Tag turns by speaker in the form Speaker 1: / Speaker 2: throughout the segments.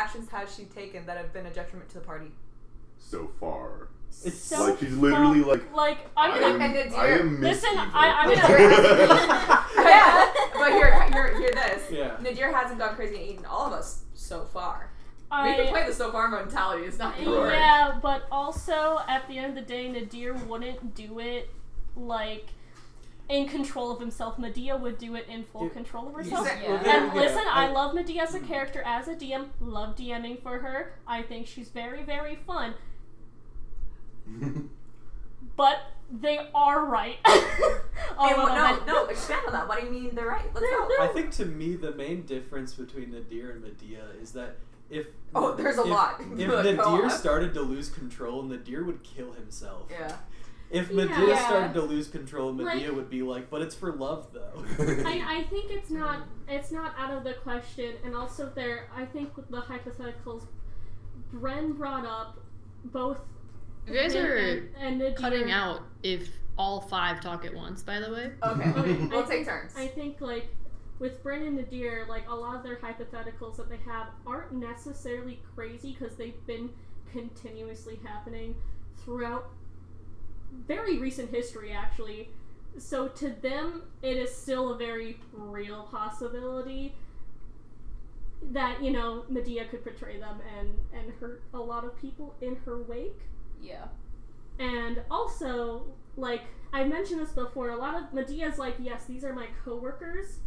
Speaker 1: actions has she taken that have been a detriment to the party?
Speaker 2: So far.
Speaker 3: It's
Speaker 2: So like she's literally
Speaker 3: I'm gonna
Speaker 2: I am Miss
Speaker 3: listen.
Speaker 2: Evil.
Speaker 3: I'm gonna.
Speaker 1: Yeah, but hear this.
Speaker 4: Yeah.
Speaker 1: Nadir hasn't gone crazy and eaten all of us so far. We can play the so far mentality. It's not gonna work.
Speaker 3: Yeah, but also at the end of the day, Nadir wouldn't do it like in control of himself. Medea would do it in full control of herself. And listen, I love Medea as a character, as a DM. Love DMing for her. I think she's very, very fun. But they are right.
Speaker 1: No, expand on that. What do you mean they're right? Let's go.
Speaker 4: I think to me the main difference between Nadir and Medea is that
Speaker 1: there's a lot.
Speaker 4: If Nadir started to lose control, Nadir would kill himself.
Speaker 1: Yeah.
Speaker 4: If Medea started to lose control, Medea would be like, but it's for love though.
Speaker 3: I think it's not out of the question, and also I think with the hypotheticals Bren brought up, both
Speaker 5: you guys are
Speaker 3: and Nadir,
Speaker 5: cutting out if all 5 talk at once, by the way.
Speaker 1: Okay. We'll take turns.
Speaker 3: I think, like, with Bren and Nadir, like, a lot of their hypotheticals that they have aren't necessarily crazy because they've been continuously happening throughout very recent history, actually. So to them, it is still a very real possibility that, you know, Medea could betray them and hurt a lot of people in her wake.
Speaker 6: Yeah.
Speaker 3: And also, like, I mentioned this before, a lot of Medea's like, yes, these are my coworkers.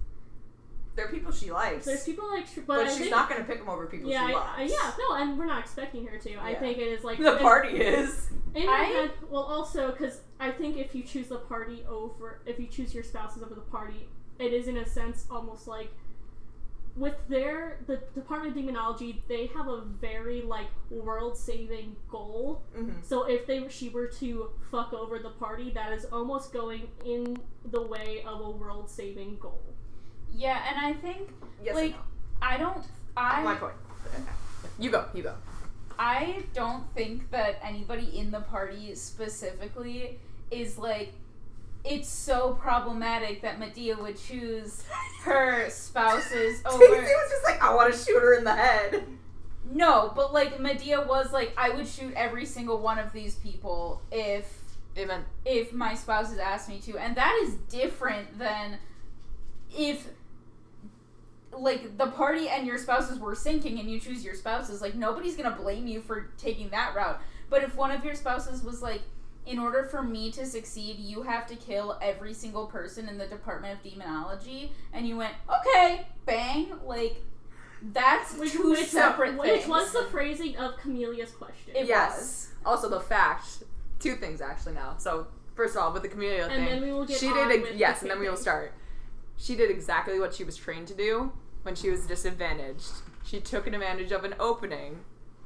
Speaker 1: They're people she likes.
Speaker 3: There's people like,
Speaker 1: but she's not going to pick them over people she loves.
Speaker 3: No, and we're not expecting her to. Yeah. I think it is like
Speaker 1: the party is.
Speaker 3: Well, also because I think if you choose if you choose your spouses over the party, it is in a sense almost like with the Department of Demonology, they have a very like world-saving goal. Mm-hmm. So if she were to fuck over the party, that is almost going in the way of a world-saving goal.
Speaker 6: Yeah, and I think
Speaker 1: my point. You go.
Speaker 6: I don't think that anybody in the party specifically is like, it's so problematic that Medea would choose her spouses over.
Speaker 1: Stacey was just like, I want to shoot her in the head.
Speaker 6: No, but like Medea was like, I would shoot every single one of these people if my spouses asked me to, and that is different than if like the party and your spouses were sinking and you choose your spouses. Like nobody's gonna blame you for taking that route. But if one of your spouses was like, in order for me to succeed, you have to kill every single person in the Department of Demonology, and you went, okay, bang, like, that's two separate things.
Speaker 3: Which was the phrasing of Camelia's question.
Speaker 6: It was.
Speaker 1: Also, the fact, 2 things actually now. So, first of all, with the Camelia thing,
Speaker 3: and then we will get
Speaker 1: and then we will start. She did exactly what she was trained to do when she was disadvantaged. She took advantage of an opening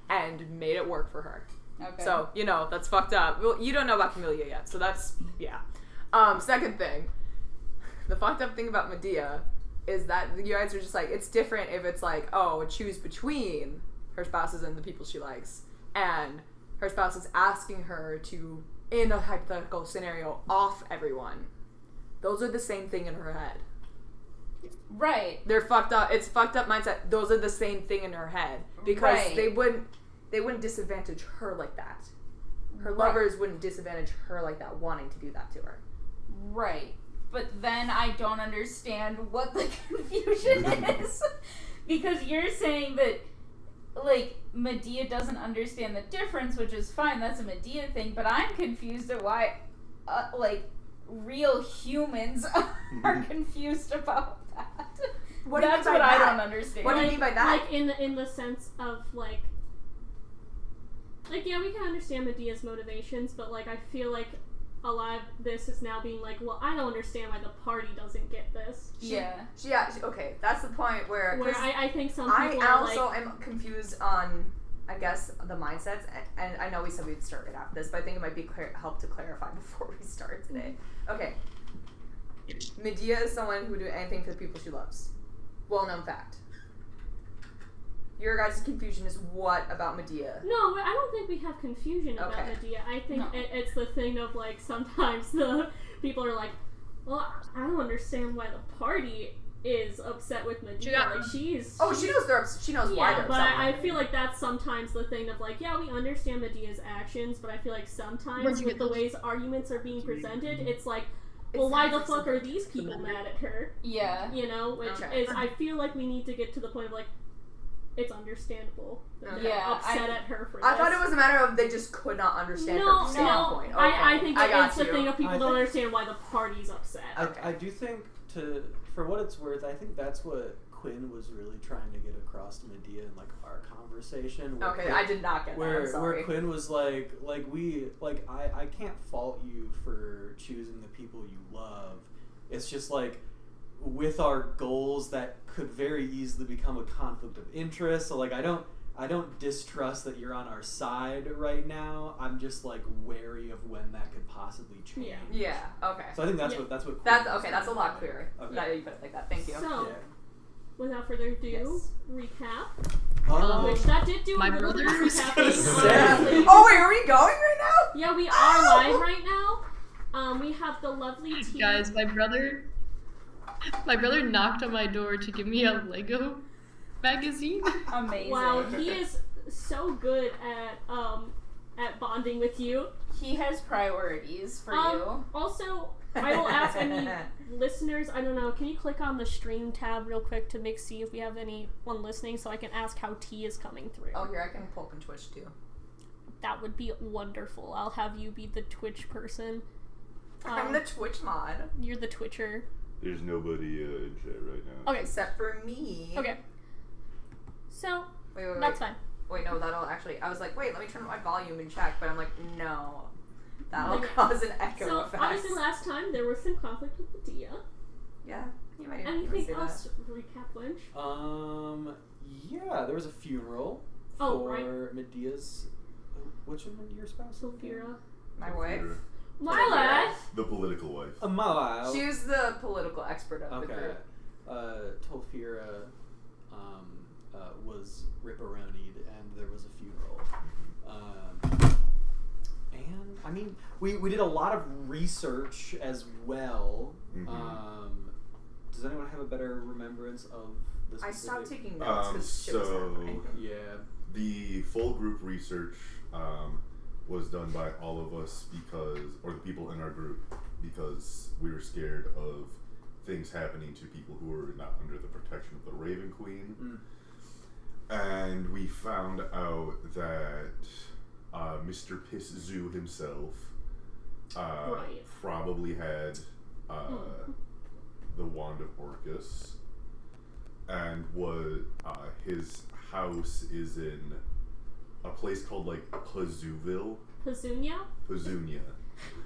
Speaker 1: and made it work for her.
Speaker 6: Okay.
Speaker 1: So, you know, that's fucked up. Well, you don't know about Camelia yet, so that's, yeah. Second thing, the fucked up thing about Medea is that you guys are just like, it's different if it's like, oh, choose between her spouses and the people she likes, and her spouse is asking her to, in a hypothetical scenario, off everyone. Those are the same thing in her head.
Speaker 6: Right.
Speaker 1: They're fucked up. It's fucked up mindset. Those are the same thing in her head. Because they wouldn't disadvantage her like that. Her lovers wouldn't disadvantage her like that, wanting to do that to her.
Speaker 6: Right. But then I don't understand what the confusion is. Because you're saying that, like, Medea doesn't understand the difference, which is fine, that's a Medea thing, but I'm confused at why, real humans are confused about that. That's what I don't understand.
Speaker 1: What do you mean by that?
Speaker 3: Like, in the sense of, like, yeah, we can understand Medea's motivations, but, like, I feel like a lot of this is now being like, well, I don't understand why the party doesn't get this.
Speaker 1: Okay, that's the point where
Speaker 3: I think some people I
Speaker 1: am confused on, I guess, the mindsets, and I know we said we'd start right after this, but I think it might be help to clarify before we start today. Okay. Medea is someone who would do anything for the people she loves. Well-known fact. Your guys' confusion is what about Medea?
Speaker 3: No, I don't think we have confusion about Medea. I think it's the thing of, like, sometimes the people are like, well, I don't understand why the party is upset with Medea.
Speaker 5: She got-
Speaker 3: Like she's.
Speaker 1: Oh, she knows she knows why
Speaker 3: Yeah,
Speaker 1: they're
Speaker 3: but
Speaker 1: upset.
Speaker 3: I feel like that's sometimes the thing of like, yeah, we understand Medea's actions, but I feel like sometimes
Speaker 5: Once you
Speaker 3: with
Speaker 5: get
Speaker 3: the
Speaker 5: those-
Speaker 3: ways arguments are being presented, it's like,
Speaker 1: It's
Speaker 3: well, why
Speaker 1: not
Speaker 3: the
Speaker 1: for
Speaker 3: fuck are
Speaker 1: something.
Speaker 3: these people mad at her?
Speaker 6: Yeah.
Speaker 3: You know, which
Speaker 1: Okay.
Speaker 3: is, I feel like we need to get to the point of like, it's understandable that they're
Speaker 6: Yeah,
Speaker 3: upset at her for this.
Speaker 1: I thought it was a matter of they just could not understand
Speaker 3: No,
Speaker 1: her standpoint.
Speaker 3: no,
Speaker 1: Okay.
Speaker 3: I think
Speaker 1: got
Speaker 3: it's the
Speaker 1: you.
Speaker 3: thing of people
Speaker 4: I
Speaker 3: don't
Speaker 4: think-
Speaker 3: understand why the party's upset.
Speaker 4: I do think, for what it's worth, I think that's what Quinn was really trying to get across to Medea in like our conversation. where
Speaker 1: Okay,
Speaker 4: Quinn-
Speaker 1: I did not get that. I'm sorry.
Speaker 4: Where Quinn was like I can't fault you for choosing the people you love. It's just like with our goals that could very easily become a conflict of interest. So like I don't distrust that you're on our side right now. I'm just like wary of when that could possibly change.
Speaker 1: Yeah. Okay.
Speaker 4: So I think that's
Speaker 3: Yeah.
Speaker 4: what Quinn
Speaker 1: That's
Speaker 4: was
Speaker 1: okay. That's a
Speaker 4: saying.
Speaker 1: lot clearer.
Speaker 4: Okay.
Speaker 1: Yeah, you put it like that. Thank you.
Speaker 3: So,
Speaker 4: Yeah.
Speaker 3: without further ado,
Speaker 1: Yes.
Speaker 3: recap.
Speaker 4: Um,
Speaker 3: Which that did do
Speaker 5: my
Speaker 3: a little bit of
Speaker 5: brother was
Speaker 3: recapping.
Speaker 4: gonna say.
Speaker 3: honestly.
Speaker 1: Oh wait, are we going right now?
Speaker 3: Yeah, we are live right now. We have the lovely team.
Speaker 5: Guys, my brother knocked on my door to give me a Lego magazine.
Speaker 6: Amazing.
Speaker 3: Wow, he is so good at bonding with you.
Speaker 6: He has priorities for you.
Speaker 3: Also, I will ask any listeners, I don't know, can you click on the stream tab real quick to see if we have anyone listening so I can ask how tea is coming through?
Speaker 1: Oh, here I can pull up and Twitch too.
Speaker 3: That would be wonderful. I'll have you be the Twitch person.
Speaker 1: I'm the Twitch mod.
Speaker 3: You're the Twitcher.
Speaker 2: There's nobody in chat right now.
Speaker 3: Okay.
Speaker 1: Except for me.
Speaker 3: Okay. So,
Speaker 1: Wait.
Speaker 3: that's fine.
Speaker 1: Wait, no, that'll actually. I was like, wait, let me turn up my volume and check, but I'm like, no, that'll
Speaker 3: Okay.
Speaker 1: cause an echo
Speaker 3: So,
Speaker 1: effect.
Speaker 3: obviously last time there was some conflict with Medea.
Speaker 1: Yeah, you might.
Speaker 3: Anything
Speaker 1: say
Speaker 3: else? Recap, Lynch?
Speaker 4: Yeah, there was a funeral
Speaker 3: Oh,
Speaker 4: for
Speaker 3: right.
Speaker 4: Medea's. Which one your spouse?
Speaker 3: Sophia.
Speaker 1: My wife.
Speaker 3: My life!
Speaker 2: The political wife.
Speaker 4: My wife.
Speaker 1: She was the political expert of the
Speaker 4: Okay.
Speaker 1: group.
Speaker 4: Tolfira was ripperonied, and there was a funeral. And I mean, we did a lot of research as well.
Speaker 2: Mhm.
Speaker 4: Does anyone have a better remembrance of this?
Speaker 1: I stopped taking notes because shit was
Speaker 2: So
Speaker 1: happening.
Speaker 4: Yeah.
Speaker 2: the full group research was done by all of us or the people in our group, because we were scared of things happening to people who were not under the protection of the Raven Queen.
Speaker 4: Mm.
Speaker 2: And we found out that Mr. Piss Zoo himself
Speaker 3: Right.
Speaker 2: probably had the Wand of Orcus, and his house is in a place called like Pazouville.
Speaker 3: Pazunia?
Speaker 2: Pazunia.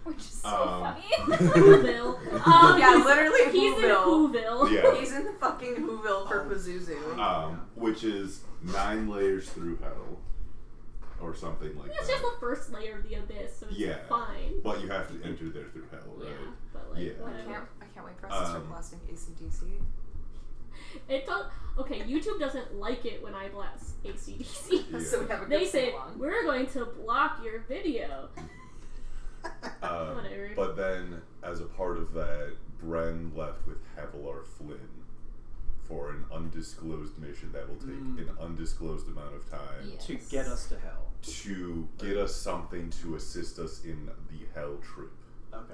Speaker 6: Which is so
Speaker 2: Um,
Speaker 6: funny.
Speaker 3: Whoville.
Speaker 1: Yeah, literally
Speaker 3: He's in
Speaker 1: Whoville.
Speaker 3: Whoville.
Speaker 2: Yeah.
Speaker 1: He's in the fucking Whoville for Pazuzu.
Speaker 2: Which is 9 layers through hell, or something like
Speaker 3: It's
Speaker 2: that.
Speaker 3: just the first layer of the abyss, so it's
Speaker 2: Yeah.
Speaker 3: fine.
Speaker 2: But you have to enter there through hell, right?
Speaker 3: Yeah, but like,
Speaker 2: Yeah.
Speaker 3: whatever.
Speaker 1: I can't wait for us to start blasting AC/DC.
Speaker 3: It does. Okay, YouTube doesn't like it when I blast AC/DC.
Speaker 2: Yeah.
Speaker 1: So we have a good
Speaker 3: They say
Speaker 1: sing-along.
Speaker 3: we're going to block your video. Whatever.
Speaker 2: But then, as a part of that, Bren left with Havilar Flynn for an undisclosed mission that will take an undisclosed amount of time
Speaker 6: Yes.
Speaker 4: To get us to hell.
Speaker 2: to get us something to assist us in the hell trip.
Speaker 4: Okay.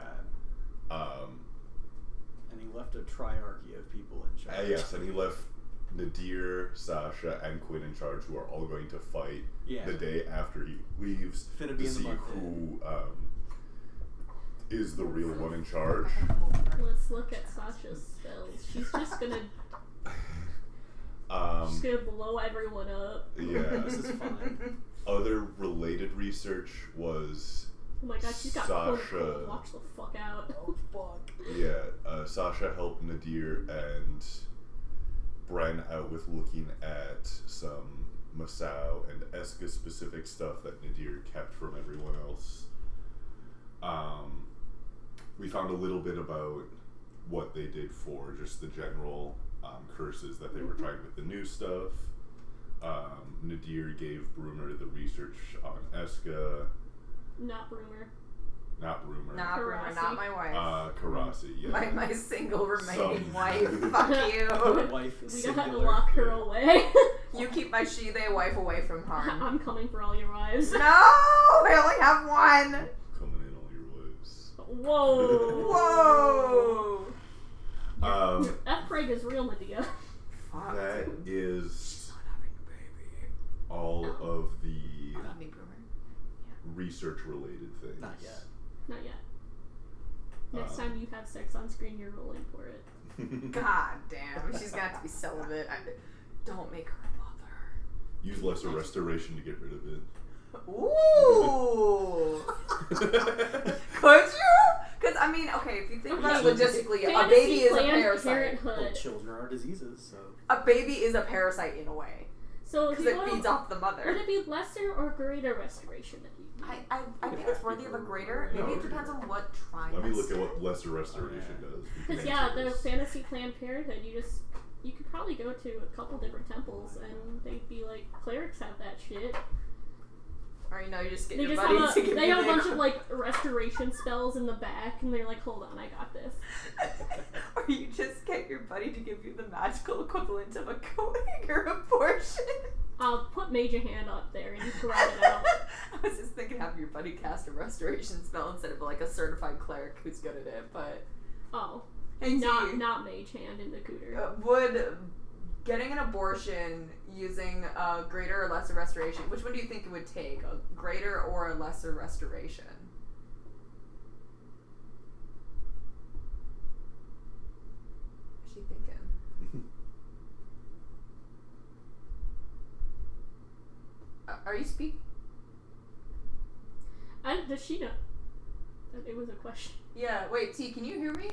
Speaker 4: And he left a triarchy of people in charge.
Speaker 2: Yes, and he left Nadir, Sasha, and Quinn in charge, who are all going to fight
Speaker 4: Yeah.
Speaker 2: the day after he leaves
Speaker 4: Finna be
Speaker 2: to
Speaker 4: in the
Speaker 2: see
Speaker 4: mud
Speaker 2: who is the real one in charge.
Speaker 3: Let's look at Sasha's spells. She's just gonna blow everyone up.
Speaker 2: Yeah.
Speaker 4: This is fun.
Speaker 2: Other related research was
Speaker 3: Oh my god, she's got
Speaker 2: Sasha.
Speaker 3: cold. Watch the fuck out.
Speaker 4: Oh fuck.
Speaker 2: Sasha helped Nadir and Bren out with looking at some Masao and Eska specific stuff that Nadir kept from everyone else. We found a little bit about what they did for just the general curses that they were trying with the new stuff. Nadir gave Brumer the research on Eska.
Speaker 3: Not Broomer.
Speaker 2: Not rumor.
Speaker 1: Not rumor,
Speaker 3: Karasi.
Speaker 1: not my wife.
Speaker 2: Karasi, yeah.
Speaker 1: My single remaining
Speaker 2: Some-
Speaker 1: wife. Fuck you.
Speaker 4: Wife is
Speaker 3: We don't have to
Speaker 4: singular.
Speaker 3: lock her away.
Speaker 1: You keep my she-they wife away from harm.
Speaker 3: I'm coming for all your wives.
Speaker 1: No! I only have one!
Speaker 2: Coming in all your waves.
Speaker 3: Whoa.
Speaker 1: Whoa!
Speaker 3: F. Craig is real, Medea.
Speaker 1: Fuck,
Speaker 2: That
Speaker 1: dude.
Speaker 2: is
Speaker 1: Not having a baby.
Speaker 2: all of the
Speaker 1: Baby boomer.
Speaker 2: research-related things.
Speaker 4: Not yet.
Speaker 3: Not yet. Next time you have sex on screen, you're rolling for it.
Speaker 1: God damn. She's gonna have to be celibate. Don't make her a mother.
Speaker 2: Use lesser restoration to get rid of it.
Speaker 1: Ooh! Could you? Because, I mean, okay, if you think about it logistically, a
Speaker 3: Fantasy
Speaker 1: baby is a
Speaker 3: Planned
Speaker 1: parasite.
Speaker 4: Well,
Speaker 3: Parenthood.
Speaker 4: children are diseases, so.
Speaker 1: A baby is a parasite in a way.
Speaker 3: So if
Speaker 1: Because
Speaker 3: you
Speaker 1: it
Speaker 3: want
Speaker 1: feeds
Speaker 3: to,
Speaker 1: off the
Speaker 3: would
Speaker 1: mother.
Speaker 3: it be lesser or greater restoration that you?
Speaker 1: I think it's worthy of a greater.
Speaker 2: No,
Speaker 1: Maybe it depends on what trimester.
Speaker 2: Let me look at what lesser restoration does.
Speaker 3: Because the Fantasy Planned Parenthood, you could probably go to a couple different temples and they'd be like, clerics have that shit.
Speaker 1: Or, you know, you just get
Speaker 3: They
Speaker 1: your
Speaker 3: just
Speaker 1: buddy
Speaker 3: have
Speaker 1: to give
Speaker 3: they
Speaker 1: you
Speaker 3: have a
Speaker 1: the
Speaker 3: bunch of like restoration spells in the back, and they're like, hold on, I got this.
Speaker 1: Or you just get your buddy to give you the magical equivalent of a coating or a portion.
Speaker 3: I'll put Major Hand up there and you grab it out.
Speaker 1: I was just thinking having your buddy cast a restoration spell instead of like a certified cleric who's good at it, but
Speaker 3: Oh,
Speaker 1: Hey,
Speaker 3: not
Speaker 1: T,
Speaker 3: Mage Hand in the cooter.
Speaker 1: would getting an abortion using a greater or lesser restoration, which one do you think it would take? A greater or a lesser restoration? What's she thinking? Are you speak?
Speaker 3: Does she know that it was a question?
Speaker 1: Yeah. Wait, T, can you hear me?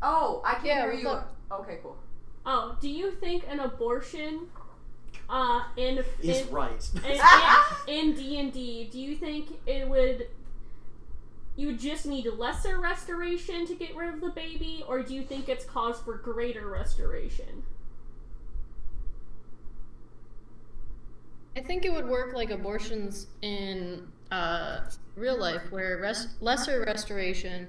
Speaker 1: Oh, I can't
Speaker 5: Yeah,
Speaker 1: hear
Speaker 5: what's
Speaker 1: you.
Speaker 5: up?
Speaker 1: Okay, cool.
Speaker 3: Oh, do you think an abortion,
Speaker 4: Is right.
Speaker 3: in D&D, do you think you would just need lesser restoration to get rid of the baby, or do you think it's cause for greater restoration?
Speaker 5: I think it would work like abortions in real life, where lesser restoration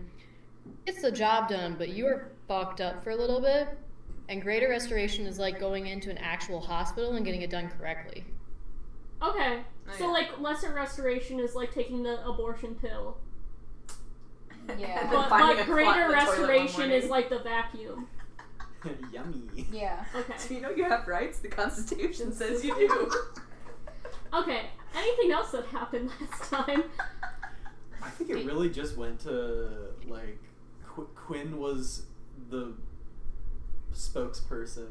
Speaker 5: gets the job done, but you're fucked up for a little bit. And greater restoration is like going into an actual hospital and getting it done correctly.
Speaker 3: Okay,
Speaker 1: Oh,
Speaker 3: so
Speaker 1: yeah.
Speaker 3: like lesser restoration is like taking the abortion pill,
Speaker 6: Yeah.
Speaker 1: And then
Speaker 3: but
Speaker 1: finding a clot in
Speaker 3: greater
Speaker 1: the toilet one
Speaker 3: restoration
Speaker 1: morning.
Speaker 3: is like the vacuum.
Speaker 4: Yummy.
Speaker 6: Yeah.
Speaker 3: Okay.
Speaker 1: Do you know you have rights? The Constitution says you do.
Speaker 3: Okay. Anything else that happened last time?
Speaker 4: I think it really just went to like Quinn was the spokesperson.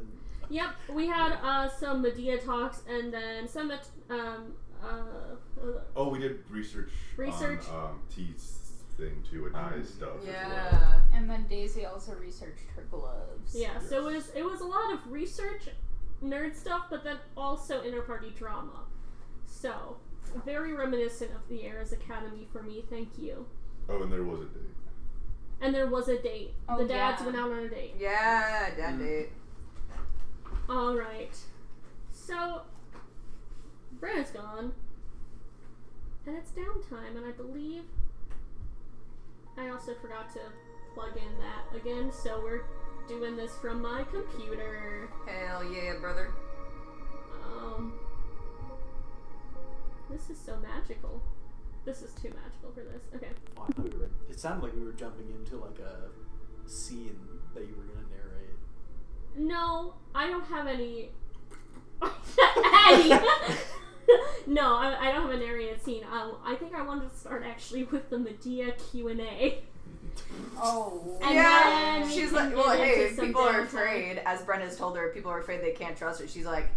Speaker 3: Yep, we had some Medea talks and then some
Speaker 2: Oh, we did research on T's thing too, and I's stuff as well.
Speaker 1: Yeah.
Speaker 6: And then Daisy also researched her gloves.
Speaker 3: yeah. So it was a lot of research, nerd stuff, but then also interparty drama. So very reminiscent of the Era's Academy for me. Thank you.
Speaker 2: Oh, and there was a date.
Speaker 3: And there was a date.
Speaker 6: Oh,
Speaker 3: The dads
Speaker 6: yeah.
Speaker 3: went out on a date.
Speaker 1: Yeah, dad date.
Speaker 3: All right. So Brandon's gone, and it's downtime, and I believe I also forgot to plug in that again. So we're doing this from my computer.
Speaker 1: Hell yeah, brother.
Speaker 3: This is so magical. This is too magical for this. Okay.
Speaker 4: Oh, I thought it sounded like we were jumping into like a scene that you were gonna narrate.
Speaker 3: No, I don't have any. Eddie! No, I don't have a narrated scene. I think I wanted to start actually with the Medea Q&A.
Speaker 6: Oh.
Speaker 3: And
Speaker 1: Yeah,
Speaker 3: then we
Speaker 1: she's
Speaker 3: can
Speaker 1: like, well,
Speaker 3: get
Speaker 1: hey,
Speaker 3: into some
Speaker 1: people are
Speaker 3: downtime.
Speaker 1: afraid, as Brenda's told her, people are afraid they can't trust her. She's like,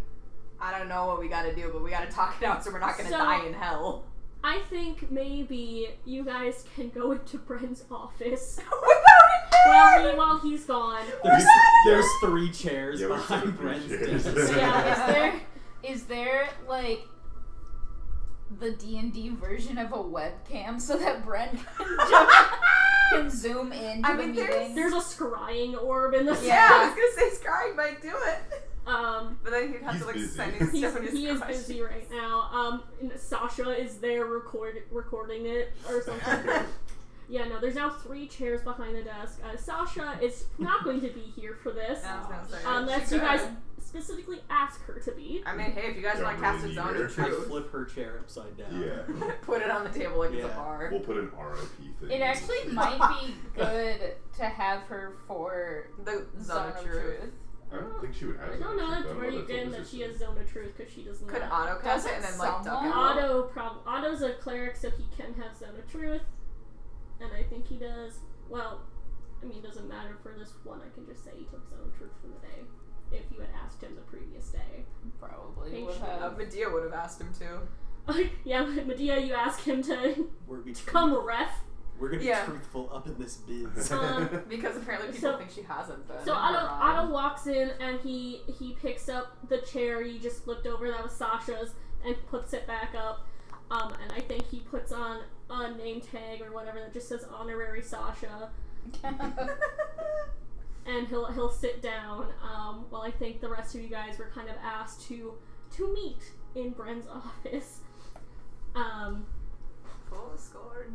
Speaker 1: I don't know what we gotta do, but we gotta talk it out so we're not gonna
Speaker 3: So-
Speaker 1: die in hell.
Speaker 3: I think maybe you guys can go into Bren's office
Speaker 1: Without it!
Speaker 3: while he's gone.
Speaker 4: There's 3 chairs
Speaker 2: Yeah, we're
Speaker 4: behind
Speaker 2: sitting 3
Speaker 4: Bren's
Speaker 2: chairs.
Speaker 4: desk.
Speaker 6: Yeah, is there like the D&D version of a webcam so that Brent can zoom in to
Speaker 1: I
Speaker 6: the
Speaker 1: mean,
Speaker 6: meeting?
Speaker 3: There's a scrying orb in the
Speaker 1: Yeah, I was gonna say scrying might do it. But then he'd have
Speaker 2: He's
Speaker 1: to like
Speaker 2: busy.
Speaker 1: send his
Speaker 3: He is busy right now. And Sasha is there recording it or something. Yeah, no, there's now 3 chairs behind the desk. Sasha is not going to be here for this.
Speaker 1: I was gonna say,
Speaker 3: Unless
Speaker 1: she
Speaker 3: you guys
Speaker 1: could.
Speaker 3: specifically ask her to be.
Speaker 1: I mean, hey, if you guys
Speaker 2: Don't
Speaker 1: want to cast
Speaker 2: really
Speaker 1: a Zone
Speaker 2: need
Speaker 1: of
Speaker 2: her.
Speaker 4: I
Speaker 1: Truth,
Speaker 4: flip her chair upside down.
Speaker 2: Yeah.
Speaker 1: put it on the table like it's a
Speaker 4: Yeah.
Speaker 1: bar.
Speaker 2: We'll put an RIP thing.
Speaker 6: It actually might be good to have her for
Speaker 1: The
Speaker 6: Zone of Truth.
Speaker 2: I don't think she would have
Speaker 3: I don't know
Speaker 2: that.
Speaker 3: that's where you get that she has Zone of Truth because she doesn't.
Speaker 1: Could
Speaker 3: have-
Speaker 1: auto cast it and then like duck out?
Speaker 3: Otto's a cleric, so he can have Zone of Truth, and I think he does. Well, I mean, it doesn't matter for this one. I can just say he took Zone of Truth for the day. If you had asked him the previous day,
Speaker 6: Probably
Speaker 3: Hey,
Speaker 6: would
Speaker 3: shut
Speaker 6: have.
Speaker 1: Medea would have asked him to.
Speaker 3: yeah, Medea, you ask him to
Speaker 4: We're
Speaker 3: come ref.
Speaker 4: We're gonna
Speaker 1: Yeah.
Speaker 4: be truthful up in this biz.
Speaker 1: Because apparently people
Speaker 3: So-
Speaker 1: think she hasn't been.
Speaker 3: So
Speaker 1: Never mind.
Speaker 3: Otto walks in and he picks up the chair you just flipped over that was Sasha's and puts it back up. And I think he puts on a name tag or whatever that just says honorary Sasha. And he'll sit down. Well, I think the rest of you guys were kind of asked to meet in Bren's office.
Speaker 1: Full score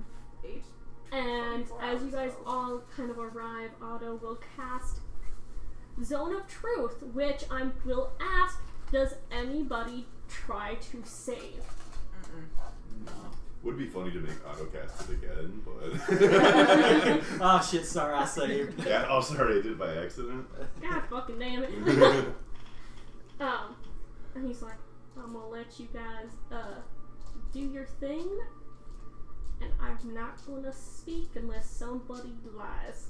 Speaker 1: 8.
Speaker 3: And
Speaker 1: 24
Speaker 3: as you guys
Speaker 1: hours,
Speaker 3: all kind of arrive, Otto will cast Zone of Truth, which I will ask, does anybody try to save?
Speaker 4: No.
Speaker 2: Would be funny to make auto-cast it again, but...
Speaker 4: Oh shit, sorry, I saved.
Speaker 2: Yeah, oh sorry, I did by accident.
Speaker 3: God fucking damn it. And he's like, I'm gonna let you guys do your thing, and I'm not gonna speak unless somebody lies.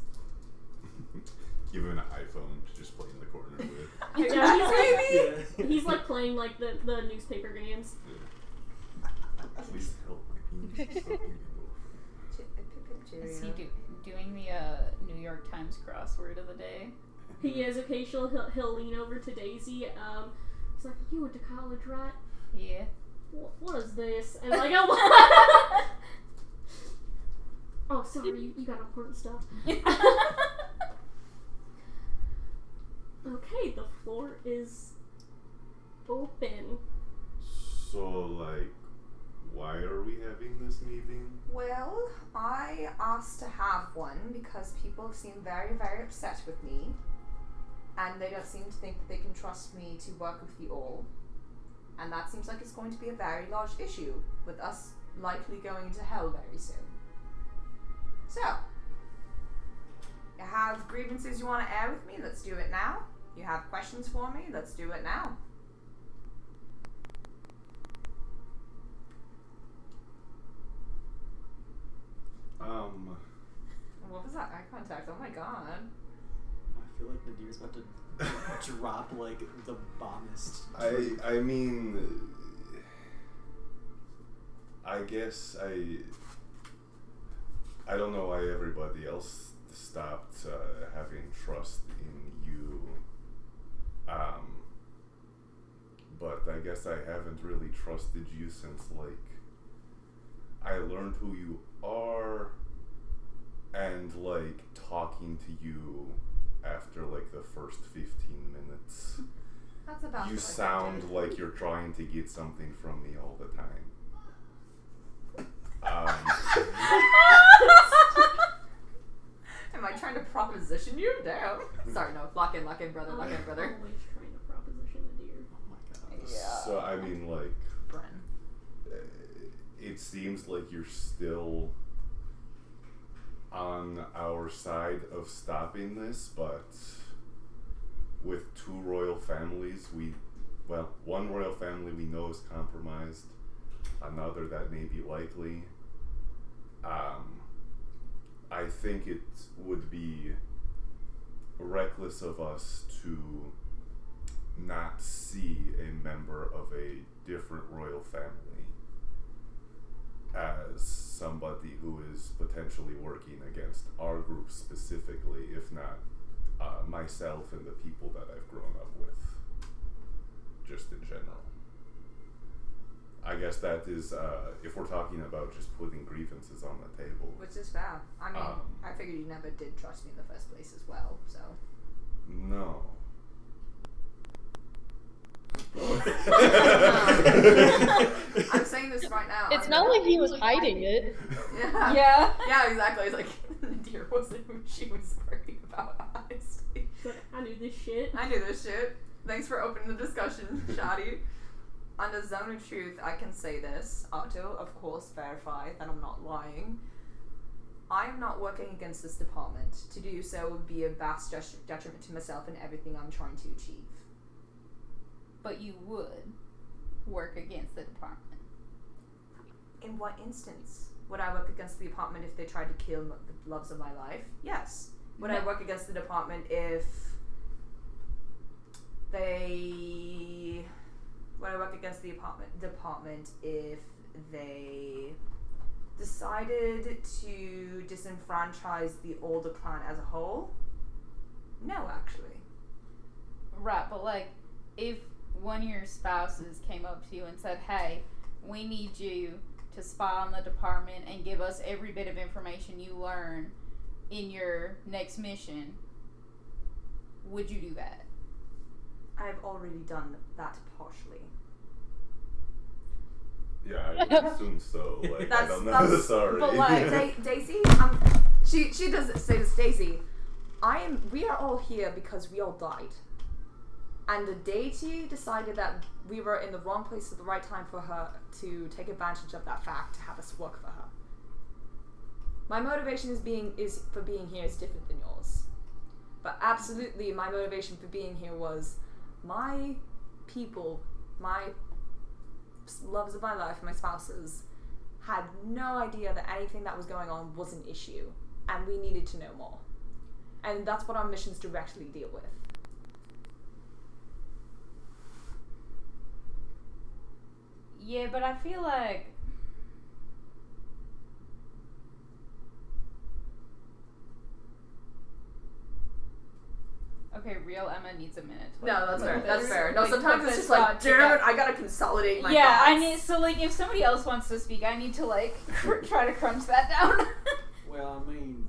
Speaker 2: Give him an iPhone to just play in the corner with.
Speaker 3: Yeah,
Speaker 4: Yeah.
Speaker 3: he's like playing like the newspaper games.
Speaker 2: Please help my penis stop being
Speaker 6: Is he doing the New York Times crossword of the day?
Speaker 3: He is occasional. He'll lean over to Daisy. He's like, "You went to college, right?
Speaker 6: Yeah.
Speaker 3: What is this?" And like, oh, sorry, you got important stuff. Okay, the floor is open.
Speaker 2: So, like, why are we having this meeting?
Speaker 7: Well, I asked to have one because people seem very, very upset with me. And they don't seem to think that they can trust me to work with you all. And that seems like it's going to be a very large issue, with us likely going to hell very soon. So, you have grievances you want to air with me? Let's do it now. You have questions for me? Let's do it now.
Speaker 1: What was that eye contact? Oh my god.
Speaker 4: I feel like Nadir's about to drop like the bombest.
Speaker 2: I mean, I guess I don't know why everybody else stopped having trust in you. But I guess I haven't really trusted you since like I learned who you are, and like talking to you after like the first 15 minutes.
Speaker 7: That's about
Speaker 2: You
Speaker 7: what I
Speaker 2: sound
Speaker 7: did.
Speaker 2: like you're trying to get something from me all the time.
Speaker 1: Am I trying to proposition you? Damn. Sorry, no. Lock in, brother. Lock in, brother.
Speaker 3: Always trying to proposition the deer.
Speaker 4: Oh my god.
Speaker 1: Yeah.
Speaker 2: So I mean, like,
Speaker 1: Bren.
Speaker 2: it seems like you're still on our side of stopping this, but with 2 royal families, one royal family we know is compromised, another that may be likely. I think it would be reckless of us to not see a member of a different royal family as somebody who is potentially working against our group specifically, if not myself and the people that I've grown up with, just in general. I guess that is, if we're talking about just putting grievances on the table.
Speaker 7: Which is fair. I mean, I figured you never did trust me in the first place as well, so.
Speaker 2: No.
Speaker 7: I'm saying this right now.
Speaker 5: It's not like he was hiding it.
Speaker 7: Yeah.
Speaker 6: Yeah.
Speaker 7: Yeah, exactly. It's like Nadir wasn't who she was worried about, honestly.
Speaker 3: But I knew this shit.
Speaker 7: I knew this shit. Thanks for opening the discussion, Shadi. On the Zone of Truth, I can say this. Otto, of course, verify that I'm not lying. I'm not working against this department. To do so would be a vast detriment to myself and everything I'm trying to achieve.
Speaker 6: But you would work against the department.
Speaker 7: In what instance? Would I work against the department if they tried to kill the loves of my life? Yes. Would I work against the department if they... Would I work against the department if they decided to disenfranchise the older clan as a whole? No, actually.
Speaker 6: Right, but like, if one of your spouses came up to you and said, hey, we need you to spy on the department and give us every bit of information you learn in your next mission, would you do that?
Speaker 7: I've already done that partially.
Speaker 2: Yeah, I would assume so. Like, I don't know the story.
Speaker 7: But like, Daisy, she does say this, Daisy, we are all here because we all died. And the deity decided that we were in the wrong place at the right time for her to take advantage of that fact to have us work for her. My motivation for being here is different than yours. But absolutely my motivation for being here was my people, my loves of my life, my spouses, had no idea that anything that was going on was an issue. And we needed to know more. And that's what our missions directly deal with.
Speaker 6: Yeah, but I feel like okay, real Emma needs a minute.
Speaker 7: No, that's fair. That's fair. No,
Speaker 6: Like,
Speaker 7: sometimes
Speaker 6: put
Speaker 7: it's
Speaker 6: this
Speaker 7: just like,
Speaker 6: thought
Speaker 7: damn it,
Speaker 6: together.
Speaker 7: I gotta consolidate my
Speaker 6: Yeah,
Speaker 7: thoughts.
Speaker 6: I need so like if somebody else wants to speak, I need to like try to crunch that down.
Speaker 4: Well, I mean,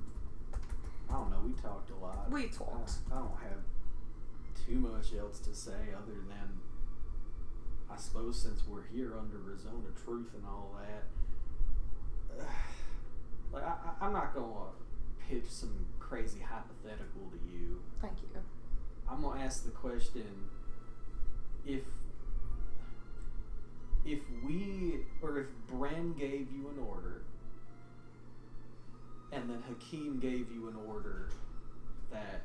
Speaker 4: I don't know. We talked a lot.
Speaker 7: We talked.
Speaker 4: I don't have too much else to say other than, I suppose since we're here under a zone of truth and all that, like I'm not gonna pitch some crazy hypothetical to you.
Speaker 7: Thank you.
Speaker 4: I'm gonna ask the question: if we or if Bren gave you an order, and then Hakeem gave you an order that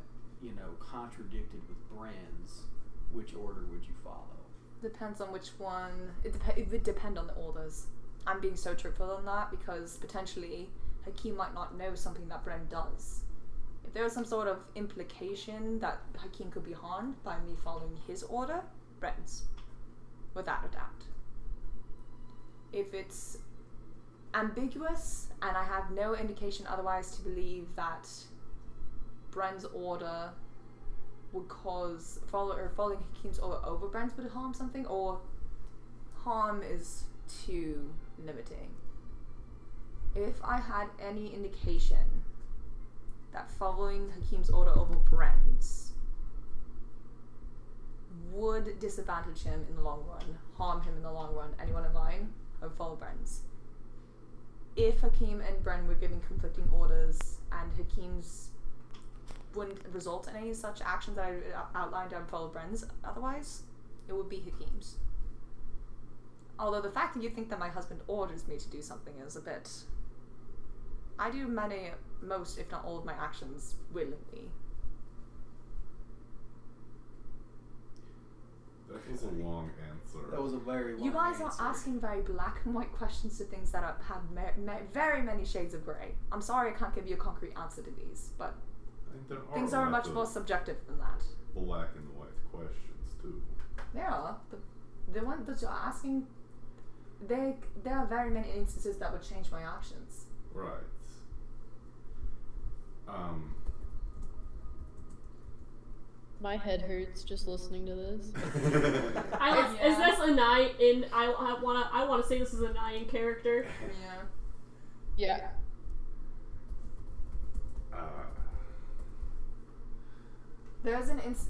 Speaker 4: contradicted with Bren's, which order would you follow?
Speaker 7: Depends on which one. It would depend on the orders. I'm being so truthful on that because potentially Hakeem might not know something that Bren does. If there was some sort of implication that Hakeem could be harmed by me following his order, Bren's. Without a doubt. If it's ambiguous and I have no indication otherwise to believe that Bren's order would cause following Hakeem's order over Bren's would harm something, or harm is too limiting. If I had any indication that following Hakeem's order over Bren's would disadvantage him in the long run, harm him in the long run, anyone in line, I would follow Bren's. If Hakeem and Bren were giving conflicting orders and Hakeem's wouldn't result in any such actions that I outlined, I would follow Bren's. Otherwise, it would be Hakeem's. Although the fact that you think that my husband orders me to do something is a bit... I do most, if not all of my actions willingly.
Speaker 2: That was a long answer.
Speaker 4: That was a very long
Speaker 7: You guys
Speaker 4: answer.
Speaker 7: are asking very black and white questions to things that have very many shades of grey. I'm sorry I can't give you a concrete answer to these, but
Speaker 2: I think there
Speaker 7: things are much more subjective than that.
Speaker 2: black and white questions too.
Speaker 7: There are. The one that you're asking, there are very many instances that would change my actions.
Speaker 2: Right.
Speaker 5: My head hurts just listening to this.
Speaker 3: Is this a Nine in? I wanna say this is a Nine character.
Speaker 7: Yeah.
Speaker 5: Yeah.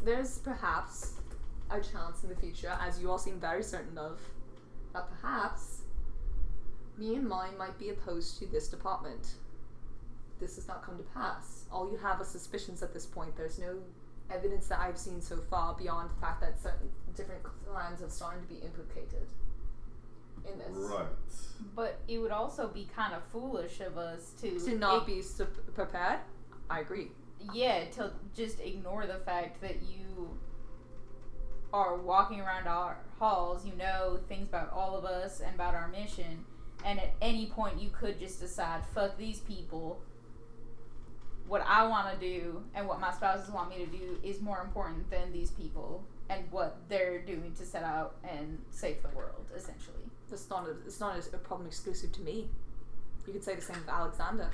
Speaker 7: There's perhaps
Speaker 1: a chance in the future, as you all seem very certain of, that perhaps me and mine might be opposed to this department. This has not come to pass. All you have are suspicions at this point. There's no evidence that I've seen so far beyond the fact that certain different clans have started to be implicated in this.
Speaker 2: Right.
Speaker 6: But it would also be kind of foolish of us
Speaker 1: To not be prepared? I agree.
Speaker 6: Yeah, to just ignore the fact that you are walking around our halls, you know things about all of us and about our mission, and at any point you could just decide, fuck these people. What I want to do and what my spouses want me to do is more important than these people and what they're doing to set out and save the world, essentially.
Speaker 1: It's not a problem exclusive to me. You could say the same of Alexander.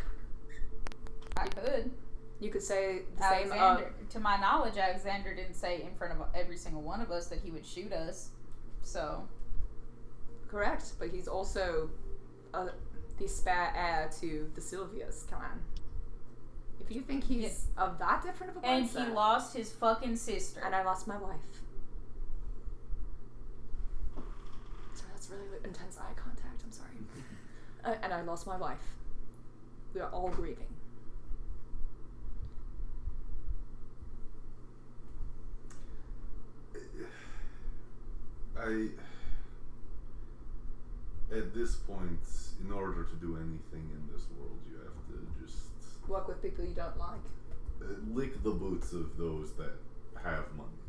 Speaker 6: I could.
Speaker 1: You could say the
Speaker 6: Alexander, to my knowledge, Alexander didn't say in front of every single one of us that he would shoot us. So.
Speaker 1: Correct, but he's also the spare heir to the Sylvia's clan. If you think he's of that different of a mindset.
Speaker 6: And he lost his fucking sister.
Speaker 1: And I lost my wife. So that's really intense eye contact, I'm sorry. And I lost my wife. We are all grieving.
Speaker 2: At this point, in order to do anything in this world, you have to just
Speaker 1: work with people you don't like.
Speaker 2: Lick the boots of those that have money.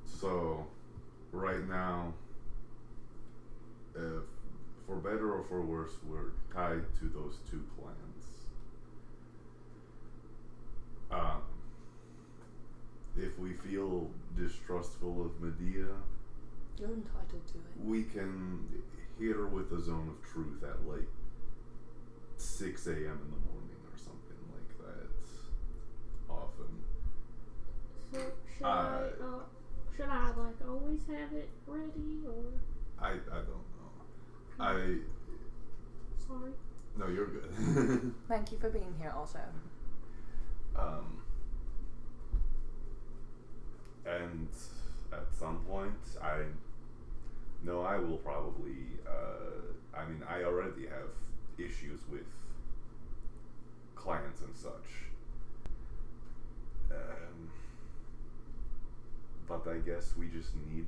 Speaker 2: So right now, for better or for worse, we're tied to those two clans. If we feel distrustful of Medea,
Speaker 1: you're entitled to it.
Speaker 2: We can hit her with a zone of truth at like 6 a.m. in the morning or something like that. Often.
Speaker 3: So should I like always have it ready or?
Speaker 2: I don't know.
Speaker 3: Sorry.
Speaker 2: No, you're good.
Speaker 1: Thank you for being here also.
Speaker 2: And at some point, I know I will probably, I already have issues with clients and such. But I guess we just need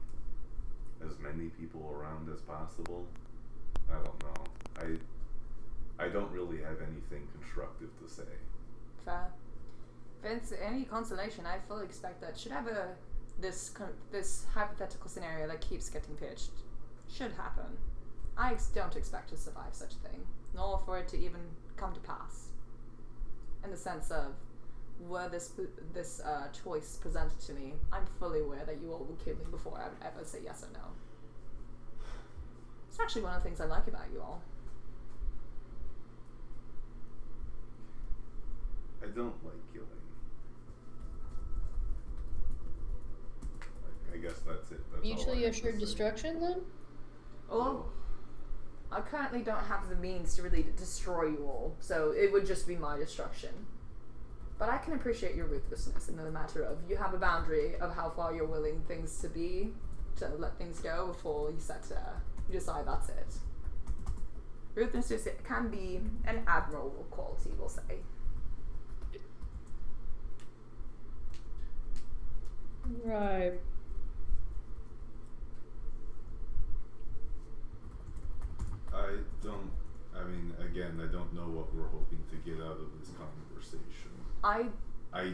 Speaker 2: as many people around as possible. I don't know. I don't really have anything constructive to say.
Speaker 1: Fair. If it's any consolation, I fully expect that should ever this hypothetical scenario that keeps getting pitched should happen. I don't expect to survive such a thing, nor for it to even come to pass. In the sense of, were this choice presented to me, I'm fully aware that you all would kill me before I would ever say yes or no. It's actually one of the things I like about you all.
Speaker 2: I don't like killing. I guess that's it. That's
Speaker 5: mutually assured destruction, then?
Speaker 1: Well, I currently don't have the means to really destroy you all, so it would just be my destruction. But I can appreciate your ruthlessness in the matter of you have a boundary of how far you're willing things to be, to let things go before you you decide that's it. Ruthlessness can be an admirable quality, we'll say.
Speaker 5: Right.
Speaker 2: I don't know what we're hoping to get out of this conversation.
Speaker 1: I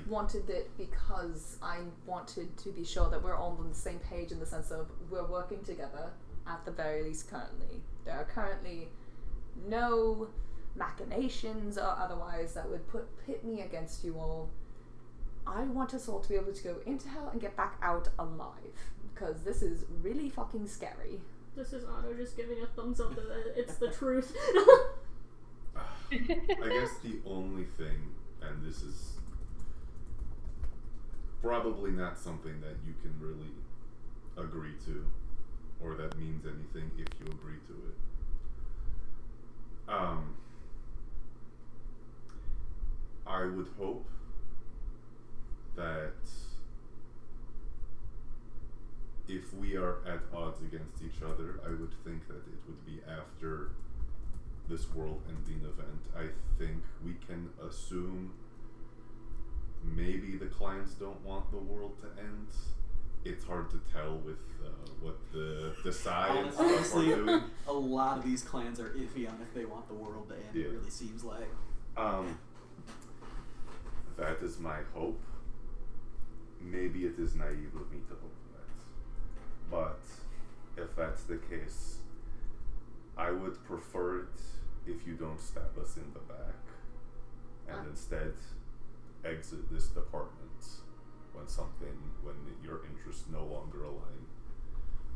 Speaker 1: wanted it because I wanted to be sure that we're all on the same page in the sense of we're working together at the very least currently. There are currently no machinations or otherwise that would pit me against you all. I want us all to be able to go into hell and get back out alive because this is really fucking scary.
Speaker 3: This is Otto just giving a thumbs up that it's the truth.
Speaker 2: I guess the only thing, and this is probably not something that you can really agree to, or that means anything if you agree to it. I would hope that if we are at odds against each other, I would think that it would be after this world-ending event. I think we can assume maybe the clans don't want the world to end. It's hard to tell with what the sides
Speaker 4: Honestly,
Speaker 2: are doing.
Speaker 4: a lot of these clans are iffy on if they want the world to end.
Speaker 2: Yeah.
Speaker 4: It really seems like.
Speaker 2: That is my hope. Maybe it is naive of me to hope that. But if that's the case, I would prefer it if you don't stab us in the back and instead exit this department when your interests no longer align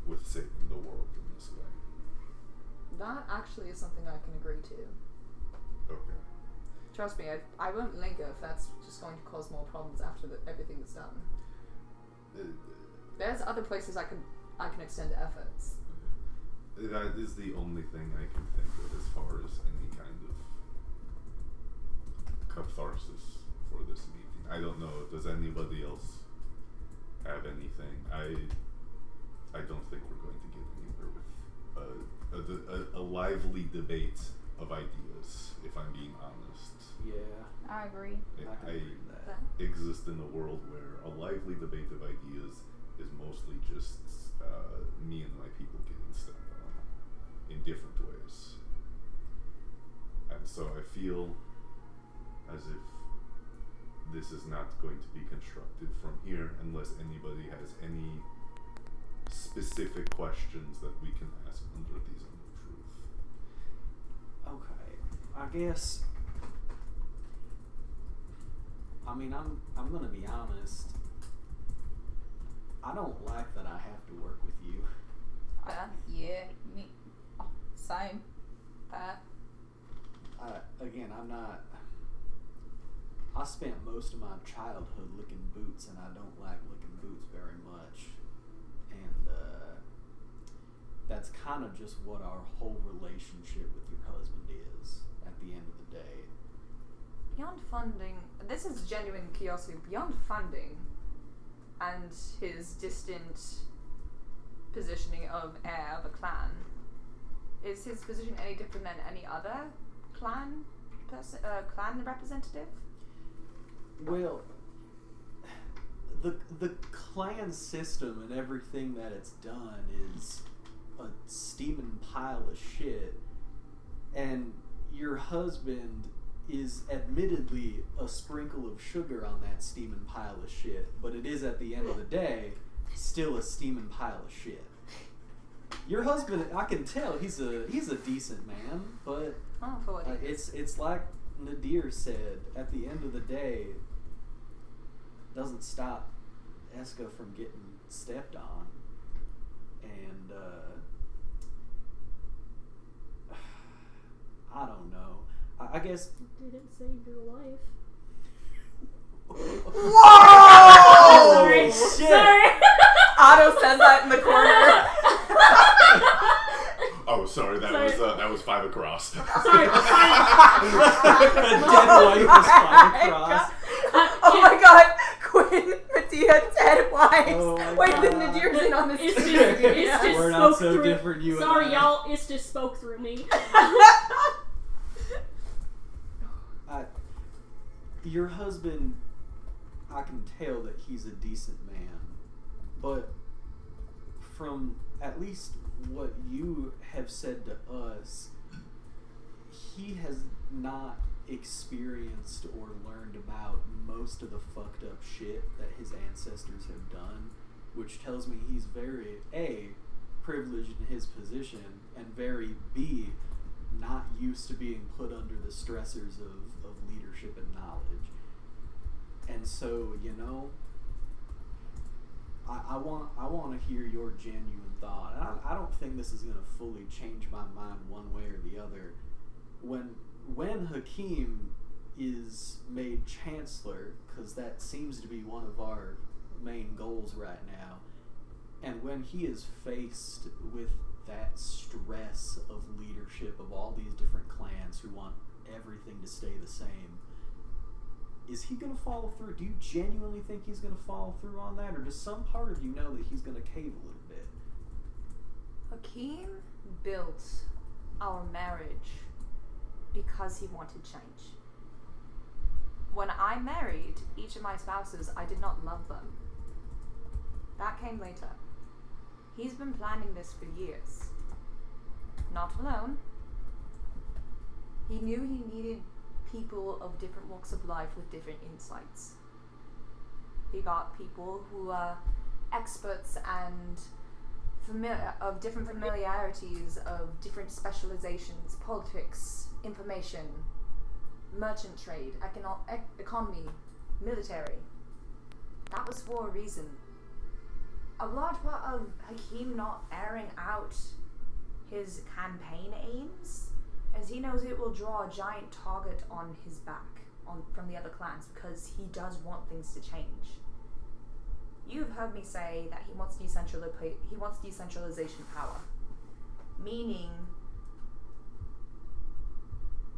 Speaker 2: with saving the world in this way.
Speaker 1: That actually is something I can agree to.
Speaker 2: Okay.
Speaker 1: Trust me, I won't linger if that's just going to cause more problems after everything is done. There's other places I can extend efforts.
Speaker 2: That is the only thing I can think of as far as any kind of catharsis for this meeting. I don't know. Does anybody else have anything? I don't think we're going to get anywhere with a lively debate of ideas, if I'm being honest.
Speaker 4: Yeah.
Speaker 6: I agree.
Speaker 2: I exist in a world where a lively debate of ideas is mostly just me and my people getting stepped on in different ways. And so I feel as if this is not going to be constructed from here unless anybody has any specific questions that we can ask under these Zone of Truth.
Speaker 4: Okay. I guess. I mean, I'm gonna be honest. I don't like that I have to work with you.
Speaker 6: Yeah, me. Oh, same.
Speaker 4: Again, I'm not. I spent most of my childhood licking boots, and I don't like licking boots very much. And that's kind of just what our whole relationship with your husband is at the end of the day.
Speaker 1: Beyond funding, this is genuine curiosity. Beyond funding and his distant positioning of heir of a clan, is his position any different than any other clan representative?
Speaker 4: Well, the clan system and everything that it's done is a steaming pile of shit, and your husband is admittedly a sprinkle of sugar on that steaming pile of shit, but it is at the end of the day still a steaming pile of shit. Your husband, I can tell he's a decent man, but it's like Nadir said, at the end of the day, doesn't stop Eska from getting stepped on. And I don't know. I guess.
Speaker 3: Did it save your life?
Speaker 1: Whoa!
Speaker 3: Sorry.
Speaker 4: Shit.
Speaker 3: Sorry.
Speaker 1: Otto says that in the corner.
Speaker 2: Oh, sorry, that was 5 across.
Speaker 3: Sorry.
Speaker 4: A dead wife is 5 across.
Speaker 1: Oh my god, Quinn, Medea, dead wives.
Speaker 4: Oh my
Speaker 1: Wait,
Speaker 4: God.
Speaker 1: the Nadir's in on this
Speaker 3: It's
Speaker 1: too.
Speaker 3: just
Speaker 4: We're not
Speaker 3: spoke
Speaker 4: so
Speaker 3: through.
Speaker 4: different, you and
Speaker 3: Sorry,
Speaker 4: I.
Speaker 3: y'all. It's just spoke through me.
Speaker 4: Your husband, I can tell that he's a decent man, but from at least what you have said to us, he has not experienced or learned about most of the fucked up shit that his ancestors have done, which tells me he's very, A, privileged in his position, and very, B, not used to being put under the stressors of leadership and knowledge. And so, you know, I want to hear your genuine thought. And I don't think this is going to fully change my mind one way or the other. When Hakeem is made chancellor, because that seems to be one of our main goals right now, and when he is faced with that stress of leadership of all these different clans who want everything to stay the same, is he going to follow through? Do you genuinely think he's going to follow through on that, or does some part of you know that he's going to cave a little bit?
Speaker 7: Hakeem built our marriage because he wanted change. When I married each of my spouses, I did not love them. That came later. He's been planning this for years. Not alone. He knew he needed people of different walks of life with different insights. He got people who are experts and of different familiarities, of different specializations, politics, information, merchant trade, economy, military. That was for a reason. A large part of Hakeem not airing out his campaign aims is he knows it will draw a giant target on his back from the other clans because he does want things to change. You've heard me say that he wants decentralization power, meaning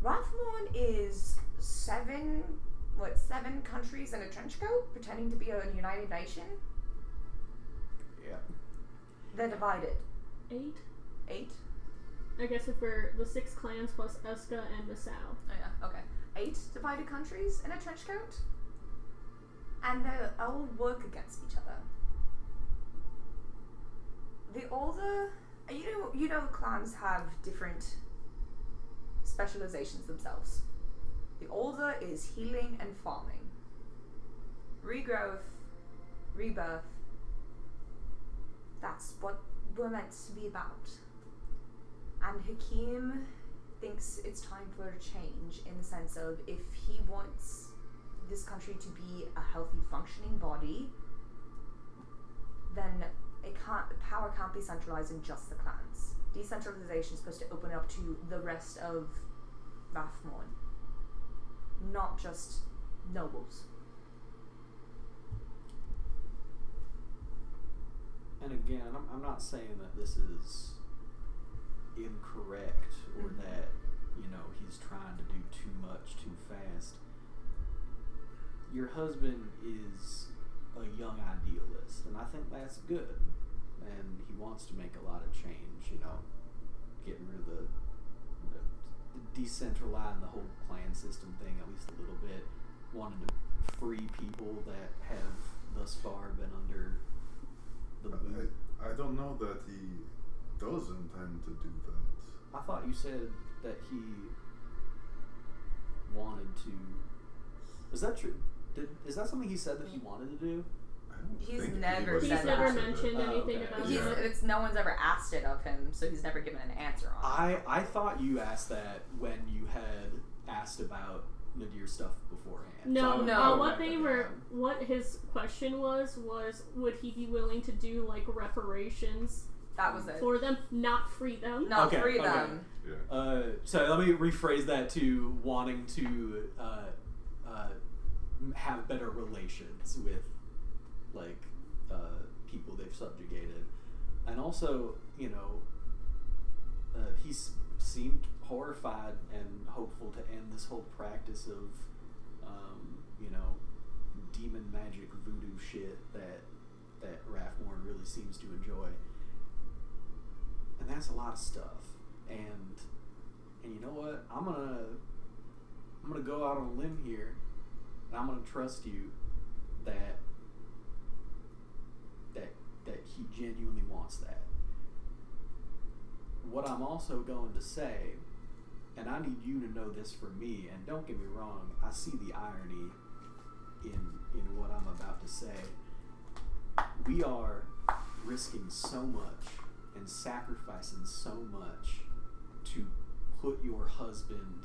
Speaker 7: Rathmorn is seven countries in a trench coat pretending to be a united nation.
Speaker 4: Yeah.
Speaker 7: They're divided.
Speaker 3: 8?
Speaker 7: 8?
Speaker 3: I guess if we're the 6 clans plus Eska and Misao.
Speaker 7: Oh yeah, okay. 8 divided countries in a trench coat? And they all work against each other. The older... You know clans have different specializations themselves. The older is healing and farming. Regrowth, rebirth. That's what we're meant to be about. And Hakeem thinks it's time for a change in the sense of if he wants this country to be a healthy, functioning body, then power can't be centralized in just the clans. Decentralization is supposed to open up to the rest of Rathmorn, not just nobles.
Speaker 4: And again, I'm not saying that this is incorrect or that, he's trying to do too much too fast. Your husband is a young idealist, and I think that's good. And he wants to make a lot of change, getting rid of the decentralizing the whole clan system thing at least a little bit, wanting to free people that have thus far been under the boot.
Speaker 2: I don't know that he does intend to do that.
Speaker 4: I thought you said that he wanted to. Is that true? Is that something he said that he wanted to do?
Speaker 7: He's
Speaker 2: think
Speaker 7: never
Speaker 2: was-
Speaker 7: said
Speaker 3: He's never
Speaker 7: that.
Speaker 3: mentioned
Speaker 4: Oh,
Speaker 3: anything
Speaker 4: okay.
Speaker 3: about
Speaker 7: He's,
Speaker 3: it.
Speaker 7: no one's ever asked it of him, so he's never given an answer on it.
Speaker 4: I thought you asked that when you had asked about Nadir stuff beforehand.
Speaker 3: No,
Speaker 4: So I
Speaker 7: no.
Speaker 4: would
Speaker 3: What
Speaker 4: write
Speaker 3: they
Speaker 4: that
Speaker 3: were,
Speaker 4: down.
Speaker 3: what his question was would he be willing to do like reparations
Speaker 7: That was it.
Speaker 3: for them, not free them?
Speaker 7: Not
Speaker 4: Okay,
Speaker 7: free
Speaker 4: okay.
Speaker 7: them.
Speaker 2: Yeah.
Speaker 4: So let me rephrase that to wanting to have better relations with people they've subjugated, and also he's seemed horrified and hopeful to end this whole practice of demon magic voodoo shit that Rathmorn really seems to enjoy. And that's a lot of stuff. And you know what? I'm gonna go out on a limb here, and I'm gonna trust you that he genuinely wants that. What I'm also going to say, and I need you to know this for me, and don't get me wrong, I see the irony in what I'm about to say. We are risking so much and sacrificing so much to put your husband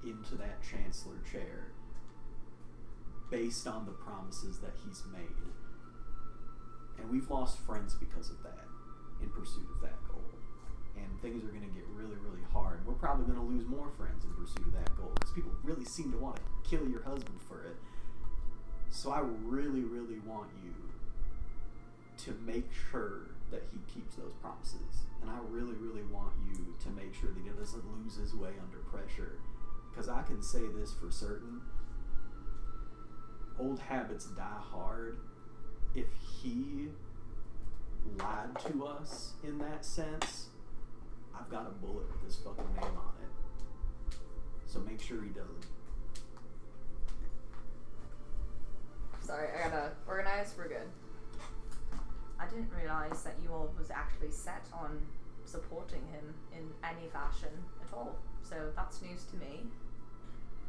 Speaker 4: into that chancellor chair based on the promises that he's made. And we've lost friends because of that, in pursuit of that goal. And things are going to get really, really hard. We're probably going to lose more friends in pursuit of that goal because people really seem to want to kill your husband for it. So I really, really want you to make sure that he keeps those promises. And I really, really want you to make sure that he doesn't lose his way under pressure. Because I can say this for certain. Old habits die hard. If he lied to us in that sense, I've got a bullet with his fucking name on it. So make sure he doesn't.
Speaker 7: Sorry, I gotta organize. We're good. I didn't realize that you all was actually set on supporting him in any fashion at all. So that's news to me.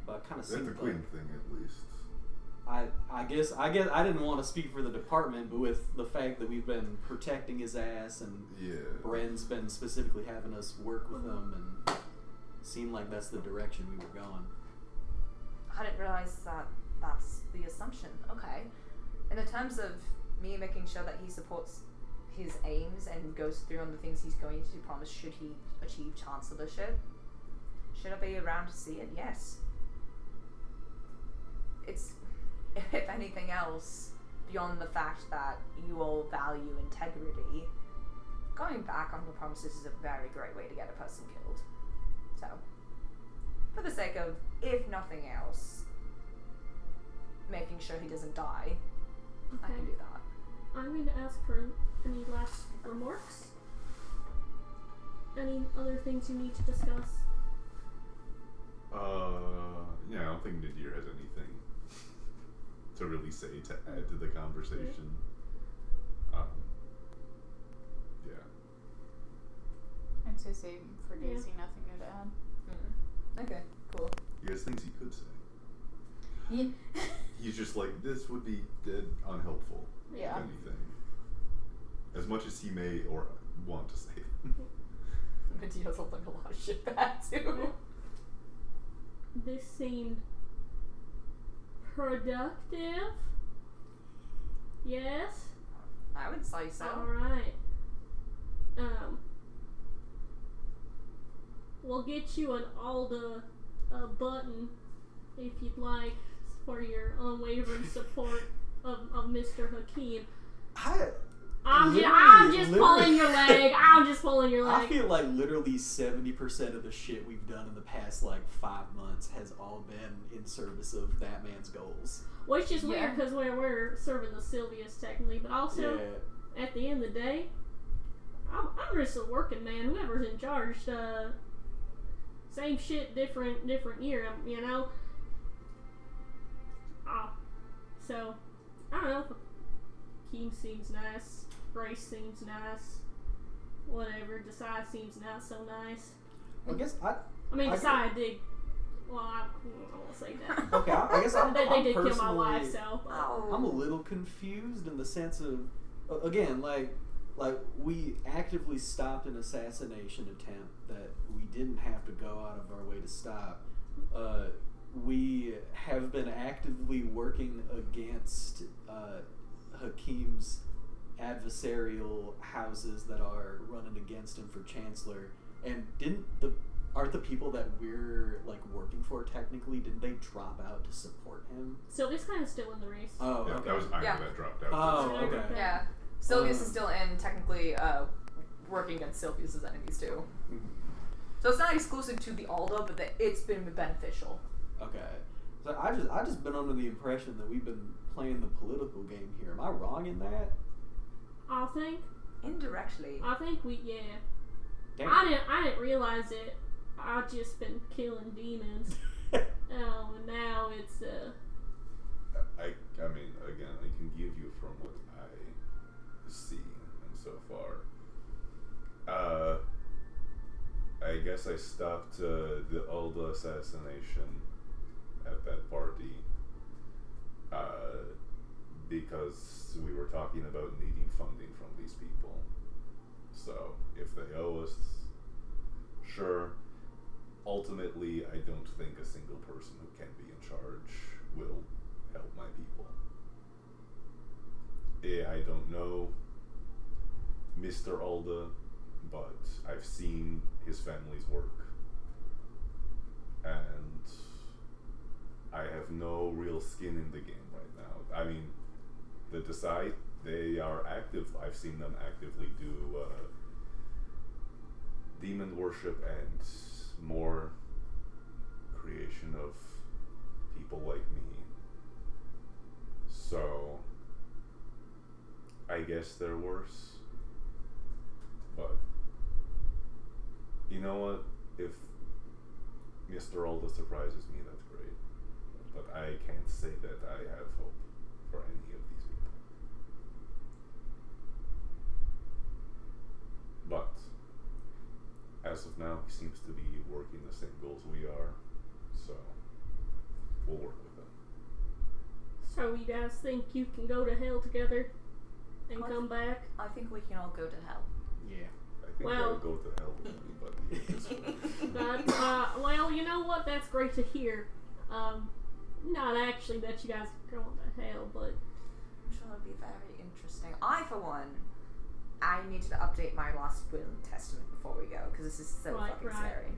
Speaker 4: But kind of
Speaker 2: That's
Speaker 4: seemed
Speaker 2: a Queen
Speaker 4: like
Speaker 2: thing, at least.
Speaker 4: I guess I didn't want to speak for the department, but with the fact that we've been protecting his ass and
Speaker 2: Yeah.
Speaker 4: Bren's been specifically having us work with him, and seemed like that's the direction we were going.
Speaker 7: I didn't realize that that's the assumption. Okay. In the terms of me making sure that he supports his aims and goes through on the things he's going to promise should he achieve chancellorship, should I be around to see it? Yes. It's, if anything else, beyond the fact that you all value integrity, going back on the promises is a very great way to get a person killed. So, for the sake of, if nothing else, making sure he doesn't die, I
Speaker 3: Okay.
Speaker 7: can do that.
Speaker 3: I'm going to ask for any last remarks. Any other things you need to discuss?
Speaker 2: Yeah, I don't think Nadir has anything to really say to add to the conversation. Yeah.
Speaker 6: I'd say same for
Speaker 3: Yeah.
Speaker 6: Daisy, nothing new to add.
Speaker 7: Okay, cool.
Speaker 2: He has things he could say.
Speaker 6: Yeah.
Speaker 2: He's just like, this would be dead unhelpful,
Speaker 6: Yeah.
Speaker 2: if anything. As much as he may or want to say.
Speaker 7: Medea's holding a lot of shit back too.
Speaker 3: This seemed productive. Yes?
Speaker 7: I would say so.
Speaker 3: Alright. We'll get you an Alda button if you'd like for your unwavering support of Mr. Hakeem. I'm just pulling your leg. I'm just pulling your
Speaker 4: I
Speaker 3: leg.
Speaker 4: feel like literally 70% of the shit we've done in the past like 5 months has all been in service of that man's goals.
Speaker 3: Which is
Speaker 6: Yeah.
Speaker 3: weird because we're serving the Sylvias technically, but also
Speaker 4: Yeah.
Speaker 3: at the end of the day, I'm just a working man. Whoever's in charge, same shit, different year. You know. So I don't know. Keem seems nice. Grace seems nice. Whatever. Desai seems not so nice.
Speaker 4: I guess
Speaker 3: I mean,
Speaker 4: I
Speaker 3: Desai did. Well, I won't say that.
Speaker 4: Okay, I guess I'm,
Speaker 3: they
Speaker 4: I'm
Speaker 3: did kill my
Speaker 4: personally-
Speaker 3: wife, so.
Speaker 4: I'm a little confused in the sense of, again, like we actively stopped an assassination attempt that we didn't have to go out of our way to stop. We have been actively working against Hakeem's adversarial houses that are running against him for chancellor, and aren't the people that we're like working for technically, didn't they drop out to support him?
Speaker 3: Sylvia's kind of still in the race.
Speaker 4: Oh,
Speaker 2: Yeah,
Speaker 4: okay.
Speaker 2: that was Iron
Speaker 7: Yeah.
Speaker 2: that dropped out.
Speaker 4: Oh,
Speaker 3: okay.
Speaker 4: okay.
Speaker 7: Yeah. Sylvius is still in, technically, working against Sylvius' enemies too.
Speaker 4: Mhm.
Speaker 7: So it's not exclusive to the Alda, but that it's been beneficial.
Speaker 4: Okay. So I just been under the impression that we've been playing the political game here. Am I wrong in that?
Speaker 3: I think
Speaker 7: Indirectly.
Speaker 3: we, yeah.
Speaker 4: Damn.
Speaker 3: I didn't realize it. I've just been killing demons. And now it's,
Speaker 2: I mean, again, I can give you from what I see and so far. I guess I stopped the Alda assassination at that party because we were talking about needing funding from these people. So if they owe us, sure. Ultimately, I don't think a single person who can be in charge will help my people. I don't know Mr. Alda, but I've seen his family's work. And I have no real skin in the game right now. I mean, the Decide, they are active. I've seen them actively do demon worship and more creation of people like me. So I guess they're worse, but you know what? If Mr. Alda surprises me, that's great. But I can't say that I have hope for any of these people. But as of now, he seems to be working the same goals we are, so we'll work with him.
Speaker 3: So you guys think you can go to hell together and come back?
Speaker 7: I think we can all go to hell.
Speaker 4: Yeah.
Speaker 2: I think
Speaker 3: Well-
Speaker 2: I'll go to hell with anybody at this point.
Speaker 3: That's, well, you know what? That's great to hear. Not actually that you guys are going to hell, but
Speaker 7: I'm sure it'll be very interesting. I, for one, I needed to update my last will and testament before we go, because this is so
Speaker 3: Right,
Speaker 7: fucking
Speaker 3: right.
Speaker 7: scary.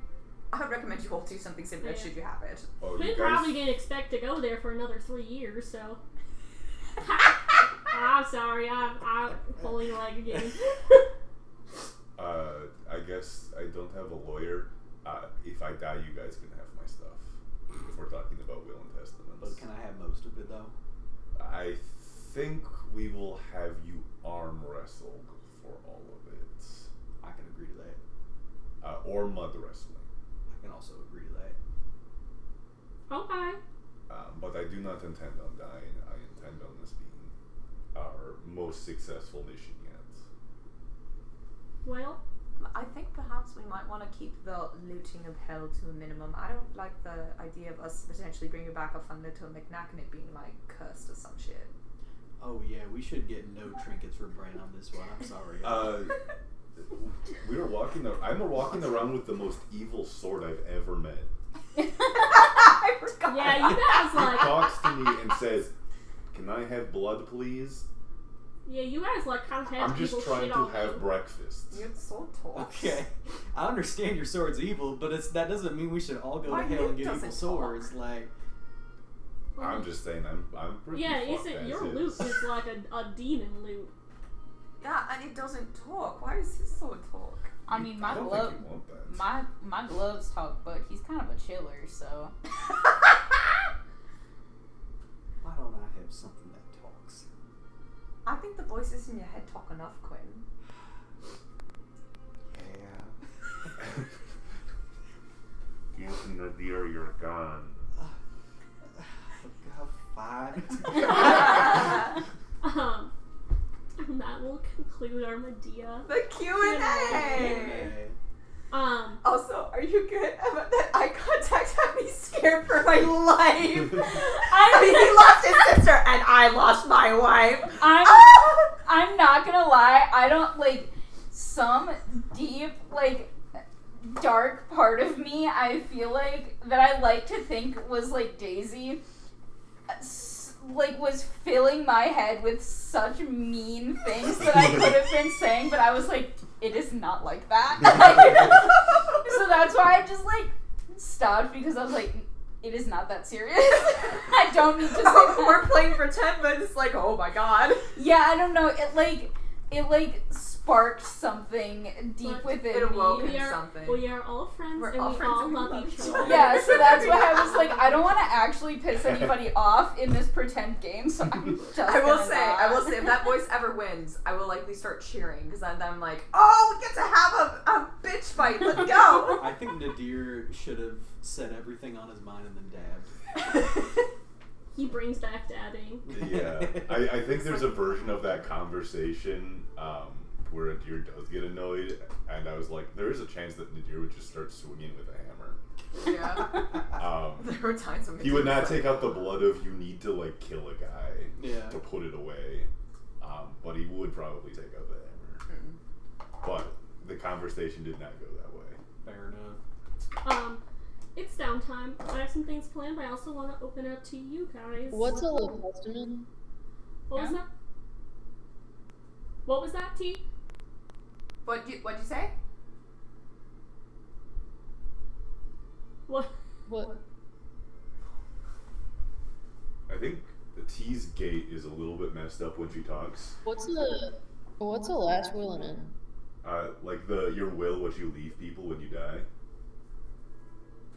Speaker 7: I would recommend you all do something similar
Speaker 3: Yeah.
Speaker 7: should you have it.
Speaker 2: Oh,
Speaker 3: we
Speaker 2: you
Speaker 3: probably
Speaker 2: guys,
Speaker 3: didn't expect to go there for another 3 years, so. I'm sorry, I'm pulling leg again.
Speaker 2: I guess I don't have a lawyer. If I die, you guys can have my stuff. If we're talking about will and testaments.
Speaker 4: But can I have most of it though?
Speaker 2: I think we will have you arm wrestled for all of it.
Speaker 4: I can agree to that.
Speaker 2: Or mud wrestling.
Speaker 4: I can also agree to that.
Speaker 3: Okay.
Speaker 2: But I do not intend on dying. I intend on this being our most successful mission yet.
Speaker 3: Well,
Speaker 7: I think perhaps we might want to keep the looting of hell to a minimum. I don't like the idea of us potentially bringing back a fun little McKnack and it being like cursed or some shit.
Speaker 4: Oh yeah, we should get no trinkets for Bran on this one. I'm sorry.
Speaker 2: We were walking. I'm walking around with the most evil sword I've ever met.
Speaker 7: I forgot.
Speaker 3: yeah, you guys
Speaker 2: He
Speaker 3: like,
Speaker 2: talks to me and says, "Can I have blood, please?"
Speaker 3: yeah, you guys like kind of have
Speaker 2: I'm just
Speaker 3: evil
Speaker 2: trying
Speaker 3: shit
Speaker 2: to
Speaker 3: on
Speaker 2: have
Speaker 3: you.
Speaker 2: breakfast.
Speaker 7: Your sword talks.
Speaker 4: Okay, I understand your sword's evil, but that doesn't mean we should all go
Speaker 7: My
Speaker 4: to hell
Speaker 7: loot
Speaker 4: and get
Speaker 7: doesn't
Speaker 4: evil swords.
Speaker 7: talk.
Speaker 4: Like,
Speaker 2: I'm just saying, I'm pretty.
Speaker 3: Yeah,
Speaker 2: fucked
Speaker 3: isn't
Speaker 2: as
Speaker 3: your
Speaker 2: is.
Speaker 3: loot is like a demon loot?
Speaker 7: Yeah, and it doesn't talk. Why does his sword talk?
Speaker 6: I mean,
Speaker 2: I don't think you want that.
Speaker 6: my gloves talk, but he's kind of a chiller, so.
Speaker 4: why don't I have something that talks?
Speaker 7: I think the voices in your head talk enough, Quinn.
Speaker 2: Yeah. Give Nadir your gun.
Speaker 4: Fine.
Speaker 3: And that will conclude our Medea.
Speaker 7: The Q&A! Also, are you good about that eye contact had me scared for my life? I mean, he lost his sister and I lost my wife.
Speaker 6: I'm not gonna lie, I don't like some deep, like, dark part of me, I feel like, that I like to think was like Daisy, like, was filling my head with such mean things that I could have been saying, but I was like, it is not like that. So that's why I just, like, stopped, because I was like, it is not that serious. I don't need to say that.
Speaker 7: We're playing pretend, but it's like, oh my god.
Speaker 6: Yeah, I don't know. It sparked something deep
Speaker 3: But
Speaker 6: within
Speaker 7: it awoke
Speaker 6: me.
Speaker 7: something.
Speaker 3: We are all friends
Speaker 7: We're
Speaker 3: and
Speaker 7: all
Speaker 3: we
Speaker 7: friends
Speaker 3: all
Speaker 7: and we
Speaker 3: love
Speaker 7: love
Speaker 3: each
Speaker 7: each
Speaker 3: other.
Speaker 7: other.
Speaker 6: Yeah, so that's why I was like, I don't want to actually piss anybody off in this pretend game, so I'm just
Speaker 7: I will
Speaker 6: gonna
Speaker 7: say,
Speaker 6: not.
Speaker 7: if that voice ever wins, I will likely start cheering, because then I'm like, oh, we get to have a bitch fight, let's go!
Speaker 4: I think Nadir should have said everything on his mind and then dabbed.
Speaker 3: He brings back dabbing.
Speaker 2: Yeah, I think there's a version of that conversation where Nadir does get annoyed, and I was like, there is a chance that Nadir would just start swinging with a hammer.
Speaker 7: Yeah. There were times when
Speaker 2: He would not take out the blood of you need to like kill a guy
Speaker 4: Yeah.
Speaker 2: to put it away, but he would probably take out the hammer. But the conversation did not go that way.
Speaker 4: Fair enough.
Speaker 3: It's downtime. I have some things planned, but I also want to open up to you guys.
Speaker 5: What's a little testament?
Speaker 3: What was
Speaker 6: Yeah.
Speaker 3: that? What was that, T?
Speaker 7: What'd you say?
Speaker 3: What?
Speaker 5: What?
Speaker 2: I think the T's gait is a little bit messed up when she talks.
Speaker 5: What's the last will in it?
Speaker 2: Like your will, what you leave people when you die.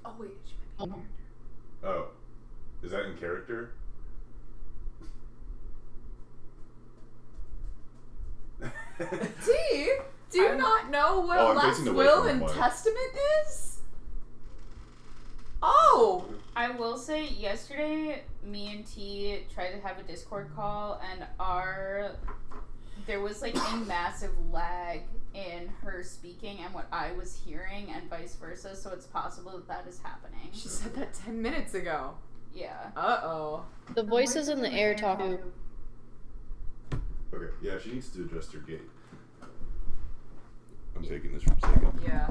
Speaker 7: Oh wait, she might be
Speaker 2: Oh, is that in character?
Speaker 7: T?
Speaker 1: Do you not know what
Speaker 2: Oh,
Speaker 1: a
Speaker 2: I'm
Speaker 1: last
Speaker 2: facing away
Speaker 1: will
Speaker 2: from
Speaker 1: and
Speaker 2: the mic.
Speaker 1: testament is? Oh!
Speaker 6: I will say, yesterday, me and T tried to have a Discord call, and there was like a massive lag in her speaking and what I was hearing, and vice versa. So it's possible that is happening.
Speaker 1: She said that 10 minutes ago.
Speaker 6: Yeah.
Speaker 1: Uh-oh.
Speaker 5: The voices in the air talking.
Speaker 2: Okay, yeah, she needs to adjust her gate. I'm taking this for a second.
Speaker 1: Yeah.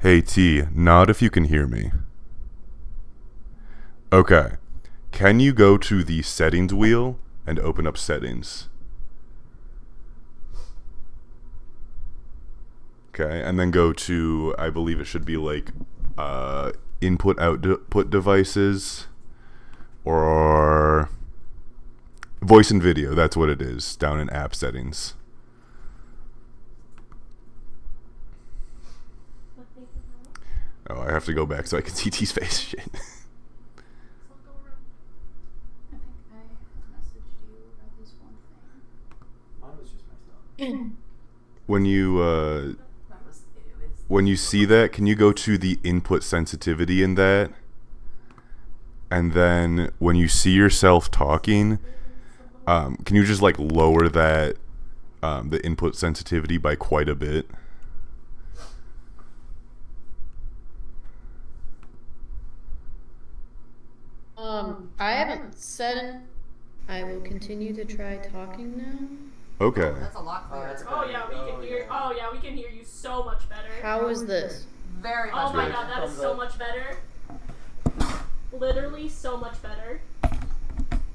Speaker 2: Hey T, nod if you can hear me. Okay. Can you go to the settings wheel and open up settings? Okay, and then go to, I believe it should be like input output devices or voice and video. That's what it is, down in app settings. Oh, I have to go back so I can see T's face. Shit.
Speaker 6: I think I messaged you about this one thing.
Speaker 4: Mine was just myself.
Speaker 2: When you see that, can you go to the input sensitivity in that? And then when you see yourself talking, can you just like lower that the input sensitivity by quite a bit?
Speaker 5: I haven't said it. I will continue to try talking now.
Speaker 2: Okay.
Speaker 7: That's a lot clearer.
Speaker 4: that's
Speaker 3: Oh yeah, we can hear. Oh yeah, we can hear you so much better.
Speaker 5: How is this?
Speaker 7: Very
Speaker 3: Oh
Speaker 7: much
Speaker 3: my
Speaker 2: Good.
Speaker 3: god, that is so much better. Literally so much better.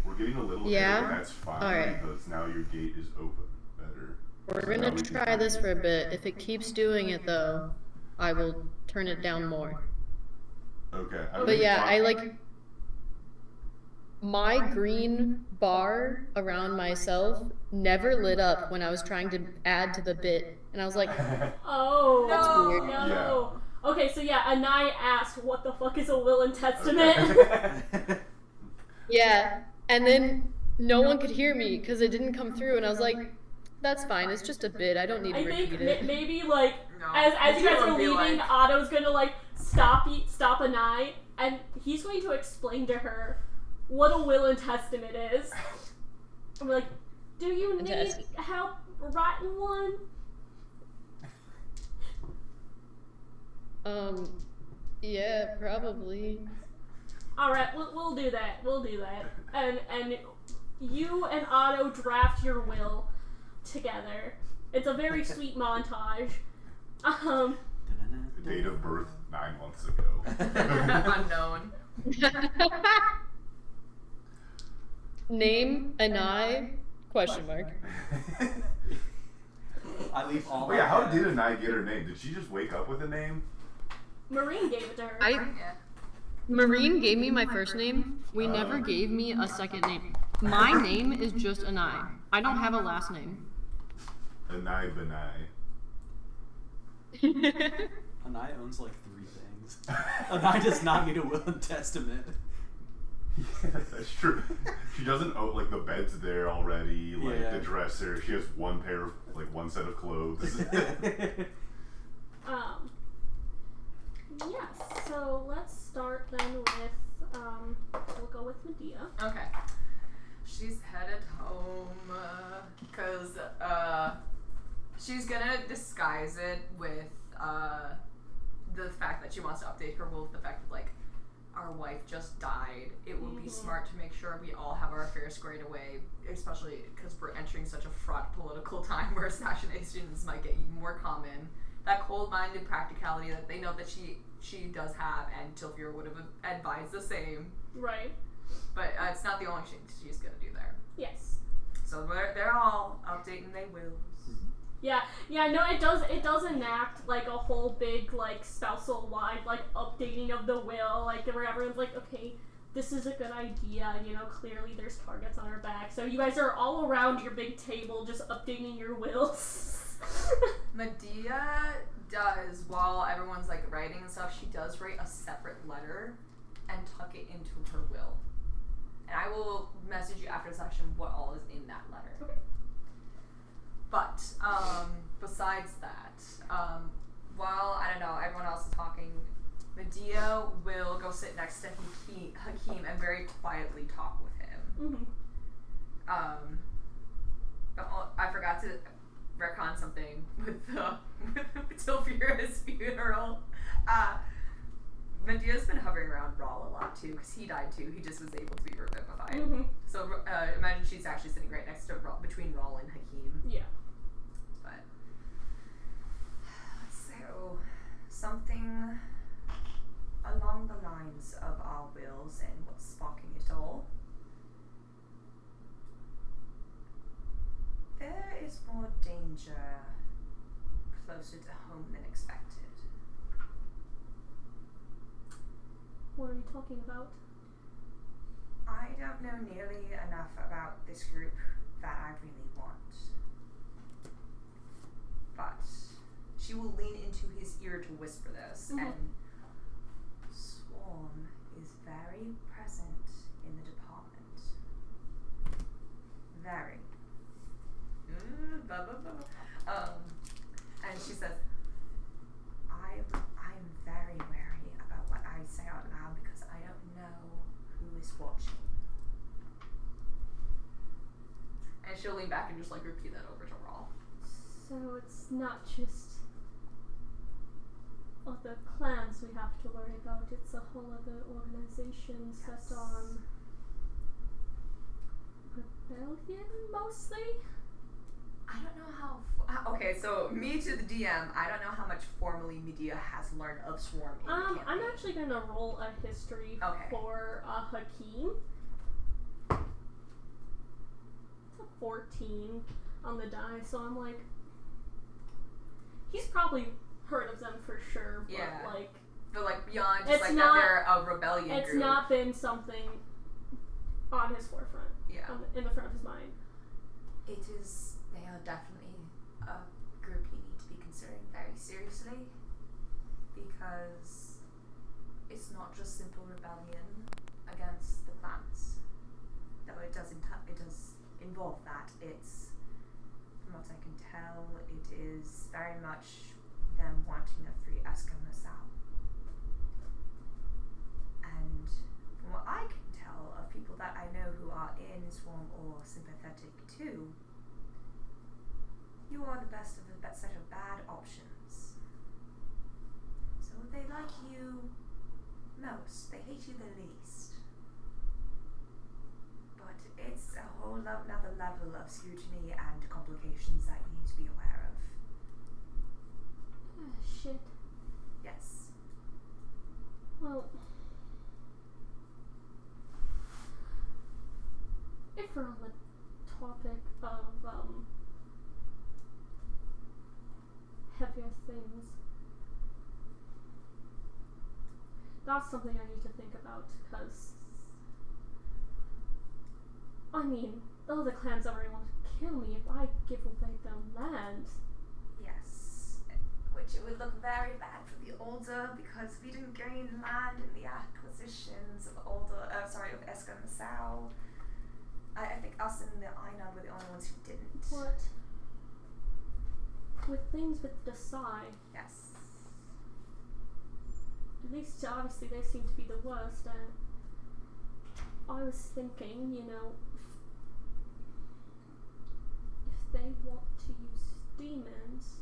Speaker 2: We're getting a little
Speaker 5: Yeah?
Speaker 2: air, and that's fine
Speaker 5: Alright.
Speaker 2: because now your gate is open better.
Speaker 5: We're gonna try this for a bit. If it keeps doing it though, I will turn it down more.
Speaker 2: Okay.
Speaker 5: But yeah, I like my green bar around myself never lit up when I was trying to add to the bit, and I was like,
Speaker 3: Oh
Speaker 1: No.
Speaker 5: weird.
Speaker 3: no. Okay, so yeah, Anai asked, "What the fuck is a will and testament?"
Speaker 5: yeah, and then no one could hear me because it didn't come through, and I was like, that's fine. It's just a bit. I don't need to
Speaker 3: I think
Speaker 5: repeat it.
Speaker 3: maybe like
Speaker 1: No.
Speaker 3: as you guys are
Speaker 1: Would be
Speaker 3: leaving,
Speaker 1: like-
Speaker 3: Otto's gonna like stop Anai, and he's going to explain to her what a will and testament is. And we're like, do you need
Speaker 5: Fantastic.
Speaker 3: help writing one?
Speaker 5: Yeah, probably.
Speaker 3: All right, we'll do that. We'll do that. And you and Otto draft your will together. It's a very sweet montage.
Speaker 2: Date of birth 9 months ago.
Speaker 1: Unknown.
Speaker 5: Name Anai? Question mark.
Speaker 4: I leave all.
Speaker 2: Oh yeah,
Speaker 4: my
Speaker 2: how
Speaker 4: cat-
Speaker 2: did Anai get her name? Did she just wake up with a name?
Speaker 3: Marine gave it to her.
Speaker 1: Yeah.
Speaker 5: Marine gave me my first name. We never gave me a second name. My name is just Anai. I don't have a last name.
Speaker 2: Anai Benai.
Speaker 4: Anai owns like 3 things. Anai does not need a will and testament.
Speaker 2: Yeah, that's true. She doesn't own like the bed's there already, like
Speaker 4: Yeah.
Speaker 2: the dresser. She has one one set of clothes.
Speaker 3: Yes. So let's start then with we'll go with Medea.
Speaker 1: Okay. She's headed home because she's gonna disguise it with the fact that she wants to update her will with the fact that like our wife just died. It would be smart to make sure we all have our affairs squared away, especially because we're entering such a fraught political time where assassinations might get even more common. That cold-minded practicality that they know that she does have, and Tilfir would have advised the same.
Speaker 3: Right.
Speaker 1: But it's not the only thing she's gonna do there.
Speaker 3: Yes.
Speaker 1: So they're all updating their wills.
Speaker 3: Yeah, no, it does enact like a whole big like spousal wide like updating of the will, like where everyone's like, okay, this is a good idea, you know, clearly there's targets on our back. So you guys are all around your big table just updating your wills.
Speaker 1: Medea does, while everyone's like writing and stuff, she does write a separate letter and tuck it into her will. And I will message you after the session what all is in that letter.
Speaker 3: Okay.
Speaker 1: But besides that, while I don't know, everyone else is talking, Medea will go sit next to Hakeem and very quietly talk with him. But I forgot to retcon something with Tilfira's funeral. Medea's been hovering around Rawl a lot too, because he died too. He just was able to be revivified. So imagine she's actually sitting right next to between Rawl and Hakeem.
Speaker 3: Yeah.
Speaker 1: But so something along the lines of our wills and what's sparking it all. There is more danger closer to home than expected.
Speaker 3: What are you talking about?
Speaker 1: I don't know nearly enough about this group that I really want. But she will lean into his ear to whisper this, and Swarm is very present in the department. Very. And she says, I'm very wary about what I say out loud because I don't know who is watching. And she'll lean back and just like repeat that over to Rawl.
Speaker 3: So it's not just other clans we have to worry about, it's a whole other organization set on rebellion mostly?
Speaker 1: I don't know how. Okay, so me to the DM, I don't know how much formally Medea has learned of Swarm in the campaign.
Speaker 3: I'm actually gonna roll a history for Hakeem. It's a 14 on the die, so I'm like, he's probably heard of them for sure, but
Speaker 1: but like beyond just like not, that they're a rebellion
Speaker 3: it's
Speaker 1: group.
Speaker 3: not been something on his forefront.
Speaker 1: Yeah.
Speaker 3: In the front of his mind.
Speaker 1: It is. They are definitely a group you need to be considering very seriously, because it's not just simple rebellion against the clans. Though it does involve that. It's, from what I can tell, it is very much them wanting a free Escamosal. And from what I can tell of people that I know who are in Swarm or sympathetic to, you are the best of a set of bad options. So they like you most. They hate you the least. But it's a whole another level of scrutiny and complications that you need to be aware of.
Speaker 3: Shit.
Speaker 1: Yes.
Speaker 3: Well, if we're on the topic of heavier things, that's something I need to think about, because I mean, all the clans already want to kill me if I give away their land.
Speaker 1: Yes, which it would look very bad for the Older, because we didn't gain land in the acquisitions of of Escamosal. I think us and the Einar were the only ones who didn't.
Speaker 3: What? With things with Desai,
Speaker 1: Yes.
Speaker 3: at least obviously they seem to be the worst, and I was thinking, you know, if they want to use demons,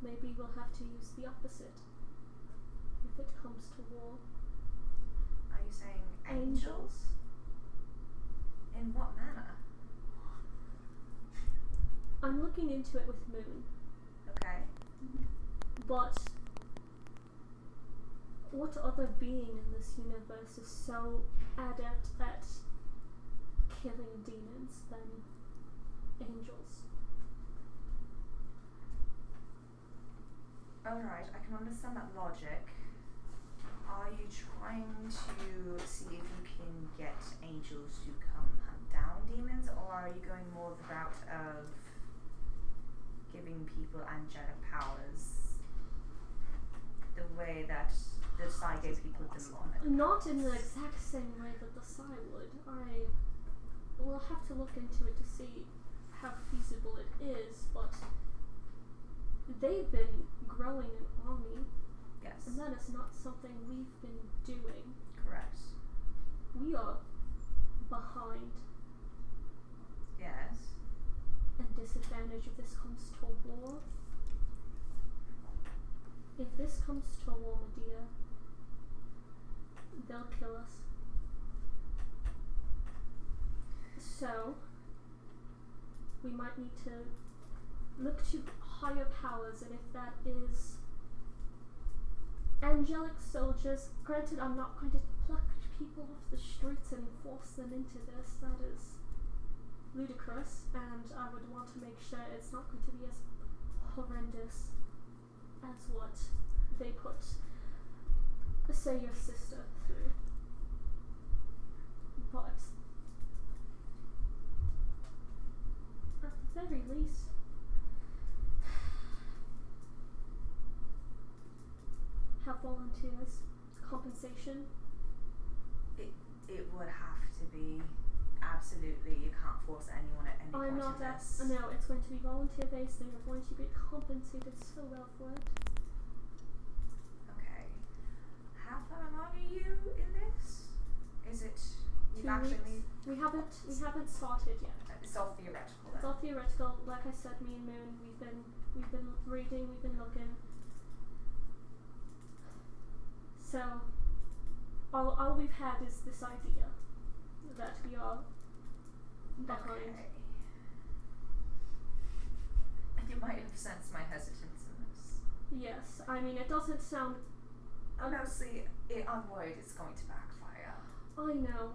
Speaker 3: maybe we'll have to use the opposite if it comes to war.
Speaker 1: Are you saying angels? In what manner?
Speaker 3: I'm looking into it with Moon,
Speaker 1: Okay.
Speaker 3: but what other being in this universe is so adept at killing demons than angels?
Speaker 1: Alright, I can understand that logic. Are you trying to see if you can get angels to come hunt down demons, or are you going more the route of giving people angelic powers the way that the Psy gave people demonic?
Speaker 3: Not in the exact same way that the Psy would. we'll have to look into it to see how feasible it is, but they've been growing an army,
Speaker 7: Yes.
Speaker 3: and that is not something we've been doing.
Speaker 7: Correct.
Speaker 3: We are behind
Speaker 7: Yes.
Speaker 3: and disadvantaged if this comes to war. If this comes to war, Medea, they'll kill us. So, we might need to look to higher powers, and if that is angelic soldiers, granted I'm not going to pluck people off the streets and force them into this, that is ludicrous, and I would want to make sure it's not going to be as horrendous as what they put, say, your sister through. But at the very least, have volunteers, compensation.
Speaker 7: It would have to be. Absolutely, you can't force anyone at any
Speaker 3: I'm
Speaker 7: point
Speaker 3: not
Speaker 7: in
Speaker 3: at.
Speaker 7: this.
Speaker 3: No, it's going to be volunteer based. They are going to be compensated so well for it.
Speaker 7: Okay. How far along are you in this? Is it
Speaker 3: 2
Speaker 7: you've actually?
Speaker 3: weeks. We haven't started yet.
Speaker 7: It's all theoretical.
Speaker 3: It's
Speaker 7: Then.
Speaker 3: all theoretical. Like I said, me and Moon, we've been reading, we've been looking. So all we've had is this idea that we are behind.
Speaker 7: Okay. You might have sensed my hesitance in this.
Speaker 3: Yes, I mean it doesn't sound.
Speaker 7: Mostly, I'm worried it's going to backfire.
Speaker 3: I know.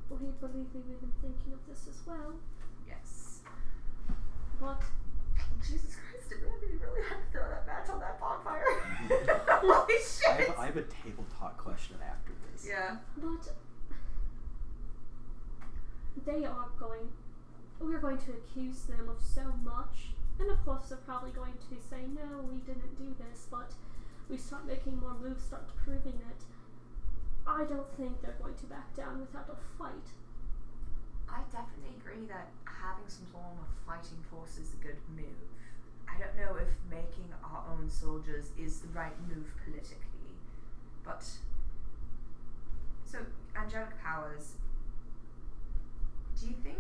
Speaker 3: Believe me, we've been thinking of this as well.
Speaker 7: Yes.
Speaker 3: But
Speaker 7: Jesus Christ, did we really have to throw that match on that bonfire? Holy shit!
Speaker 4: I have a table talk question after this.
Speaker 7: Yeah.
Speaker 3: But we're going to accuse them of so much, and of course they're probably going to say, no, we didn't do this, but we start making more moves, start proving it. I don't think they're going to back down without a fight.
Speaker 7: I definitely agree that having some form of fighting force is a good move. I don't know if making our own soldiers is the right move politically, but so angelic powers. Do you think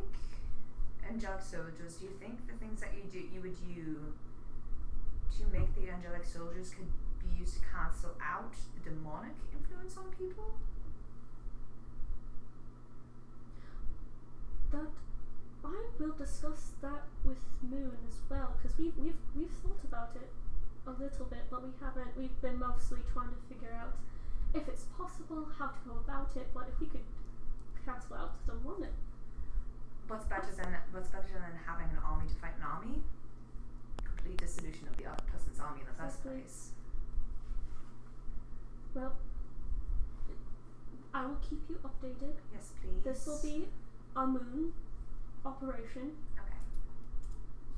Speaker 7: angelic soldiers? Do you think the things that you would do to make the angelic soldiers could be used to cancel out the demonic influence on people?
Speaker 3: That I will discuss that with Moon as well, because we've thought about it a little bit, but we haven't. We've been mostly trying to figure out if it's possible, how to go about it. But if we could cancel out the demonic,
Speaker 7: What's better than having an army to fight an army? Complete dissolution of the other person's army in the first
Speaker 3: Exactly.
Speaker 7: place.
Speaker 3: well, I will keep you updated.
Speaker 7: Yes, please.
Speaker 3: This will be a Moon operation.
Speaker 7: Okay.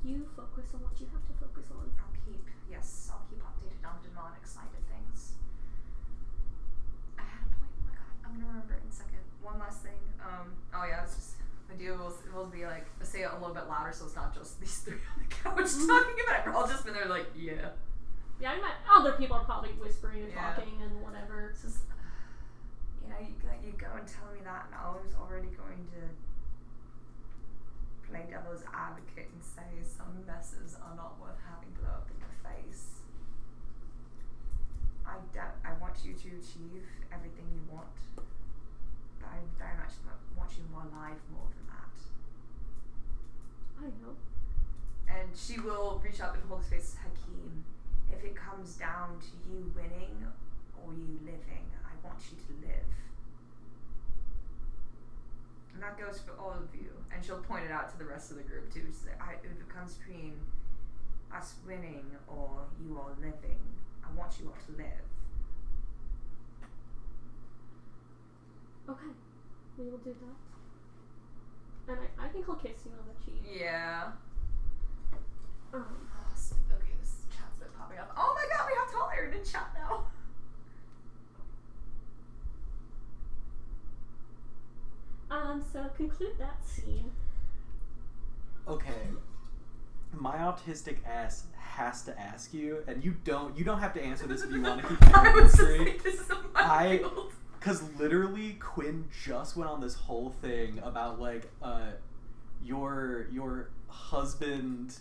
Speaker 3: You focus on what you have to focus on.
Speaker 7: I'll keep updated on the demonic side of things. I had a point. Oh my god, I'm gonna remember it in a second. One last thing. It's just Medea will be like, say it a little bit louder so it's not just these three on the couch talking about it. We're all just been there like, yeah.
Speaker 3: Yeah, I might. Other people are probably whispering and
Speaker 7: Yeah.
Speaker 3: talking and whatever.
Speaker 7: It's just, you go and tell me that, and I was already going to play devil's advocate and say some messes are not worth having blow up in your face. I want you to achieve everything you want, but I very much want you more alive more than that.
Speaker 3: I know.
Speaker 7: And she will reach up and hold his face. Hakeem, if it comes down to you winning or you living, I want you to live. And that goes for all of you. And she'll point it out to the rest of the group too. She's like, if it comes between us winning or you all living, I want you all to live.
Speaker 3: Okay, we will do that. And I think I'll kiss you on the cheek.
Speaker 7: Yeah.
Speaker 3: Um,
Speaker 7: Okay, this chat's been popping up. Oh my god, we have tall iron in chat now.
Speaker 3: so conclude that scene.
Speaker 4: Okay. My autistic ass has to ask you, and you don't have to answer this if you want to keep it
Speaker 1: I was just
Speaker 4: straight.
Speaker 1: like, this is a minefield.
Speaker 4: Because literally, Quinn just went on this whole thing about, like, your husband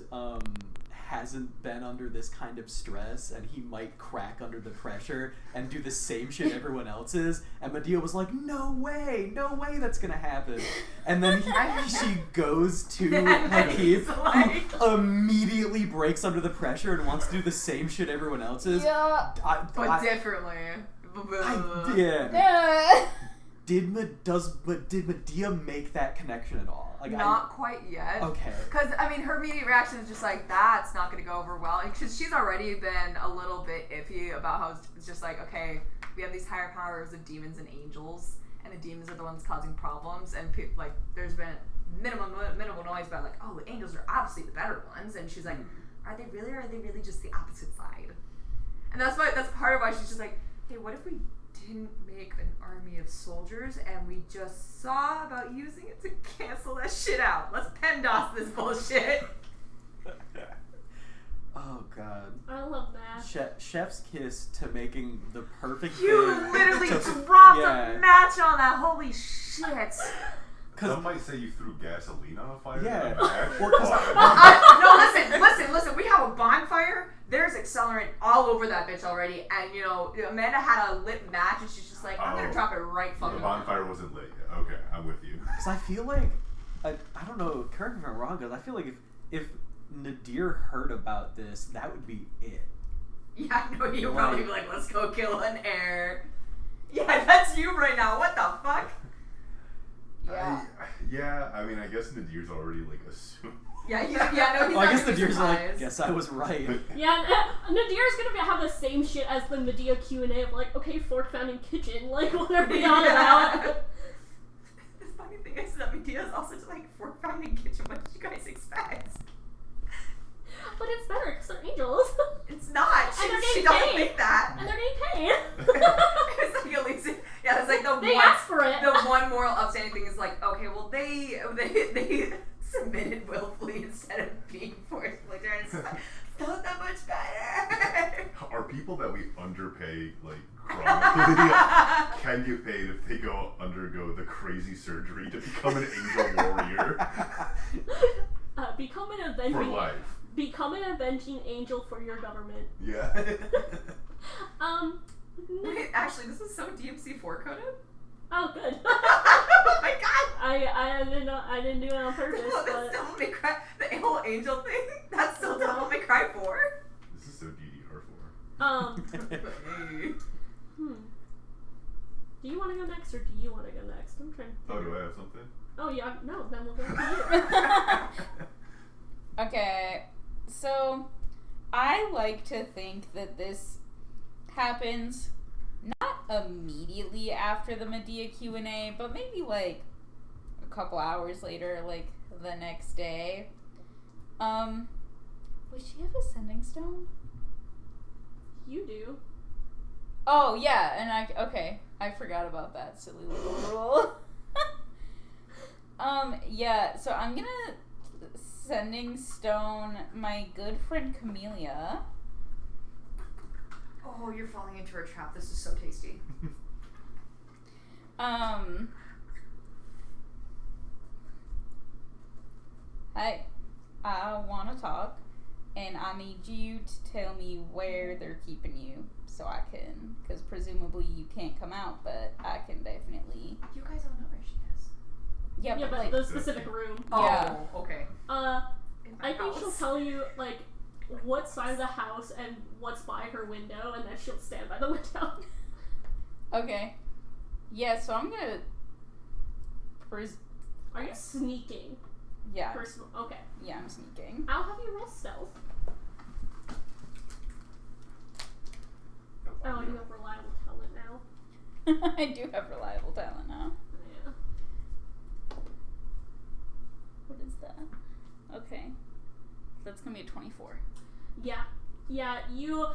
Speaker 4: hasn't been under this kind of stress, and he might crack under the pressure and do the same shit everyone else is. And Medea was like, no way that's gonna happen. And then she goes to Lakeith, who immediately breaks under the pressure and wants to do the same shit everyone else is.
Speaker 6: Yeah.
Speaker 1: But differently.
Speaker 4: Yeah. Did Medea make that connection at all? Like,
Speaker 1: not quite yet.
Speaker 4: Okay.
Speaker 1: Because, I mean, her immediate reaction is just like, that's not going to go over well. Because she's already been a little bit iffy about how it's just like, okay, we have these higher powers of demons and angels, and the demons are the ones causing problems, and like, there's been minimal noise about like, oh, the angels are obviously the better ones, and she's like, are they really, or are they really just the opposite side? And that's part of why she's just like, hey, what if we didn't make an army of soldiers and we just saw about using it to cancel that shit out? Let's PEMDAS this bullshit.
Speaker 4: Oh god.
Speaker 3: I love that.
Speaker 4: Chef's kiss to making the perfect
Speaker 1: You
Speaker 4: thing
Speaker 1: literally
Speaker 4: to,
Speaker 1: dropped a match on that. Holy shit.
Speaker 2: Some might say you threw gasoline on a fire.
Speaker 4: Yeah.
Speaker 1: No, listen. We have a bonfire. There's accelerant all over that bitch already, and you know Amanda had a lit match, and she's just like, I'm gonna drop it right fucking.
Speaker 2: The bonfire wasn't lit yet. Okay, I'm with you.
Speaker 4: Because I feel like I don't know. Correct me if I'm wrong, because I feel like if Nadir heard about this, that would be it.
Speaker 1: Yeah, I know you'd probably be like, let's go kill an heir. Yeah, that's you right now. What the fuck?
Speaker 6: Yeah.
Speaker 2: I mean, I guess Nadir's already like assumed.
Speaker 1: No, he's
Speaker 4: I guess Nadir's
Speaker 1: surprised.
Speaker 4: like, guess I was right.
Speaker 3: Yeah, Nadir's gonna have the same shit as the Medea Q&A of like, okay, fork found in kitchen, like, what are we on about?
Speaker 1: The funny thing is that Medea's also just like, fork found in kitchen, what did you guys expect?
Speaker 3: But it's better, because they're angels.
Speaker 1: It's not.
Speaker 3: And they're
Speaker 1: She
Speaker 3: getting
Speaker 1: doesn't
Speaker 3: paid.
Speaker 1: think that.
Speaker 3: And they're getting paid.
Speaker 1: It's like at least, yeah, it's like
Speaker 3: They asked for it.
Speaker 1: The one moral upstanding thing is like, okay, well they submitted willfully instead of being forced. Like they're just like, not that much better.
Speaker 2: Are people that we underpay like chronically can get paid if they undergo the crazy surgery to become an angel warrior
Speaker 3: Become an
Speaker 2: for
Speaker 3: avenging.
Speaker 2: life?
Speaker 3: Become an avenging angel for your government.
Speaker 2: Yeah.
Speaker 1: Wait, actually, this is so DMC4 coded.
Speaker 3: Oh, good.
Speaker 1: Oh my god.
Speaker 3: I didn't do it on purpose.
Speaker 1: Well,
Speaker 3: but
Speaker 1: that's Devil May Cry. The whole angel thing. That's still Devil May Cry 4.
Speaker 2: This is so
Speaker 3: Do
Speaker 2: DDR4.
Speaker 3: you want to go next, or do you want to go next? I'm trying to.
Speaker 2: Oh, do I have something?
Speaker 3: Oh yeah, no. Then we'll go to you.
Speaker 6: Okay, so I like to think that this happens not immediately after the Medea Q&A, but maybe like a couple hours later, like the next day. Would she have a sending stone?
Speaker 3: You do.
Speaker 6: Oh yeah, and I forgot about that silly little rule. Yeah, so I'm gonna sending stone my good friend Camellia.
Speaker 1: Oh, you're falling into her trap. This is so tasty.
Speaker 6: Hey, I want to talk, and I need you to tell me where they're keeping you, so I can, because presumably you can't come out, but I can definitely.
Speaker 1: You guys don't know where she is.
Speaker 6: Yeah,
Speaker 3: Yeah, but
Speaker 6: like,
Speaker 3: the specific room.
Speaker 6: Yeah.
Speaker 1: Oh, okay.
Speaker 3: I think she'll tell you like what side of the house and what's by her window, and then she'll stand by the window.
Speaker 6: Okay. Yeah, so I'm gonna.
Speaker 3: Are you sneaking?
Speaker 6: Yeah.
Speaker 3: Okay.
Speaker 6: Yeah, I'm sneaking.
Speaker 3: I'll have you roll stealth. Oh, you have reliable talent now.
Speaker 6: I do have reliable talent now.
Speaker 3: Yeah.
Speaker 6: What is that? Okay. That's gonna be a 24.
Speaker 3: Yeah. Yeah, you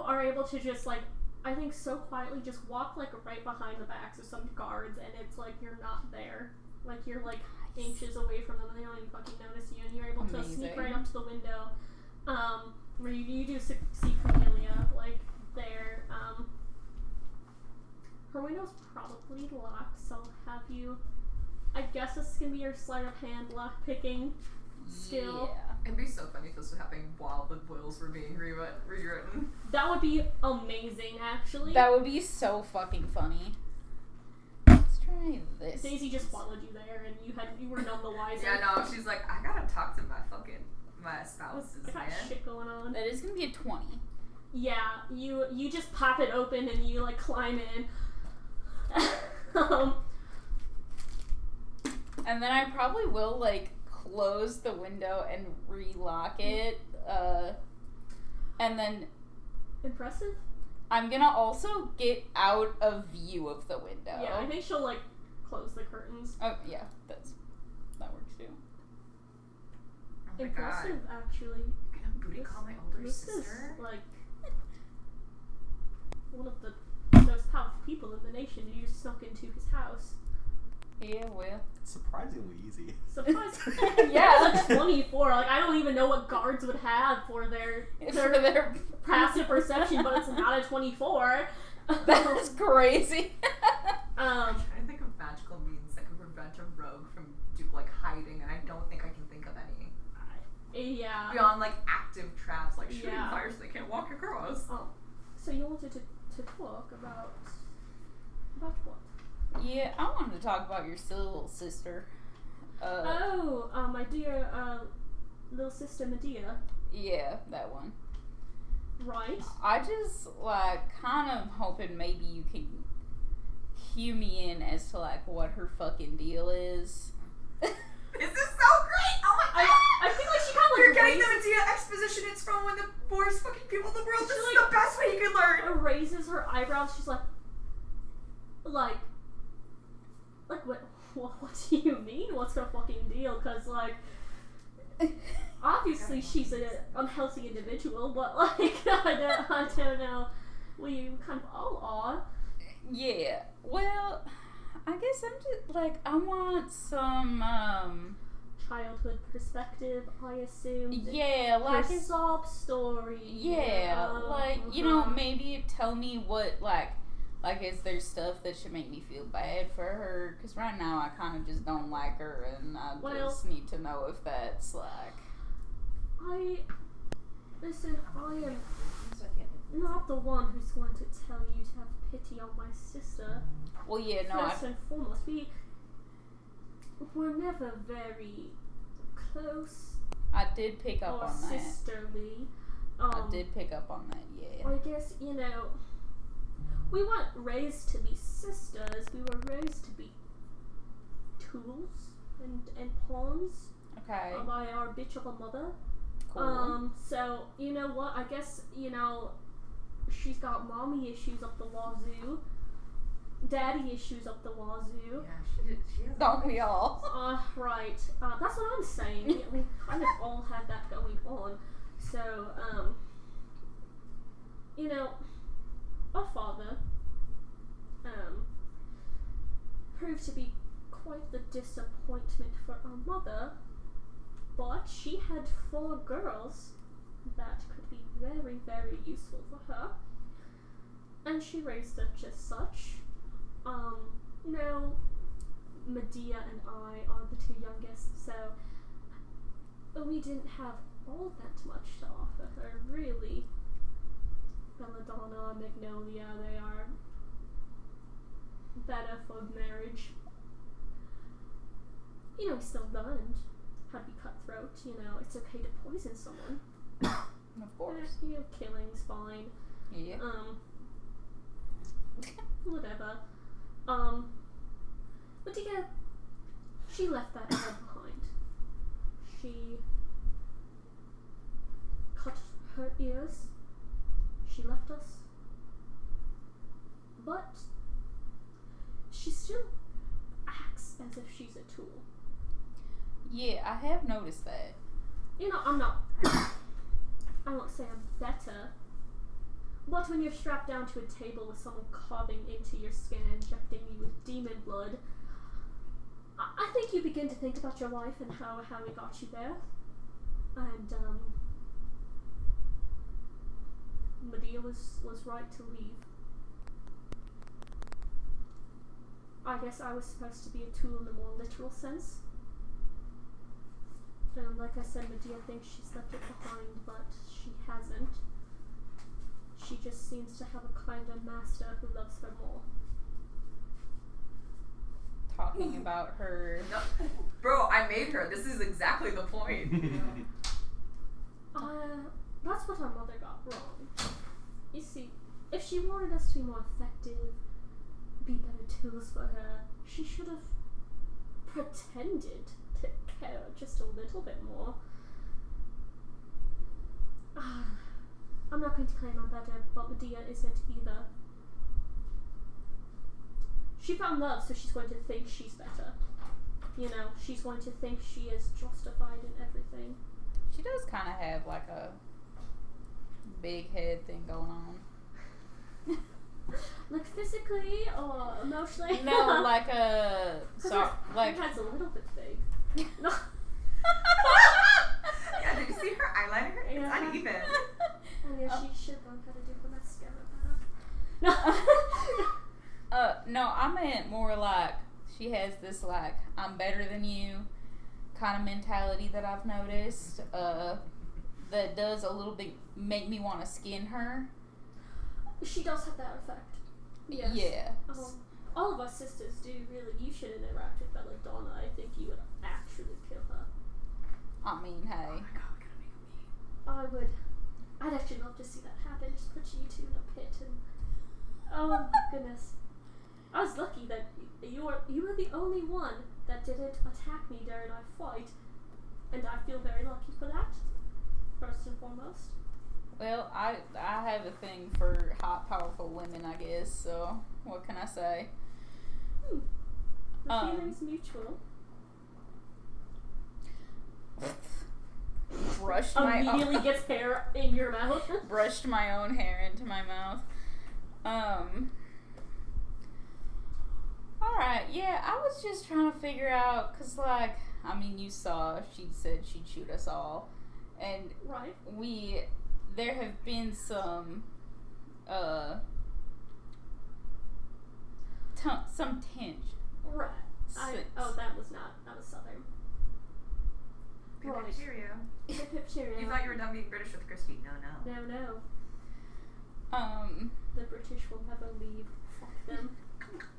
Speaker 3: are able to just like I think so quietly just walk like right behind the backs of some guards, and it's like you're not there. Like you're like inches away from them, and they don't even fucking notice you, and you're able to sneak right up to the window, where you do see Camellia like there. Her window's probably locked, so I'll have you. I guess this is gonna be your sleight of hand lock picking skill.
Speaker 6: Yeah.
Speaker 1: It'd be so funny if this was happening while the wills were being rewritten.
Speaker 3: That would be amazing, actually.
Speaker 6: That would be so fucking funny. Let's try this.
Speaker 3: Daisy just followed you there, and you were none the wiser.
Speaker 1: Yeah, no, she's like, I gotta talk to my spouses,
Speaker 3: I got
Speaker 1: man.
Speaker 3: shit going on.
Speaker 6: That is gonna be a 20.
Speaker 3: Yeah, you just pop it open and you like climb in.
Speaker 6: And then I probably will like close the window and relock it. And then
Speaker 3: Impressive?
Speaker 6: I'm gonna also get out of view of the window.
Speaker 3: Yeah, I think she'll like close the curtains.
Speaker 6: Oh yeah, that works too.
Speaker 1: Oh my
Speaker 3: Impressive,
Speaker 1: god.
Speaker 3: actually.
Speaker 1: You're gonna booty call my older
Speaker 3: This
Speaker 1: sister?
Speaker 3: is like one of the most powerful people in the nation, and you snuck into his house.
Speaker 6: Yeah, well.
Speaker 4: It's surprisingly easy.
Speaker 3: Surprise!
Speaker 6: Yeah.
Speaker 3: That's a 24. Like I don't even know what guards would have for their passive perception, but it's not a 24.
Speaker 6: That's crazy.
Speaker 1: I'm trying to think of magical means that could prevent a rogue from hiding, and I don't think I can think of any.
Speaker 3: Yeah.
Speaker 1: Beyond active traps, like shooting
Speaker 3: Yeah.
Speaker 1: fire so they can't walk across.
Speaker 3: Oh, so you wanted to talk about what?
Speaker 6: Yeah, I wanted to talk about your silly little sister.
Speaker 3: My dear little sister Medea.
Speaker 6: Yeah, that one.
Speaker 3: Right.
Speaker 6: I just kind of hoping maybe you can cue me in as to what her fucking deal is.
Speaker 1: This is so great! Oh my god!
Speaker 3: I feel like she kind of
Speaker 1: You're getting the Medea exposition. It's from one of the worst fucking people in the world. This is the best way you can learn.
Speaker 3: raises her eyebrows. She's like what do you mean? What's her fucking deal? Because obviously she's an unhealthy individual, but I don't know. We kind of all are.
Speaker 6: Yeah. Well, I guess I'm just I want some
Speaker 3: Childhood perspective, I assume.
Speaker 6: yeah,
Speaker 3: Her sob story.
Speaker 6: yeah, maybe tell me what is there stuff that should make me feel bad for her? Because right now I kind of just don't like her, and I just need to know if that's
Speaker 3: Listen, I am not the one who's going to tell you to have pity on my sister.
Speaker 6: Well, yeah, no,
Speaker 3: First and foremost, we're never very close
Speaker 6: I did pick up
Speaker 3: or
Speaker 6: on that.
Speaker 3: sisterly.
Speaker 6: I did pick up on that, yeah.
Speaker 3: I guess, we weren't raised to be sisters. We were raised to be tools and pawns
Speaker 6: Okay.
Speaker 3: by our bitch of a mother.
Speaker 6: Cool.
Speaker 3: So, you know what? I guess, she's got mommy issues up the wazoo. Daddy issues up the wazoo.
Speaker 1: Yeah, she has.
Speaker 6: Don't we all?
Speaker 3: Right. That's what I'm saying. We kind of all had that going on. So, our father, proved to be quite the disappointment for our mother, but she had 4 girls that could be very, very useful for her, and she raised them just such. Now, Medea and I are the 2 youngest, so we didn't have all that much to offer her, really. Belladonna, Magnolia, they are better for marriage. We still learned how to be cutthroat, it's okay to poison someone.
Speaker 6: Of course.
Speaker 3: Killing's fine.
Speaker 6: Yeah.
Speaker 3: Whatever. Medea, she left that all behind. She cut her ears. She left us. But she still acts as if she's a tool.
Speaker 6: Yeah, I have noticed that.
Speaker 3: I'm not. I won't say I'm better, But when you're strapped down to a table with someone carving into your skin and injecting you with demon blood, I think you begin to think about your life and how it got you there. And Medea was right to leave. I guess I was supposed to be a tool in the more literal sense. And like I said, Medea thinks she's left it behind, but she hasn't. She just seems to have a kinder master who loves her more.
Speaker 6: Talking about her.
Speaker 1: No, bro, I made her. This is exactly the point.
Speaker 3: That's what our mother got wrong. You see, if she wanted us to be more effective, be better tools for her, she should have pretended to care just a little bit more. I'm not going to claim I'm better, but Medea isn't either. She found love, so she's going to think she's better. You know, she's going to think she is justified in everything.
Speaker 6: She does kind of have like a big head thing going on.
Speaker 3: Like physically or emotionally?
Speaker 6: No, like a like.
Speaker 3: Her head's a little bit big. No.
Speaker 1: Yeah, did you see her eyeliner?
Speaker 3: Yeah.
Speaker 1: It's uneven.
Speaker 3: And yeah, she should learn how to do the mascara better. No.
Speaker 6: No, I meant more like she has this like I'm better than you kind of mentality that I've noticed. That does a little bit make me want to skin her.
Speaker 3: She does have that effect. Yes.
Speaker 6: Yeah.
Speaker 3: All of us sisters do, really. You should interact with Belladonna. I think you would actually kill her.
Speaker 6: I mean, hey.
Speaker 1: Oh my god, we're gonna make a meme.
Speaker 3: I'd actually love to see that happen. Just put you two in a pit and... Oh my goodness. I was lucky that you were the only one that didn't attack me during our fight. And I feel very lucky for that. First and foremost.
Speaker 6: Well, I have a thing for hot, powerful women, I guess, so what can I say?
Speaker 3: The feeling's mutual.
Speaker 6: Brushed my
Speaker 3: immediately gets hair in your mouth.
Speaker 6: Brushed my own hair into my mouth. Alright, yeah, I was just trying to figure out, cause like, I mean, you saw, she said she'd shoot us all, and
Speaker 3: right.
Speaker 6: There have been some tension.
Speaker 3: Right. That was Southern.
Speaker 1: Pip
Speaker 3: Right.
Speaker 1: pip cheerio.
Speaker 3: Pip pip cheerio.
Speaker 1: You thought you were done being British with Christine. No.
Speaker 3: No. The British will never leave. Fuck them.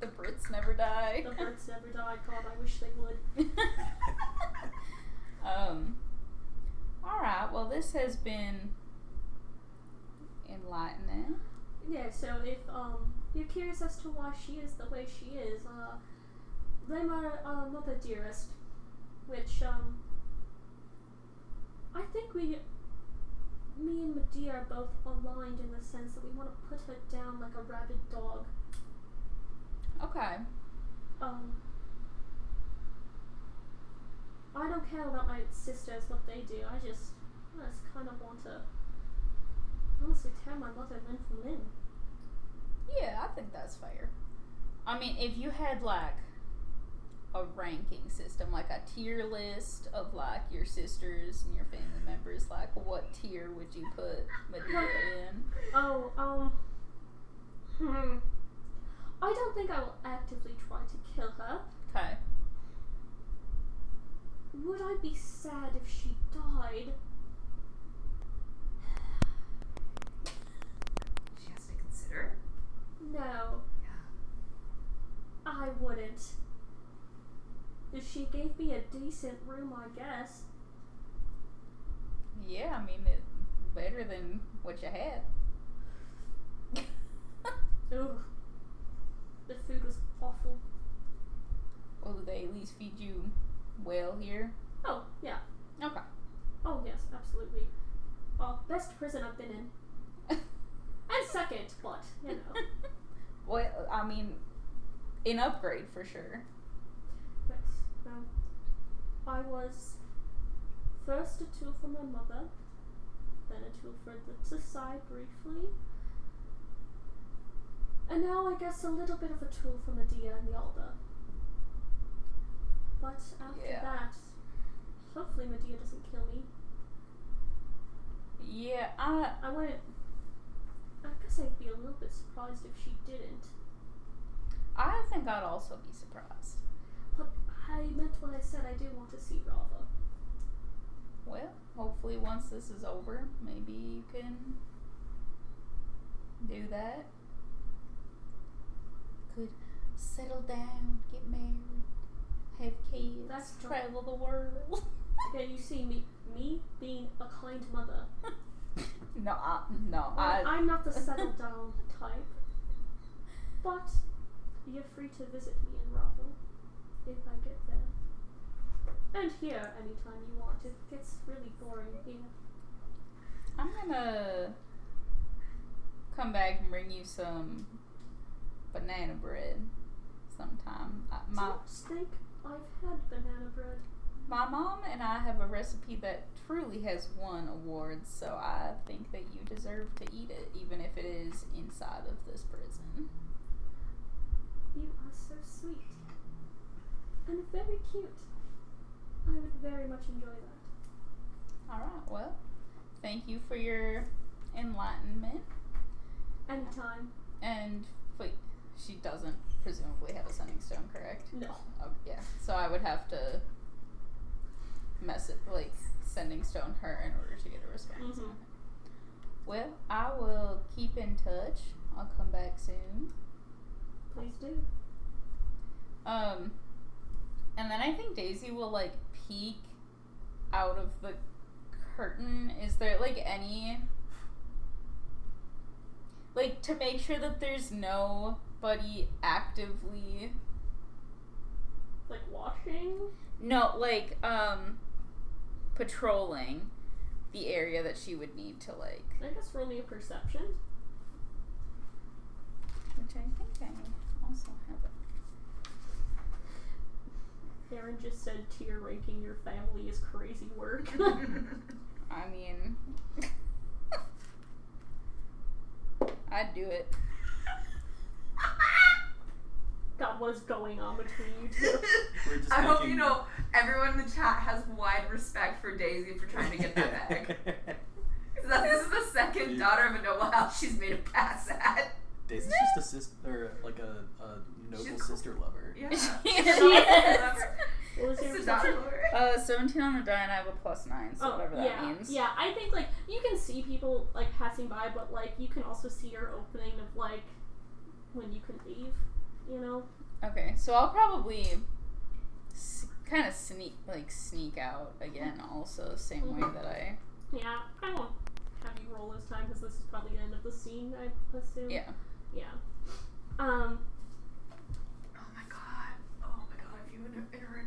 Speaker 6: The Brits never die.
Speaker 3: The Brits never die. God, I wish they would.
Speaker 6: Alright, well this has been enlightening.
Speaker 3: Yeah, so if you're curious as to why she is the way she is, blame our mother dearest, which I think me and Medea are both aligned in the sense that we want to put her down like a rabid dog.
Speaker 6: Okay.
Speaker 3: I don't care about my sisters, what they do. I just kind of want to honestly tear my mother limb from limb.
Speaker 6: Yeah, I think that's fair. I mean, if you had like a ranking system, like a tier list of like your sisters and your family members, like what tier would you put Medea in?
Speaker 3: I don't think I will actively try to kill her.
Speaker 6: Okay.
Speaker 3: Would I be sad if she died?
Speaker 1: She has to consider.
Speaker 3: No.
Speaker 1: Yeah.
Speaker 3: I wouldn't. If she gave me a decent room, I guess.
Speaker 6: Yeah, I mean, it's better than what you had.
Speaker 3: Ugh. The food was awful.
Speaker 6: Well, do they at least feed you well here?
Speaker 3: Oh, yeah.
Speaker 6: Okay.
Speaker 3: Oh, yes, absolutely. Best prison I've been in. And second, but, you know.
Speaker 6: Well, I mean, an upgrade for sure.
Speaker 3: Yes. I was first a tool for my mother, then a tool for the society briefly, And now I guess a little bit of a tool for Medea and Yalda. But after that, hopefully Medea doesn't kill me.
Speaker 6: Yeah,
Speaker 3: I wouldn't. I guess I'd be a little bit surprised if she didn't.
Speaker 6: I think I'd also be surprised.
Speaker 3: But I meant what I said. I do want to see Rava.
Speaker 6: Well, hopefully once this is over, maybe you can do that. Could settle down, get married, have kids,
Speaker 3: That's
Speaker 6: travel the world.
Speaker 3: Yeah, you see me being a kind mother.
Speaker 6: I'm
Speaker 3: not the settled down type. But you're free to visit me in Rava if I get there. And here anytime you want. It gets really boring here.
Speaker 6: I'm gonna come back and bring you some banana bread sometime.
Speaker 3: Don't think I've had banana bread.
Speaker 6: My mom and I have a recipe that truly has won awards, so I think that you deserve to eat it, even if it is inside of this prison.
Speaker 3: You are so sweet. And very cute. I would very much enjoy that.
Speaker 6: Alright, well, thank you for your enlightenment.
Speaker 3: Anytime.
Speaker 6: And wait, she doesn't presumably have a sending stone, correct?
Speaker 3: No.
Speaker 6: Oh, yeah. So I would have to sending stone her in order to get a response.
Speaker 3: Mm-hmm.
Speaker 6: Well, I will keep in touch. I'll come back soon.
Speaker 3: Please do.
Speaker 6: And then I think Daisy will peek out of the curtain. Is there any to make sure that there's nobody actively
Speaker 3: watching?
Speaker 6: No, patrolling the area that she would need to
Speaker 3: I guess roll me a perception.
Speaker 6: which I think I also have it.
Speaker 3: Aaron just said tier ranking your family is crazy work.
Speaker 6: I mean, I'd do it.
Speaker 3: God, what is going on between you two?
Speaker 1: I hope you know everyone in the chat has wide respect for Daisy for trying to get that bag. This is the second daughter of a noble house she's made a pass at.
Speaker 4: Daisy's just a sister, a noble sister lover.
Speaker 1: Yeah.
Speaker 3: What was your
Speaker 1: It's a daughter
Speaker 3: perception?
Speaker 1: lover.
Speaker 6: 17 on the die, and I have a +9, so whatever that means.
Speaker 3: Yeah, I think you can see people passing by, but you can also see your opening of when you can leave, you know?
Speaker 6: Okay, so I'll probably kind of sneak out again also, same way that I...
Speaker 3: Yeah, I won't have you roll this time because this is probably the end of the scene, I assume.
Speaker 6: Yeah.
Speaker 3: Yeah.
Speaker 1: Oh my god, if you and her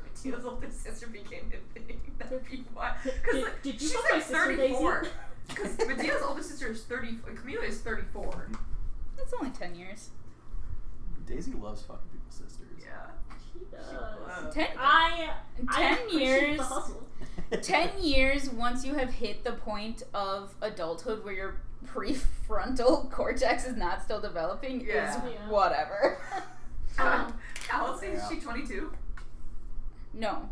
Speaker 1: Matina's older sister became a thing, that'd be wild. Because
Speaker 3: did you
Speaker 1: she's
Speaker 3: fuck my sister,
Speaker 1: 34. Because Medina's older sister is 30, Camila is 34.
Speaker 6: It's only 10 years.
Speaker 4: Daisy loves fucking people's sisters.
Speaker 1: Yeah.
Speaker 3: She does.
Speaker 6: 10
Speaker 3: I
Speaker 6: 10
Speaker 3: appreciate
Speaker 6: years.
Speaker 3: the hustle.
Speaker 6: 10 years once you have hit the point of adulthood where your prefrontal cortex is not still developing is
Speaker 3: Yeah.
Speaker 6: whatever.
Speaker 1: How old is she? 22?
Speaker 6: No,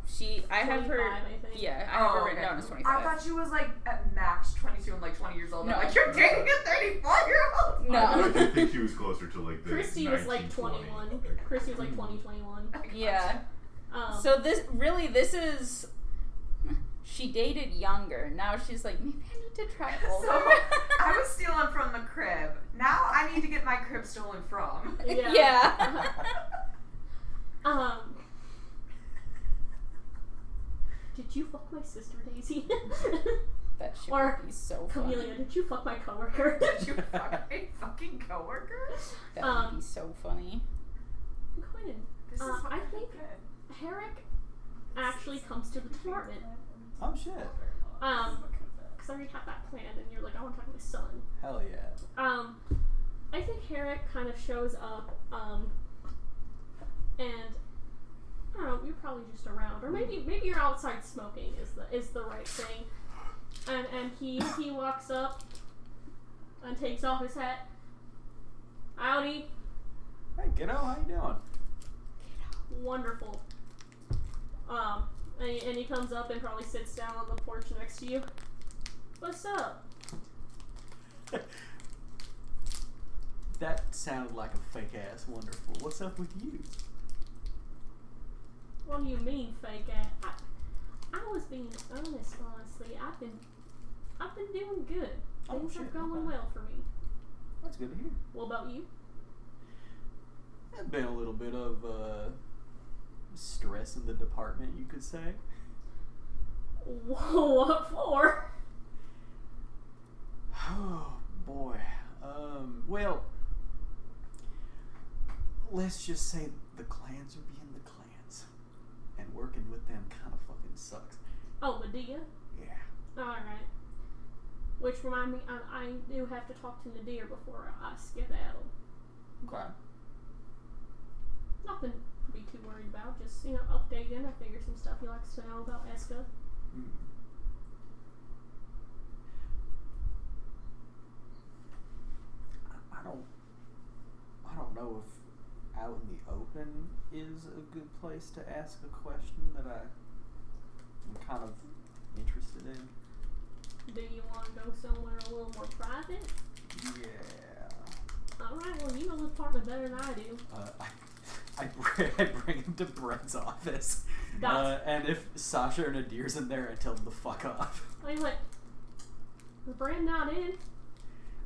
Speaker 6: I have her.
Speaker 3: 25, I think.
Speaker 6: Yeah, I have her written down as 25.
Speaker 1: I thought she was at max 22 and 20 years old.
Speaker 6: No.
Speaker 1: I'm you're dating a 34-year-old.
Speaker 6: No.
Speaker 2: I do think she was closer to the
Speaker 3: Christy was
Speaker 2: 1920.
Speaker 3: 21. Christy was 2021.
Speaker 6: Yeah. So this is. She dated younger. Now she's like, maybe I need to try older.
Speaker 1: So I was stealing from the crib. Now I need to get my crib stolen from.
Speaker 3: Yeah. Did you fuck my sister, Daisy?
Speaker 6: That shit
Speaker 3: Or
Speaker 6: would be so funny.
Speaker 3: Camellia, did you fuck my coworker?
Speaker 1: Did you fuck my fucking coworker?
Speaker 6: That would be so funny.
Speaker 3: Quinn,
Speaker 1: This is
Speaker 3: I
Speaker 1: fucking
Speaker 3: think
Speaker 1: good.
Speaker 3: Herrick actually comes to the department.
Speaker 4: Oh shit.
Speaker 3: Because I already have that planned, and you're like, I want to talk to my son.
Speaker 4: Hell yeah.
Speaker 3: I think Herrick kind of shows up, and I don't know, you're probably just around, or maybe you're outside smoking is the right thing. And he walks up and takes off his hat. Howdy.
Speaker 4: Hey, kiddo, how you doing?
Speaker 3: Wonderful. And he comes up and probably sits down on the porch next to you. What's up?
Speaker 4: That sounded like a fake ass wonderful. What's up with you?
Speaker 3: What do you mean, fake ass? I was being honest, honestly. I've been doing good. Things are going well for me.
Speaker 4: That's good to hear.
Speaker 3: What about you?
Speaker 4: There's been a little bit of stress in the department, you could say.
Speaker 3: Whoa, what for?
Speaker 4: Oh boy. Well, let's just say the clans are being the clans, and working with them kind of fucking sucks.
Speaker 3: Oh, Medea?
Speaker 4: Yeah.
Speaker 3: Alright. Which remind me, I do have to talk to Nadir before I skedaddle.
Speaker 4: Okay.
Speaker 3: Nothing to be too worried about, just, updating. I figure some stuff he likes to know about Eska.
Speaker 4: I don't know if out in the open is a good place to ask a question that I'm kind of interested in.
Speaker 3: Do you want to go somewhere a little more private?
Speaker 4: Yeah.
Speaker 3: Alright, well, you know the department better than I do.
Speaker 4: I bring him to Brent's office. And if Sasha or Nadir's in there, I tell them to fuck off.
Speaker 3: He's like, is Brand not in?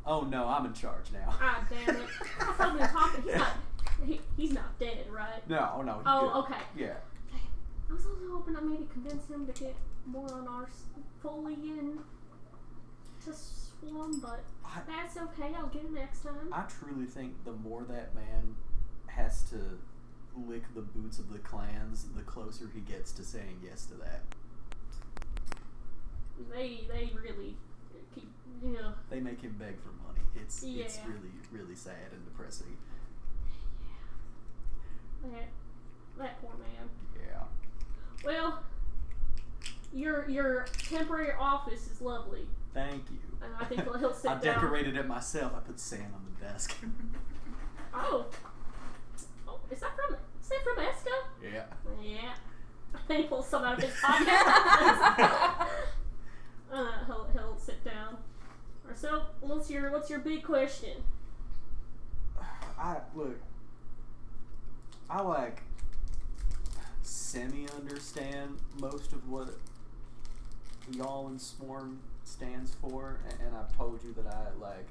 Speaker 4: Oh no, I'm in charge now.
Speaker 3: Ah, damn it. I thought we were talking. He's not dead, right?
Speaker 4: No, he's
Speaker 3: Oh,
Speaker 4: good.
Speaker 3: okay.
Speaker 4: Yeah.
Speaker 3: I was also hoping I maybe convince him to get more on our fully in to Swarm, but that's okay. I'll get it next time.
Speaker 4: I truly think the more that man has to lick the boots of the clans, the closer he gets to saying yes to that.
Speaker 3: They really keep,
Speaker 4: They make him beg for money. It's really, really sad and depressing.
Speaker 3: Yeah. That poor man.
Speaker 4: Yeah.
Speaker 3: Well, your temporary office is lovely.
Speaker 4: Thank you.
Speaker 3: And I think he'll sit down.
Speaker 4: I decorated it myself. I put sand on the desk.
Speaker 3: Oh, is that from Eska?
Speaker 4: Yeah.
Speaker 3: Yeah. I think he pulls some out of his pocket. He'll sit down. So, what's your big question?
Speaker 4: I like semi-understand most of what y'all in Swarm stands for, and I've told you that I like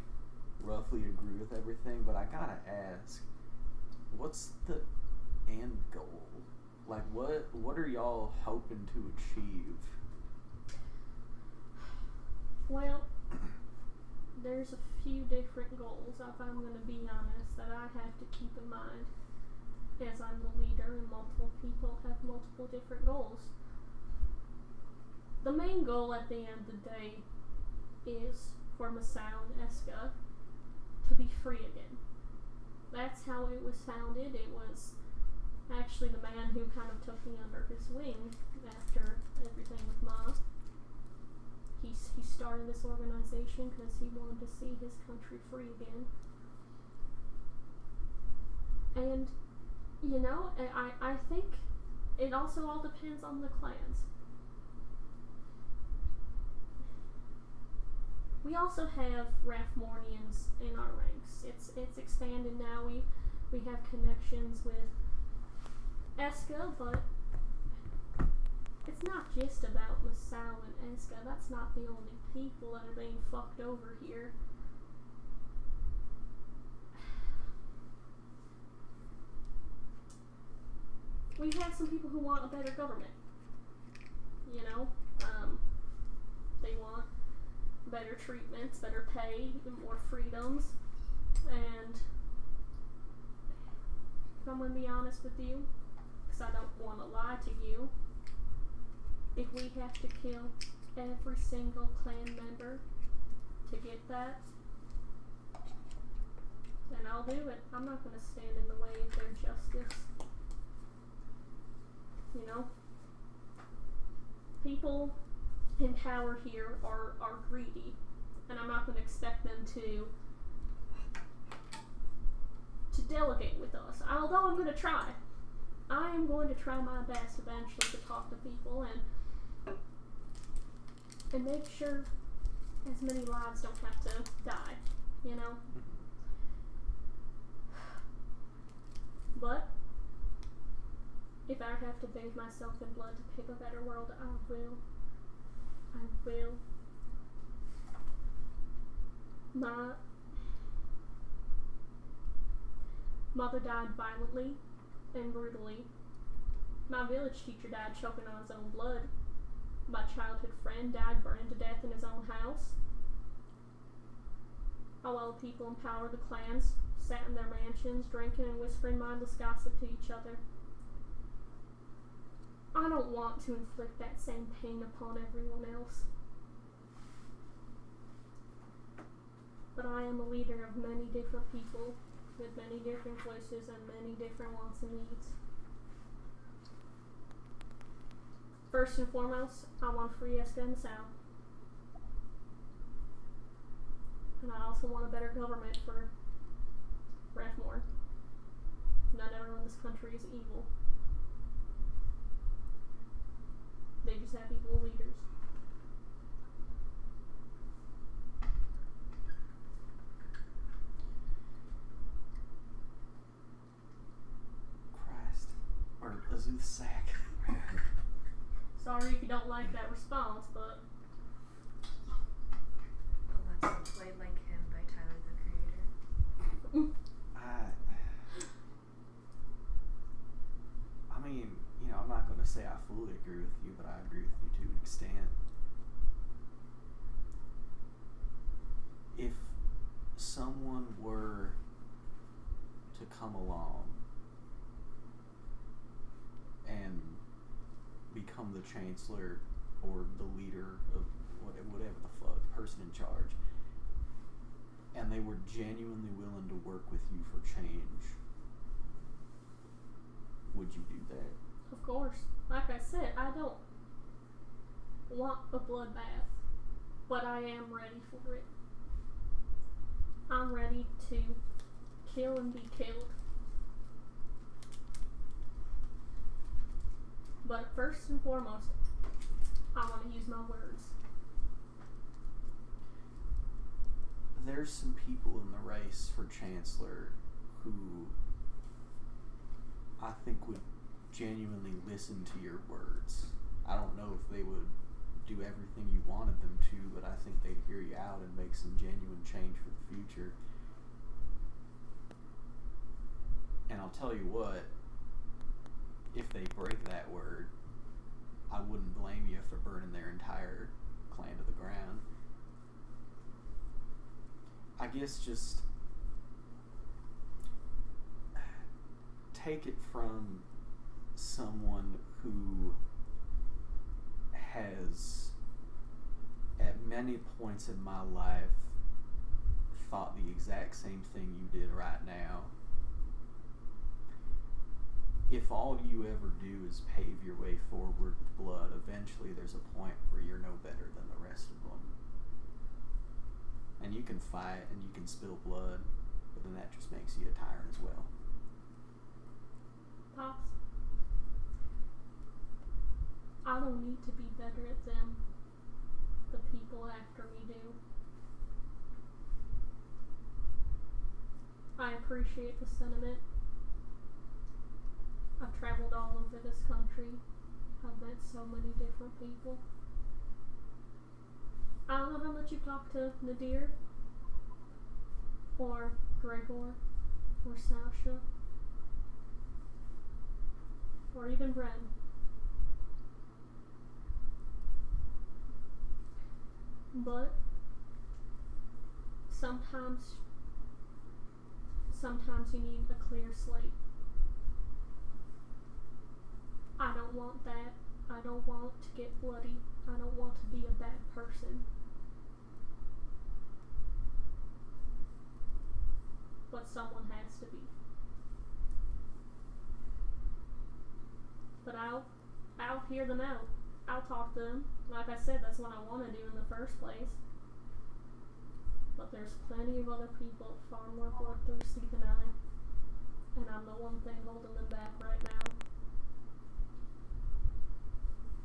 Speaker 4: roughly agree with everything, but I gotta ask, what's the end goal? Like, what are y'all hoping to achieve?
Speaker 3: Well, there's a few different goals, if I'm going to be honest, that I have to keep in mind. As I'm the leader and multiple people have multiple different goals. The main goal at the end of the day is for Masao and Eska to be free again. That's how it was founded. It was actually the man who kind of took me under his wing after everything with Ma. He started this organization because he wanted to see his country free again. And, I think it also all depends on the clans. We also have Rathmornians in our ranks. It's expanded now. We have connections with Eska, but it's not just about Masao and Eska. That's not the only people that are being fucked over here. We have some people who want a better government. They want better treatments, better pay, more freedoms, and if I'm going to be honest with you, because I don't want to lie to you, if we have to kill every single clan member to get that, then I'll do it. I'm not going to stand in the way of their justice. People in power here are greedy, and I'm not going to expect them to to delegate with us. Although I'm going to try. I am going to try my best eventually to talk to people and make sure as many lives don't have to die, you know? But if I have to bathe myself in blood to pick a better world, I will. I will. My mother died violently and brutally. My village teacher died choking on his own blood. My childhood friend died burned to death in his own house. While the people in power of the clans sat in their mansions, drinking and whispering mindless gossip to each other. I don't want to inflict that same pain upon everyone else. But I am a leader of many different people, with many different voices and many different wants and needs. First and foremost, I want free Eska in the South. And I also want a better government for Rathmore. Not everyone in this country is evil. They just have evil leaders.
Speaker 4: Christ. Or Azuth Sack.
Speaker 3: Sorry if you don't like that response, but
Speaker 8: Alexa played like him by Tyler the Creator.
Speaker 4: I mean, you know, I'm not going to say I fully agree with you, but I agree with you to an extent. If someone were to come along and become the chancellor or the leader of whatever the fuck, person in charge, and they were genuinely willing to work with you for change, would you do that?
Speaker 3: of course, like I said, I don't want a bloodbath, but I am ready for it. I'm ready to kill and be killed. But first and foremost, I want to use my words.
Speaker 4: There's some people in the race for chancellor who I think would genuinely listen to your words. I don't know if they would do everything you wanted them to, but I think they'd hear you out and make some genuine change for the future. And I'll tell you what, if they break that word, I wouldn't blame you for burning their entire clan to the ground. I guess just take it from someone who has, at many points in my life, thought the exact same thing you did right now. If all you ever do is pave your way forward with blood, eventually there's a point where you're no better than the rest of them. And you can fight and you can spill blood, but then that just makes you a tyrant as well.
Speaker 3: Pops, I don't need to be better at them. The people after me do. I appreciate the sentiment. I've traveled all over this country. I've met so many different people. I don't know how much you've talked to Nadir, or Gregor, or Sasha, or even Bren. But sometimes you need a clear slate. I don't want that. I don't want to get bloody. I don't want to be a bad person. But someone has to be. But I'll hear them out. I'll talk to them. Like I said, that's what I want to do in the first place. But there's plenty of other people far more bloodthirsty than I. And I'm the one thing holding them back right now.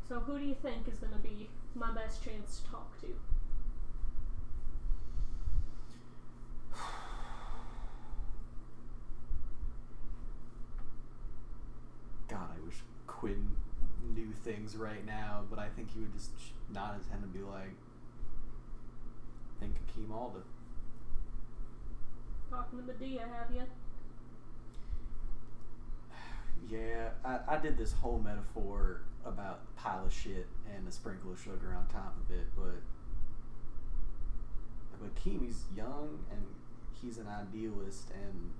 Speaker 3: So who do you think is going to be my best chance to talk to?
Speaker 4: God, I wish Quinn knew things right now, but I think he would just nod his head and be like, think Akeem Alda.
Speaker 3: Talking to Medea, have you?
Speaker 4: Yeah, I did this whole metaphor about a pile of shit and a sprinkle of sugar on top of it, but Akeem, he's young and he's an idealist and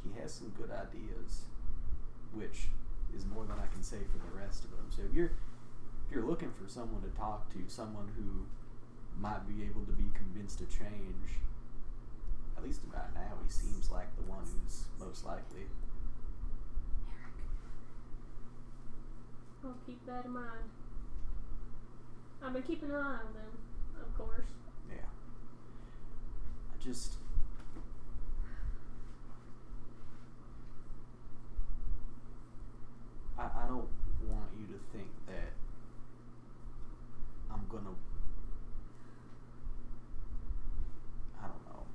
Speaker 4: he has some good ideas, which is more than I can say for the rest of them. So if you're looking for someone to talk to, someone who might be able to be convinced to change, at least about now, he seems like the one who's most likely.
Speaker 3: I'll keep that in mind. I've been keeping an eye on them, of course.
Speaker 4: Yeah. I just... I don't want you to think that I'm gonna... I don't know.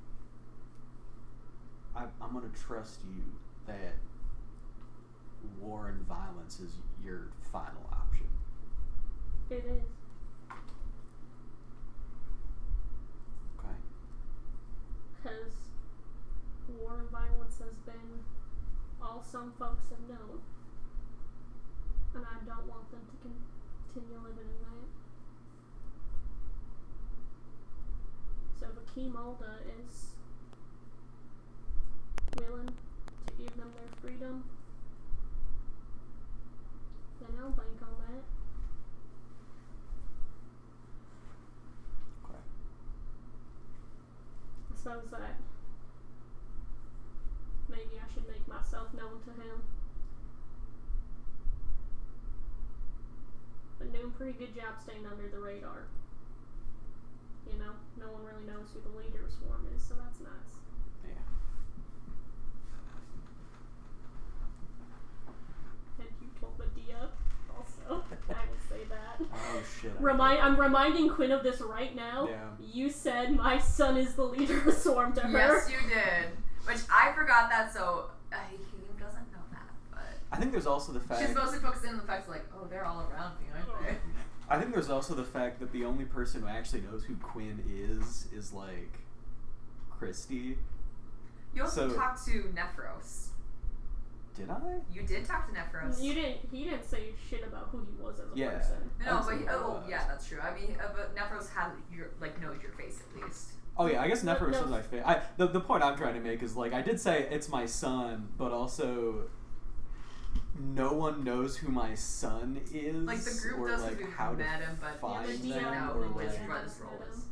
Speaker 4: I'm gonna trust you that war and violence is your final option.
Speaker 3: It is.
Speaker 4: Okay?
Speaker 3: Because war and violence has been all some folks have known. And I don't want them to continue living in that. So if Akeem Alda is willing to give them their freedom, then I'll bank on that.
Speaker 4: Okay.
Speaker 3: I suppose that maybe I should make myself known to him. Been doing a pretty good job staying under the radar. You know, no one really knows who the leader of Swarm is, so that's nice.
Speaker 4: Yeah.
Speaker 3: And you told Medea also. I will say that.
Speaker 4: Oh shit.
Speaker 3: I'm reminding Quinn of this right now.
Speaker 4: Yeah.
Speaker 3: You said my son is the leader of Swarm to her.
Speaker 1: Yes, you did. Which I forgot that, so he doesn't know that. But
Speaker 4: I think there's also the fact...
Speaker 1: she's mostly focusing on the fact like, oh, they're all around me, aren't they?
Speaker 4: I think there's also the fact that the only person who actually knows who Quinn is like Christy.
Speaker 1: You also
Speaker 4: So-
Speaker 1: talked to Nephros.
Speaker 4: Did I?
Speaker 1: You did talk to Nephros.
Speaker 3: He didn't say shit about who he was as a
Speaker 4: Yeah.
Speaker 3: person.
Speaker 1: No, but
Speaker 4: Absolutely was.
Speaker 1: yeah, that's true. I mean, but Nephros had knows your face at least.
Speaker 4: Oh yeah, I guess
Speaker 3: No,
Speaker 4: Nephros
Speaker 3: no.
Speaker 4: is my favorite. The point I'm trying to make is like I did say it's my son, but also no one knows who my son is.
Speaker 1: Like the group
Speaker 4: or,
Speaker 1: does
Speaker 4: like,
Speaker 1: because
Speaker 4: how
Speaker 1: we've
Speaker 4: to
Speaker 1: met him, but
Speaker 4: find
Speaker 3: Yeah,
Speaker 1: you
Speaker 3: Medea
Speaker 4: them,
Speaker 1: know
Speaker 4: or
Speaker 1: who
Speaker 4: like
Speaker 1: his
Speaker 3: has
Speaker 1: brother's
Speaker 3: met
Speaker 1: role
Speaker 3: him
Speaker 1: is.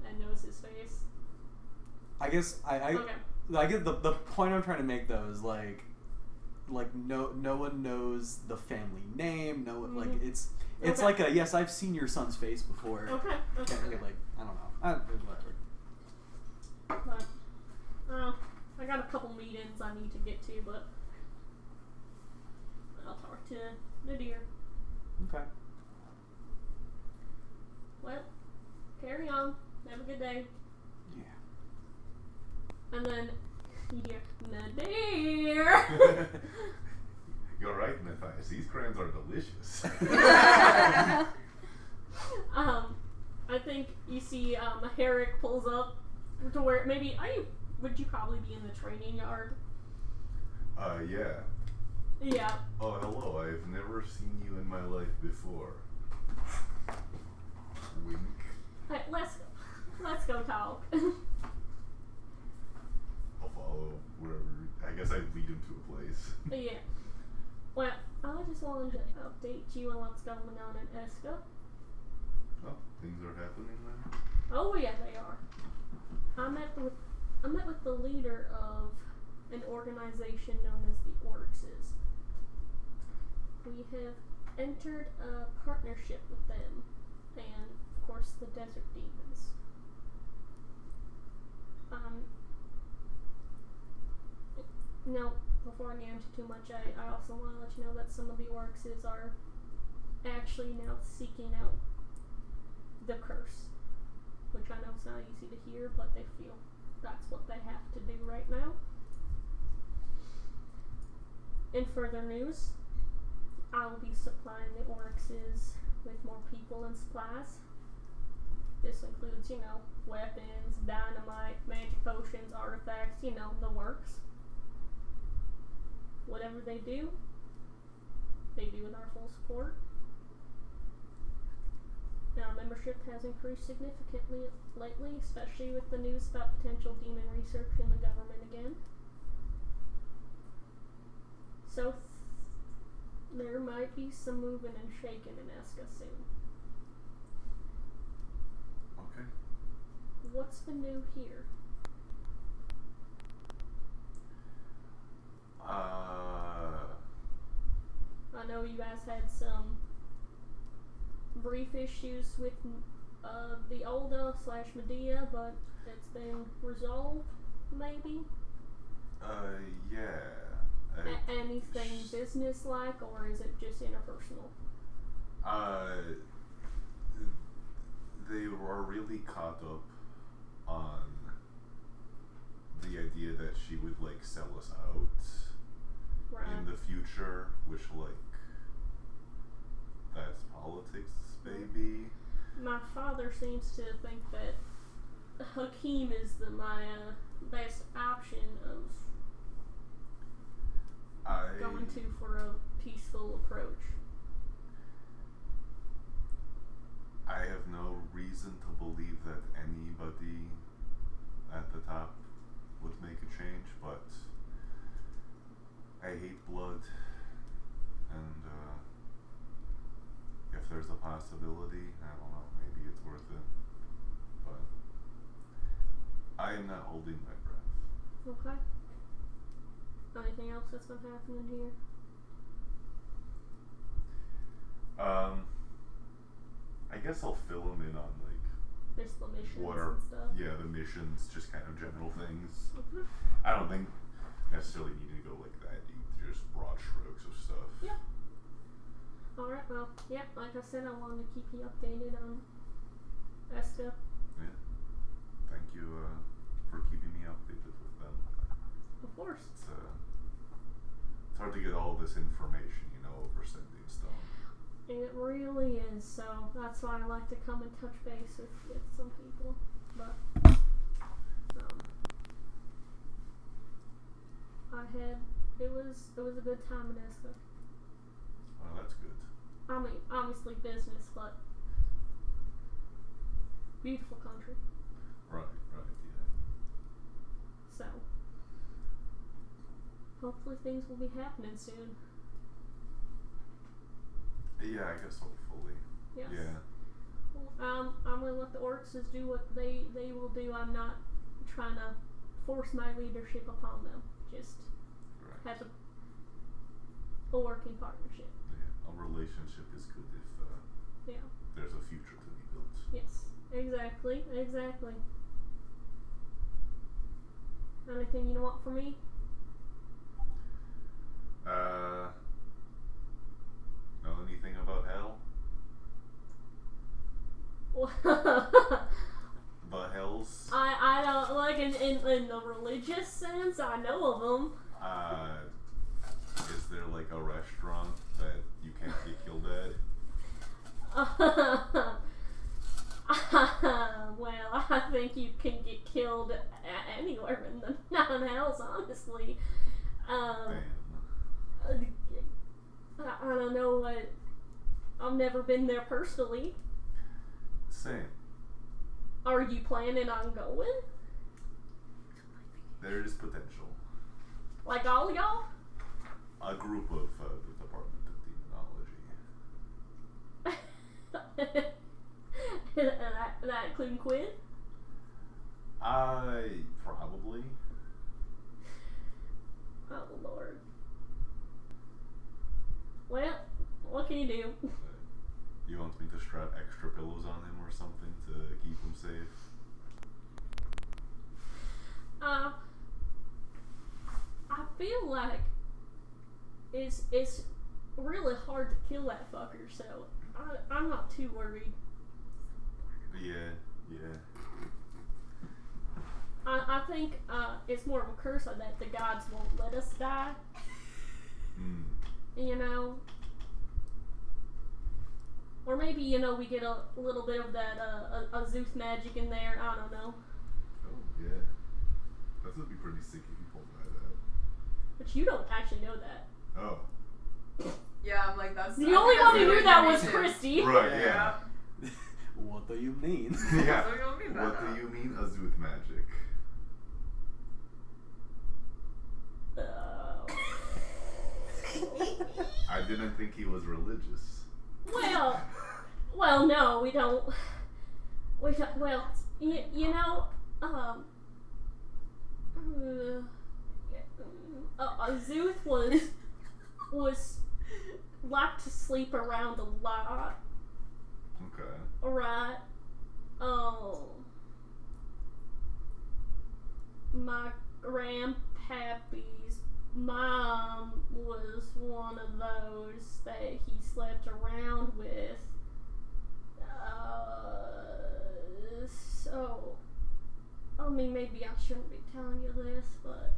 Speaker 3: and knows his face.
Speaker 4: I guess I
Speaker 3: Okay.
Speaker 4: I get the point I'm trying to make though is like no one knows the family name. No one like it's
Speaker 3: Okay.
Speaker 4: like a yes, I've seen your son's face before.
Speaker 3: Okay. Okay.
Speaker 4: Okay, like I don't know. Whatever.
Speaker 3: But, I got a couple meetings I need to get to, but I'll talk to Nadir.
Speaker 4: Okay.
Speaker 3: Well, carry on. Have a good day.
Speaker 4: Yeah.
Speaker 3: And then you hear Nadir.
Speaker 2: You're right, Matthias. These crayons are delicious.
Speaker 3: I think you see Herrick pulls up to where maybe would you probably be in the training yard?
Speaker 2: Yeah.
Speaker 3: Yeah.
Speaker 2: Oh, hello. I've never seen you in my life before. Wink.
Speaker 3: Hey, let's go talk.
Speaker 2: I'll follow wherever. I guess I lead him to a place.
Speaker 3: Yeah. Well, I just wanted to update you on what's going on in Eska.
Speaker 2: Oh, things are happening then?
Speaker 3: Oh yeah, they are. I met with the leader of an organization known as the Oryxes. We have entered a partnership with them, and of course the Desert Demons. Now, before I get into too much, I also want to let you know that some of the orcs are actually now seeking out the curse, which I know is not easy to hear, but they feel that's what they have to do right now. In further news, I will be supplying the orcs with more people and supplies. This includes, weapons, dynamite, magic potions, artifacts, the works. Whatever they do with our full support. Now, our membership has increased significantly lately, especially with the news about potential demon research in the government again. So, there might be some moving and shaking in Eska soon.
Speaker 2: Okay.
Speaker 3: What's been new here? I know you guys had some brief issues with the Olda/Medea, but it's been resolved, maybe?
Speaker 2: Yeah.
Speaker 3: Anything business-like, or is it just interpersonal?
Speaker 2: They were really caught up on the idea that she would, sell us out in the future, which, that's politics, baby.
Speaker 3: My father seems to think that Hakeem is my best option of going to for a peaceful approach.
Speaker 2: I have no reason to believe that anybody at the top would make a change, but I hate blood, and if there's a possibility, I don't know, maybe it's worth it, but I am not holding my breath.
Speaker 3: Okay. Anything else that's been happening here?
Speaker 2: I guess I'll fill them in on
Speaker 3: Just the missions
Speaker 2: what are
Speaker 3: and stuff.
Speaker 2: yeah, the missions, just kind of general things.
Speaker 3: Mm-hmm.
Speaker 2: I don't think necessarily need to go that deep, just broad strokes of stuff.
Speaker 3: Yeah. Alright, well, yeah, like I said, I wanted to keep you updated on Eska.
Speaker 2: Yeah. Thank you for keeping me updated with them.
Speaker 3: Of course.
Speaker 2: It's hard to get all this information, over sending stuff.
Speaker 3: It really is, so that's why I like to come and touch base with some people. But it was a good time in Eska.
Speaker 2: Oh, that's good.
Speaker 3: I mean, obviously business, but beautiful country.
Speaker 2: Right, yeah.
Speaker 3: So hopefully things will be happening soon.
Speaker 2: Yeah, I guess hopefully.
Speaker 3: Yes.
Speaker 2: Yeah.
Speaker 3: I'm gonna let the orcs do what they will do. I'm not trying to force my leadership upon them. Just have a working partnership.
Speaker 2: Yeah, a relationship is good if there's a future to be built.
Speaker 3: Yes, exactly. Anything you want from me?
Speaker 2: Know anything about hell? The hells?
Speaker 3: I don't in the religious sense. I know of them.
Speaker 2: Is there a restaurant that you can't get killed at?
Speaker 3: Well, I think you can get killed anywhere in the nine hells, honestly.
Speaker 2: Damn.
Speaker 3: I don't know what. I've never been there personally.
Speaker 2: Same.
Speaker 3: Are you planning on going?
Speaker 2: There is potential.
Speaker 3: Like all of y'all?
Speaker 2: A group of the Department of Demonology.
Speaker 3: that including Quinn?
Speaker 2: Probably.
Speaker 3: Oh Lord. Well, what can you do?
Speaker 2: You want me to strap extra pillows on him or something to keep him safe?
Speaker 3: I feel like it's really hard to kill that fucker, so I'm not too worried.
Speaker 2: Yeah.
Speaker 3: I think it's more of a curse that the gods won't let us die. You know? Or maybe, we get a little bit of that Azuth magic in there. I don't know.
Speaker 2: Oh, yeah. That would be pretty sick if you pulled by that.
Speaker 3: But you don't actually know that.
Speaker 2: Oh.
Speaker 1: Yeah, I'm like, that's...
Speaker 3: The only one who knew that was Christy.
Speaker 2: Right, yeah.
Speaker 4: What do you mean?
Speaker 2: Yeah.
Speaker 1: What do you mean by
Speaker 2: What
Speaker 1: that?
Speaker 2: do you mean, Azuth magic? I didn't think he was religious.
Speaker 3: Well, no, we don't. Well, Azuth was like to sleep around a lot.
Speaker 2: Okay.
Speaker 3: Right. My grandpappy's mom was one of those that he slept around with. So, I mean, maybe I shouldn't be telling you this, but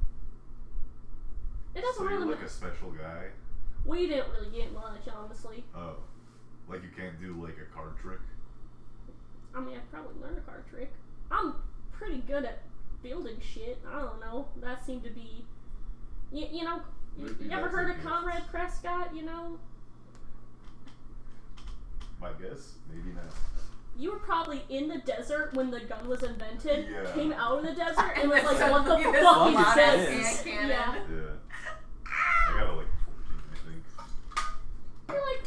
Speaker 3: it doesn't
Speaker 2: So
Speaker 3: really
Speaker 2: you're like a special guy?
Speaker 3: We didn't really get much, honestly.
Speaker 2: Oh. Like you can't do like a card trick?
Speaker 3: I mean, I'd probably learn a card trick. I'm pretty good at building shit. I don't know. That seemed to be... You
Speaker 2: Maybe
Speaker 3: ever
Speaker 2: that's
Speaker 3: heard
Speaker 2: a
Speaker 3: of
Speaker 2: gift.
Speaker 3: Conrad Prescott,
Speaker 2: My guess? Maybe not.
Speaker 3: You were probably in the desert when the gun was invented,
Speaker 2: Yeah.
Speaker 3: came out of the desert, and was like,
Speaker 1: So
Speaker 3: what the
Speaker 1: this
Speaker 3: fuck is
Speaker 4: loud
Speaker 3: this?
Speaker 1: cannon.
Speaker 3: Yeah.
Speaker 2: Yeah. I got a like 14, I think.
Speaker 3: You're like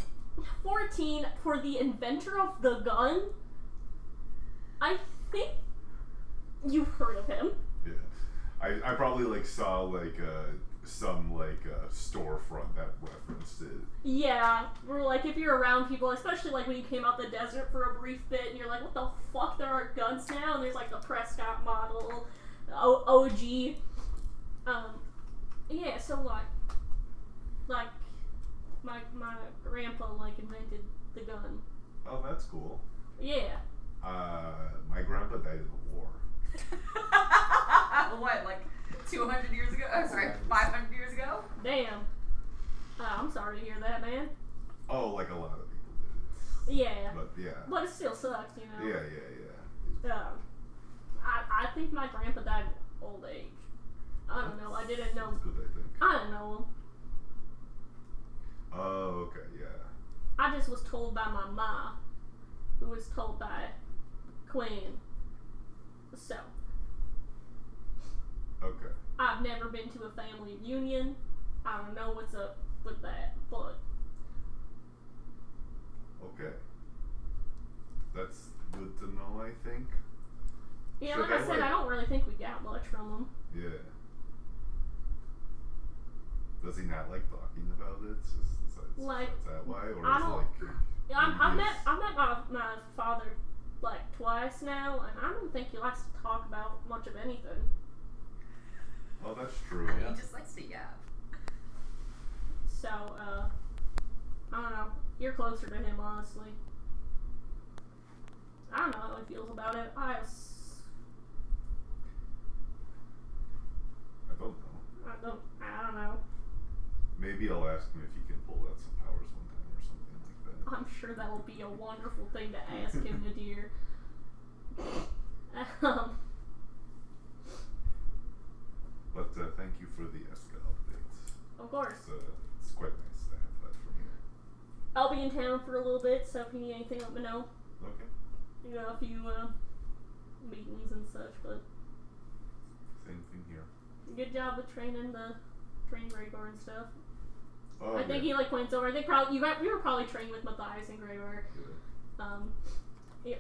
Speaker 3: 14 for the inventor of the gun? I think you've heard of him.
Speaker 2: Yeah. I probably like saw like some like storefront that referenced it.
Speaker 3: Yeah, we're like, if you're around people, especially like when you came out the desert for a brief bit, and you're like, what the fuck, there are guns now? And there's like the Prescott model, OG. Yeah, so like, my grandpa like invented the gun.
Speaker 2: Oh, that's cool.
Speaker 3: Yeah.
Speaker 2: My grandpa died in the war.
Speaker 1: What, like 200 years ago? Oh, sorry, 500 years ago?
Speaker 3: Damn. I'm sorry to hear that, man.
Speaker 2: Oh, like a lot of people did.
Speaker 3: Yeah.
Speaker 2: But yeah.
Speaker 3: But it still sucks,
Speaker 2: Yeah.
Speaker 3: I think my grandpa died of old age. I don't know. I didn't know.
Speaker 2: That's good, I think.
Speaker 3: I don't know him.
Speaker 2: Oh, okay, yeah.
Speaker 3: I just was told by my ma, who was told by Queen. So,
Speaker 2: Okay.
Speaker 3: I've never been to a family reunion. I don't know what's up with that, but
Speaker 2: Okay. That's good to know, I think.
Speaker 3: yeah,
Speaker 2: Should
Speaker 3: like I said, I don't really think we got much from him.
Speaker 2: Yeah. Does he not like talking about it?
Speaker 3: Like,
Speaker 2: is that why? Or
Speaker 3: I
Speaker 2: is it
Speaker 3: don't-
Speaker 2: like...
Speaker 3: I met my father like twice now, and I don't think he likes to talk about much of anything.
Speaker 2: Oh, that's true.
Speaker 4: Yeah.
Speaker 1: He just likes to yap.
Speaker 3: So, I don't know. You're closer to him, honestly. I don't know how he feels about it.
Speaker 2: I don't know.
Speaker 3: know.
Speaker 2: Maybe I'll ask him if he can pull out some powers one time or something like that.
Speaker 3: I'm sure that will be a wonderful thing to ask him, Nadir.
Speaker 2: But thank you for the Eska updates.
Speaker 3: Of course.
Speaker 2: It's quite nice to have that from you.
Speaker 3: I'll be in town for a little bit, so if you need anything, let me know.
Speaker 2: Okay.
Speaker 3: You know, a few meetings and such, but
Speaker 2: Same thing here.
Speaker 3: good job with training Gregor and stuff.
Speaker 2: Oh,
Speaker 3: I think he like points over. I think probably you were probably trained with Matthias and Gregor.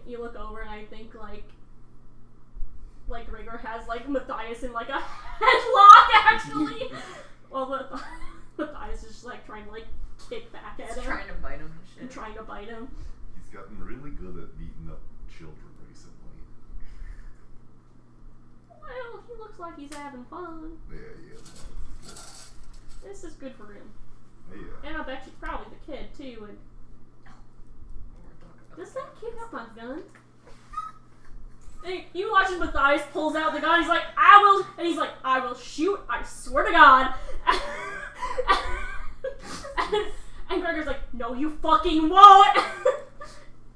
Speaker 3: You look over and I think like Gregor has like Matthias in like a headlock actually. Well, Matthias is just like trying to like kick back at
Speaker 1: He's
Speaker 3: him.
Speaker 1: trying to bite him and shit.
Speaker 3: And trying to bite him.
Speaker 2: He's gotten really good at beating up children recently.
Speaker 3: Well, he looks like he's having fun.
Speaker 2: Yeah.
Speaker 3: This is good for him.
Speaker 2: Yeah.
Speaker 3: And I bet you probably the kid too. And does that kid have my gun? And you watch as Matthias pulls out the gun. He's like, "I will," and he's like, "I will shoot. I swear to God." and Gregor's like, "No, you fucking won't."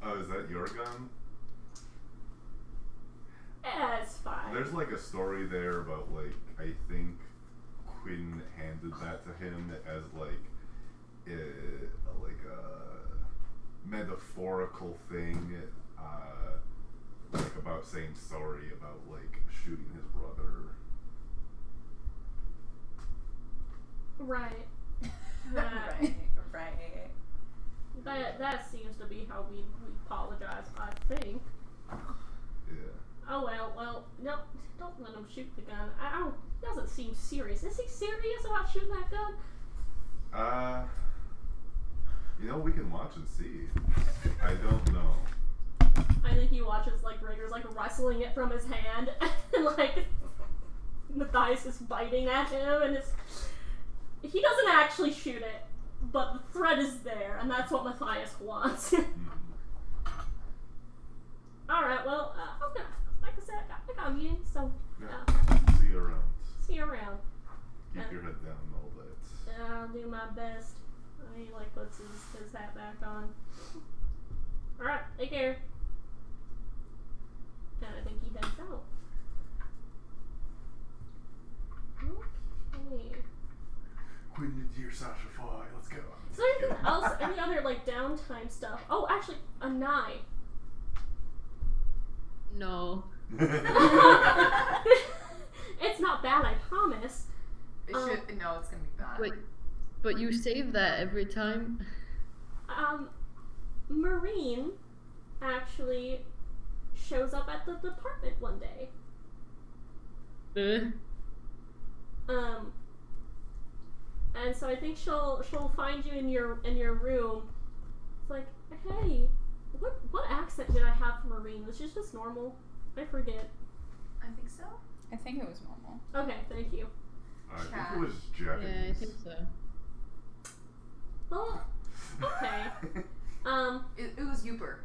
Speaker 2: Oh, is that your gun?
Speaker 3: Yeah, it's fine.
Speaker 2: There's like a story there about like I think Quinn handed that to him as like a metaphorical thing, like about saying sorry about like shooting his brother.
Speaker 3: Right.
Speaker 6: Right.
Speaker 3: That seems to be how we apologize, I think.
Speaker 2: Yeah.
Speaker 3: Oh well, no, don't let him shoot the gun. I don't, doesn't seem serious. Is he serious about shooting that gun?
Speaker 2: You know, we can watch and see. I don't know.
Speaker 3: I think he watches like Gregor's like wrestling it from his hand, and like Matthias is biting at him, and he doesn't actually shoot it, but the threat is there, and that's what Matthias wants. Alright, well, okay. Like I said, I got a meeting, so
Speaker 2: See you around.
Speaker 3: see you around.
Speaker 2: Keep your head down and all that.
Speaker 3: I'll do my best. He like puts his hat back on. Alright, take care. And I think he heads out. Okay.
Speaker 2: Quinn the Deer Sasha Fly, let's go.
Speaker 3: Is there anything else? Any other like downtime stuff? Oh, actually, a knife.
Speaker 5: No.
Speaker 3: It's not bad, I promise.
Speaker 1: It should. No, it's gonna be bad.
Speaker 5: Wait, but you save that every time?
Speaker 3: Marine actually shows up at the department one day. And so I think she'll find you in your room. It's like, hey, what accent did I have for Marine? Was it just normal? I forget.
Speaker 1: I think so.
Speaker 6: I think it was normal.
Speaker 3: Okay, thank you.
Speaker 2: I think it was Japanese.
Speaker 5: Yeah, I think so.
Speaker 3: Well, okay.
Speaker 1: It was Uber.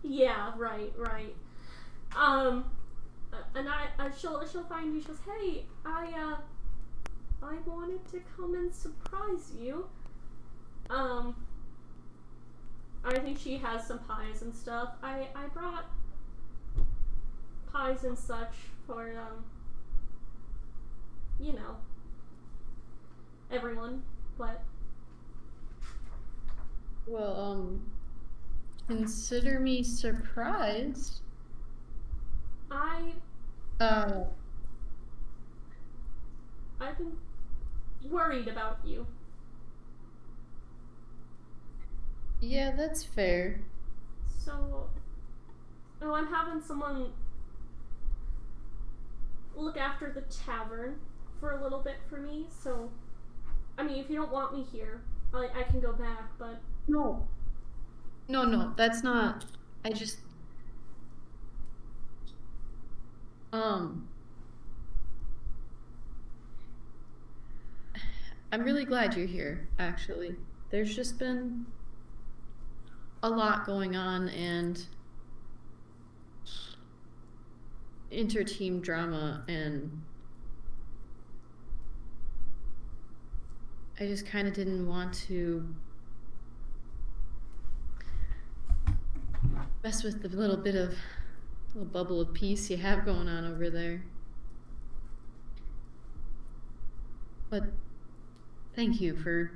Speaker 3: Yeah, right. And she'll find you. She goes, hey, I wanted to come and surprise you. I think she has some pies and stuff. I brought pies and such for you know, everyone, but
Speaker 5: Well, consider me surprised.
Speaker 3: I've been worried about you.
Speaker 5: Yeah, that's fair.
Speaker 3: So, I'm having someone look after the tavern for a little bit for me. So, I mean, if you don't want me here, I can go back. But
Speaker 5: No, that's not. I just. I'm really glad you're here, actually. There's just been a lot going on and inter-team drama, and I just kind of didn't want to mess with the little bubble of peace you have going on over there. But thank you for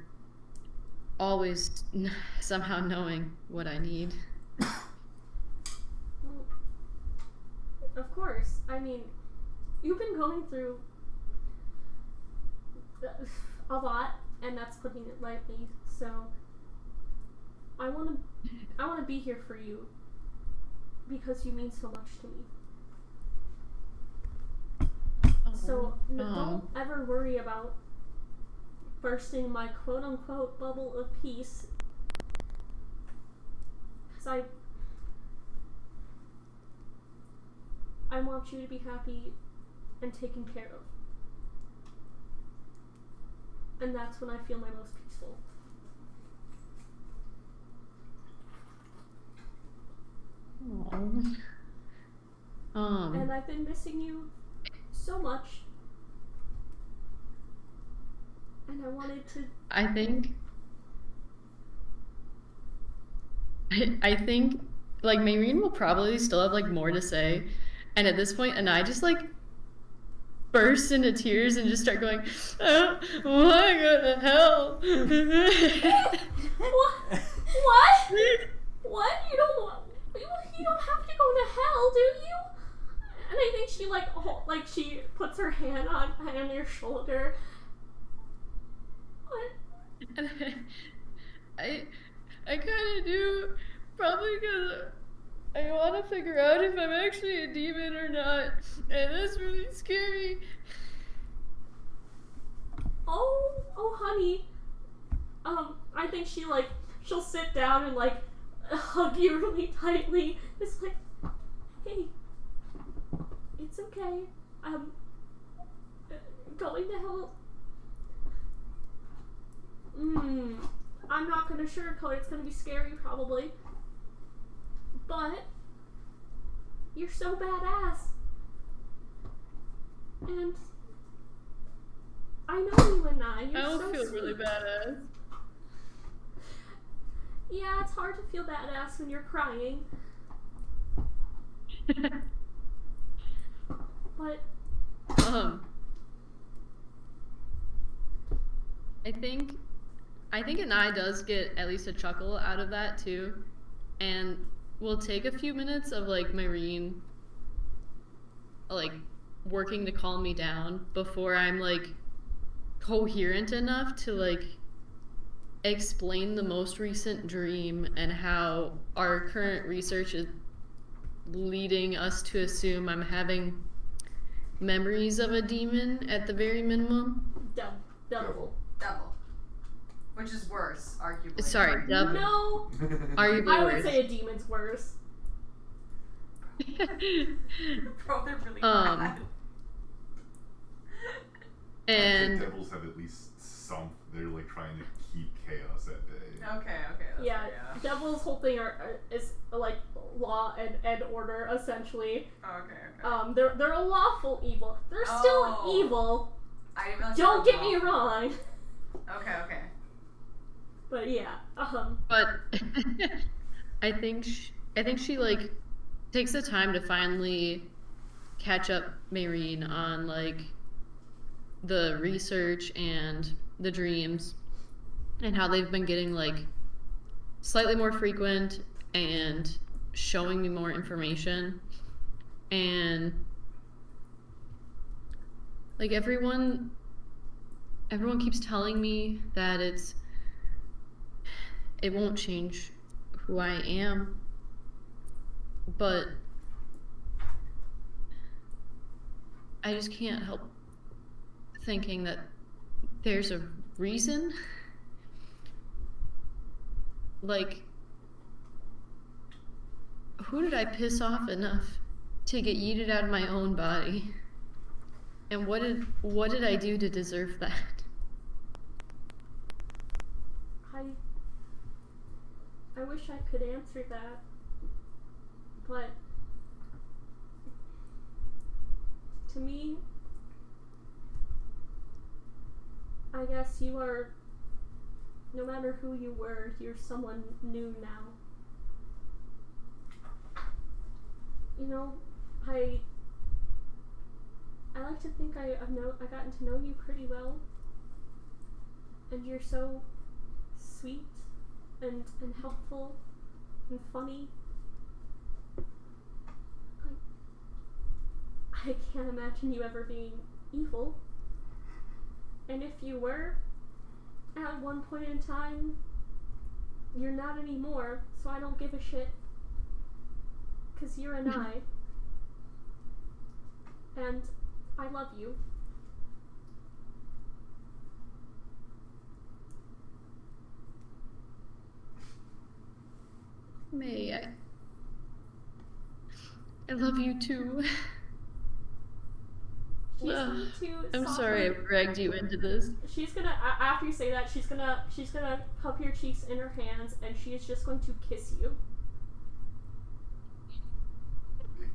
Speaker 5: always somehow knowing what I need.
Speaker 3: well, of course, I mean, you've been going through a lot, and that's putting it lightly. So I want to be here for you because you mean so much to me. So don't ever worry about bursting my quote-unquote bubble of peace, because I want you to be happy and taken care of. And that's when I feel my most peaceful. And I've been missing you so much. And I wanted to...
Speaker 5: I think, like, Maureen will probably still have, like, more to say. And at this point, and I just, like, burst into tears and just start going, oh, why go to hell?
Speaker 3: What? What? You don't have to go to hell, do you? And I think she she puts her hand on your shoulder. What?
Speaker 5: And I kind of do, probably because I want to figure out if I'm actually a demon or not, and that's really scary.
Speaker 3: Oh, honey. I think she'll sit down and hug you really tightly. It's like, hey, it's okay. Going to hell. I'm not gonna sugarcoat it. It's gonna be scary, probably. But you're so badass, and I know you and I. You're
Speaker 5: I don't
Speaker 3: so
Speaker 5: feel
Speaker 3: sweet.
Speaker 5: really badass.
Speaker 3: Yeah, it's hard to feel badass when you're crying. But
Speaker 5: I think Anai does get at least a chuckle out of that too, and we'll take a few minutes of Maureen working to calm me down before I'm coherent enough to explain the most recent dream and how our current research is leading us to assume I'm having memories of a demon at the very minimum.
Speaker 3: Double.
Speaker 7: Which is worse, arguably.
Speaker 5: Sorry, double.
Speaker 3: No,
Speaker 5: Arguably
Speaker 3: I would
Speaker 5: worse.
Speaker 3: say a demon's worse.
Speaker 7: Bro, they're really bad.
Speaker 2: I
Speaker 5: And
Speaker 2: think devils have at least some. They're trying to keep chaos at bay.
Speaker 7: Okay. That's
Speaker 3: Yeah,
Speaker 7: fair,
Speaker 3: Devil's whole thing is law and order, essentially.
Speaker 7: Okay.
Speaker 3: They're a lawful evil. They're still evil.
Speaker 7: I didn't realize
Speaker 3: Don't
Speaker 7: they
Speaker 3: get
Speaker 7: were
Speaker 3: me
Speaker 7: lawful.
Speaker 3: wrong.
Speaker 7: Okay.
Speaker 3: But yeah,
Speaker 5: but I think she takes the time to finally catch up Maureen on the research and the dreams and how they've been getting slightly more frequent and showing me more information, and everyone keeps telling me that it won't change who I am, but I just can't help thinking that there's a reason. Who did I piss off enough to get yeeted out of my own body? And what did I do to deserve that?
Speaker 3: I wish I could answer that, but to me, I guess you are, no matter who you were, you're someone new now. You know, I like to think I've gotten to know you pretty well, and you're so sweet and helpful and funny. I can't imagine you ever being evil. And if you were, at one point in time, you're not anymore, so I don't give a shit. 'Cause you're an I. And I love you.
Speaker 5: May I love you too.
Speaker 3: She's me to.
Speaker 5: I'm
Speaker 3: softly-
Speaker 5: sorry I dragged you into this.
Speaker 3: She's gonna after you say that, she's gonna cup your cheeks in her hands, and she is just going to kiss you.
Speaker 2: Vicky.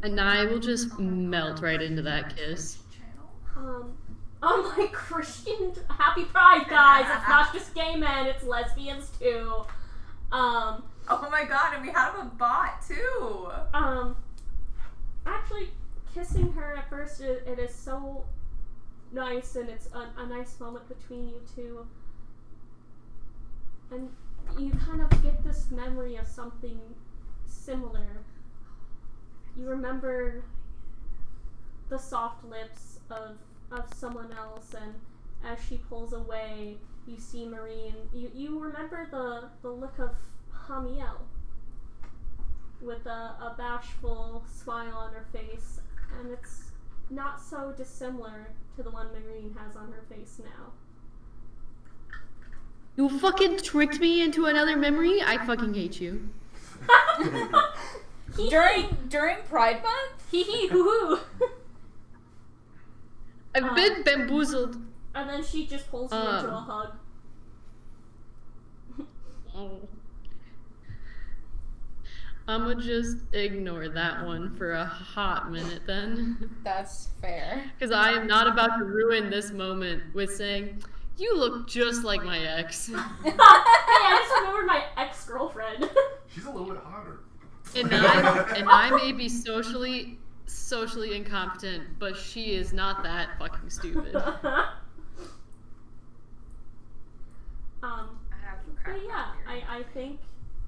Speaker 5: And I will just melt right into that kiss.
Speaker 3: I'm like, Christian, happy Pride, guys. It's not just gay men, it's lesbians too.
Speaker 1: Oh my god, and we have a bot too.
Speaker 3: Actually, kissing her at first, it is so nice, and it's a nice moment between you two. And you kind of get this memory of something similar. You remember the soft lips of someone else, and as she pulls away, you see Marine. You remember the look of Hamiel with a bashful smile on her face, and it's not so dissimilar to the one Marine has on her face now.
Speaker 5: You fucking tricked me into another memory? I fucking hate you.
Speaker 6: During Pride Month?
Speaker 3: Hee hee hoo hoo.
Speaker 5: I've been bamboozled.
Speaker 3: And then she just pulls you into a hug.
Speaker 5: I'ma just ignore that one for a hot minute then.
Speaker 6: That's fair.
Speaker 5: Because I am not about to ruin this moment with saying, you look just like my ex.
Speaker 3: Hey, I just remembered my ex-girlfriend.
Speaker 2: She's a little bit hotter.
Speaker 5: And I may be socially incompetent, but she is not that fucking stupid.
Speaker 8: I have crap
Speaker 3: But yeah,
Speaker 8: on here.
Speaker 3: I think,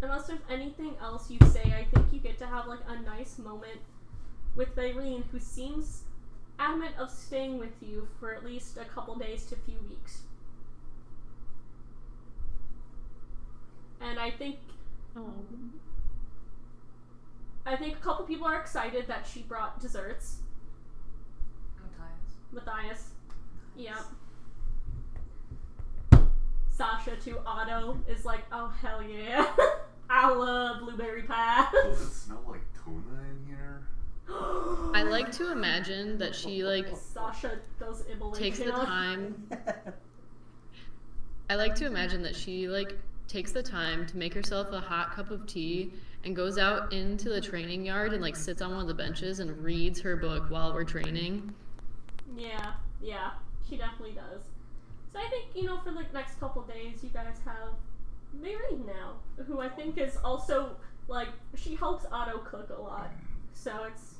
Speaker 3: unless there's anything else you say, I think you get to have like a nice moment with Irene, who seems adamant of staying with you for at least a couple days to few weeks. And I think a couple people are excited that she brought desserts. Matthias. Yep. Sasha to Otto is like, oh hell yeah. I love blueberry pie.
Speaker 2: Does it smell like tuna in here?
Speaker 5: I like to imagine that she
Speaker 3: Sasha does immolation.
Speaker 5: takes the time. I like to imagine that she takes the time to make herself a hot cup of tea and goes out into the training yard and sits on one of the benches and reads her book while we're training.
Speaker 3: Yeah, she definitely does. So I think, for the next couple days, you guys have Maureen now, who I think is also, she helps Otto cook a lot. So it's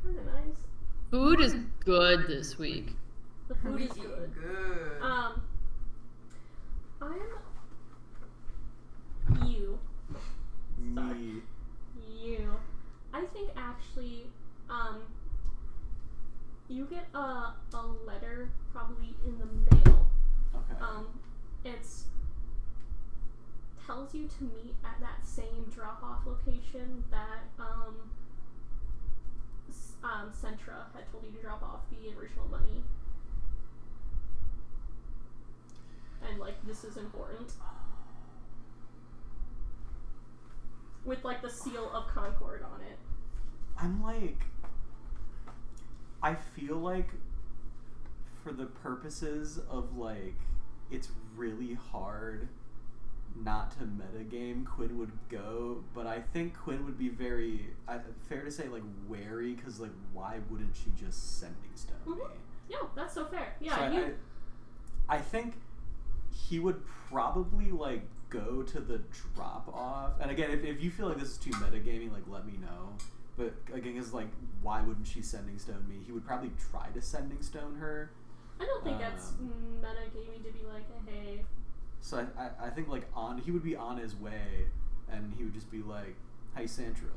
Speaker 3: kind of nice.
Speaker 5: Food is good this week.
Speaker 3: The food is good.
Speaker 1: Good.
Speaker 3: You. Sorry.
Speaker 4: Me.
Speaker 3: You. I think actually, you get a letter probably in the mail.
Speaker 4: Okay.
Speaker 3: It's tells you to meet at that same drop-off location that Centra had told you to drop off the original money. And this is important. With the seal of Concord on it.
Speaker 4: I feel like for the purposes of it's really hard not to metagame, Quinn would go, but I think Quinn would be very, fair to say, wary, because why wouldn't she just sending stone me?
Speaker 3: Yeah, that's so fair.
Speaker 4: So
Speaker 3: Yeah,
Speaker 4: I think he would probably go to the drop off. And again, if you feel like this is too metagaming, let me know. But again, because why wouldn't she sending stone me? He would probably try to sending stone her.
Speaker 3: I don't think that's metagaming to be hey.
Speaker 4: So I think he would be on his way, and he would just be like, "Hey, Santra."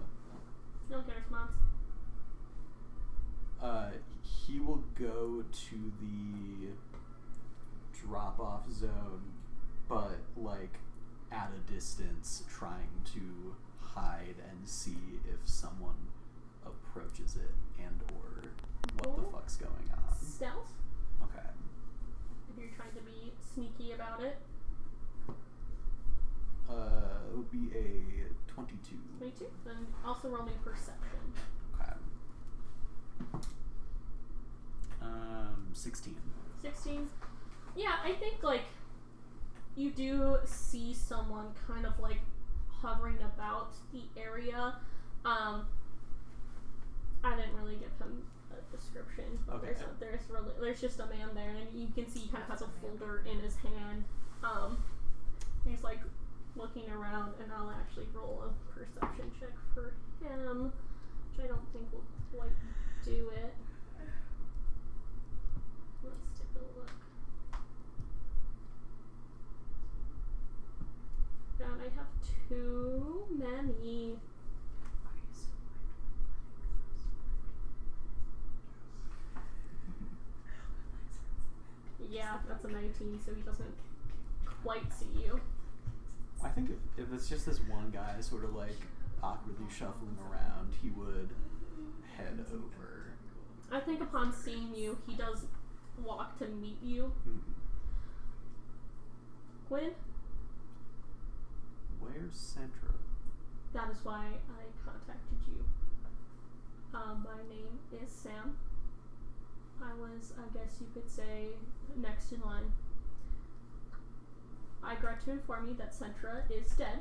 Speaker 3: No care, response.
Speaker 4: He will go to the drop-off zone, but at a distance, trying to hide and see if someone approaches it and or what the fuck's going on.
Speaker 3: Stealth,
Speaker 4: Okay.
Speaker 3: if you're trying to be sneaky about it.
Speaker 4: It would be a 22.
Speaker 3: 22. Then also roll me perception.
Speaker 4: Okay. 16.
Speaker 3: 16. Yeah, I think like you do see someone kind of like hovering about the area. I didn't really give him a description. But
Speaker 4: Okay.
Speaker 3: there's just a man there, and you can see he kind of has a folder in his hand. He's like looking around, and I'll actually roll a perception check for him, which I don't think will quite do it. Let's take a look. God, I have too many. Yeah, that's a 19, so he doesn't quite see you.
Speaker 4: I think if it's just this one guy sort of like awkwardly shuffling around, he would head over.
Speaker 3: I think upon seeing you, he does walk to meet you.
Speaker 4: Mm-hmm.
Speaker 3: Quinn,
Speaker 4: Where's Centra?
Speaker 3: that is why I contacted you. My name is Sam. I was, I guess you could say, next in line. I regret to inform you that Centra is dead.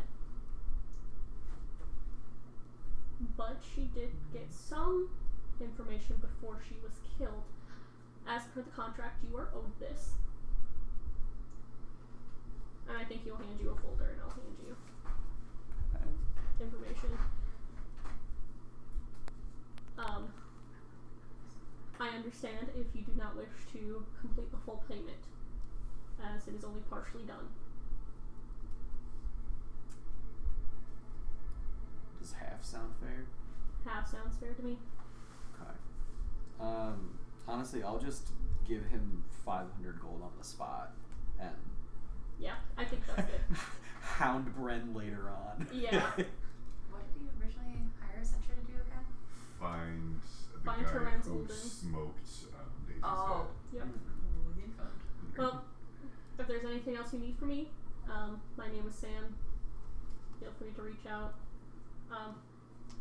Speaker 3: But she did get some information before she was killed. As per the contract, you are owed this. And I think he'll hand you a folder and I'll hand you information. I understand if you do not wish to complete the full payment, as it is only partially done.
Speaker 4: Does half sound fair?
Speaker 3: Half sounds fair to me.
Speaker 4: Okay. Honestly, I'll just give him 500 gold on the spot and
Speaker 3: Yeah, I think that's good.
Speaker 4: hound Bren later on.
Speaker 3: Yeah.
Speaker 8: What did you originally hire Centra to do again?
Speaker 2: Find the
Speaker 3: Find
Speaker 2: guy
Speaker 3: Terrence
Speaker 2: who
Speaker 3: Olden.
Speaker 2: smoked Daisy's
Speaker 1: Oh.
Speaker 3: Yep.
Speaker 2: head.
Speaker 3: Well, if there's anything else you need from me, my name is Sam. Feel free to reach out.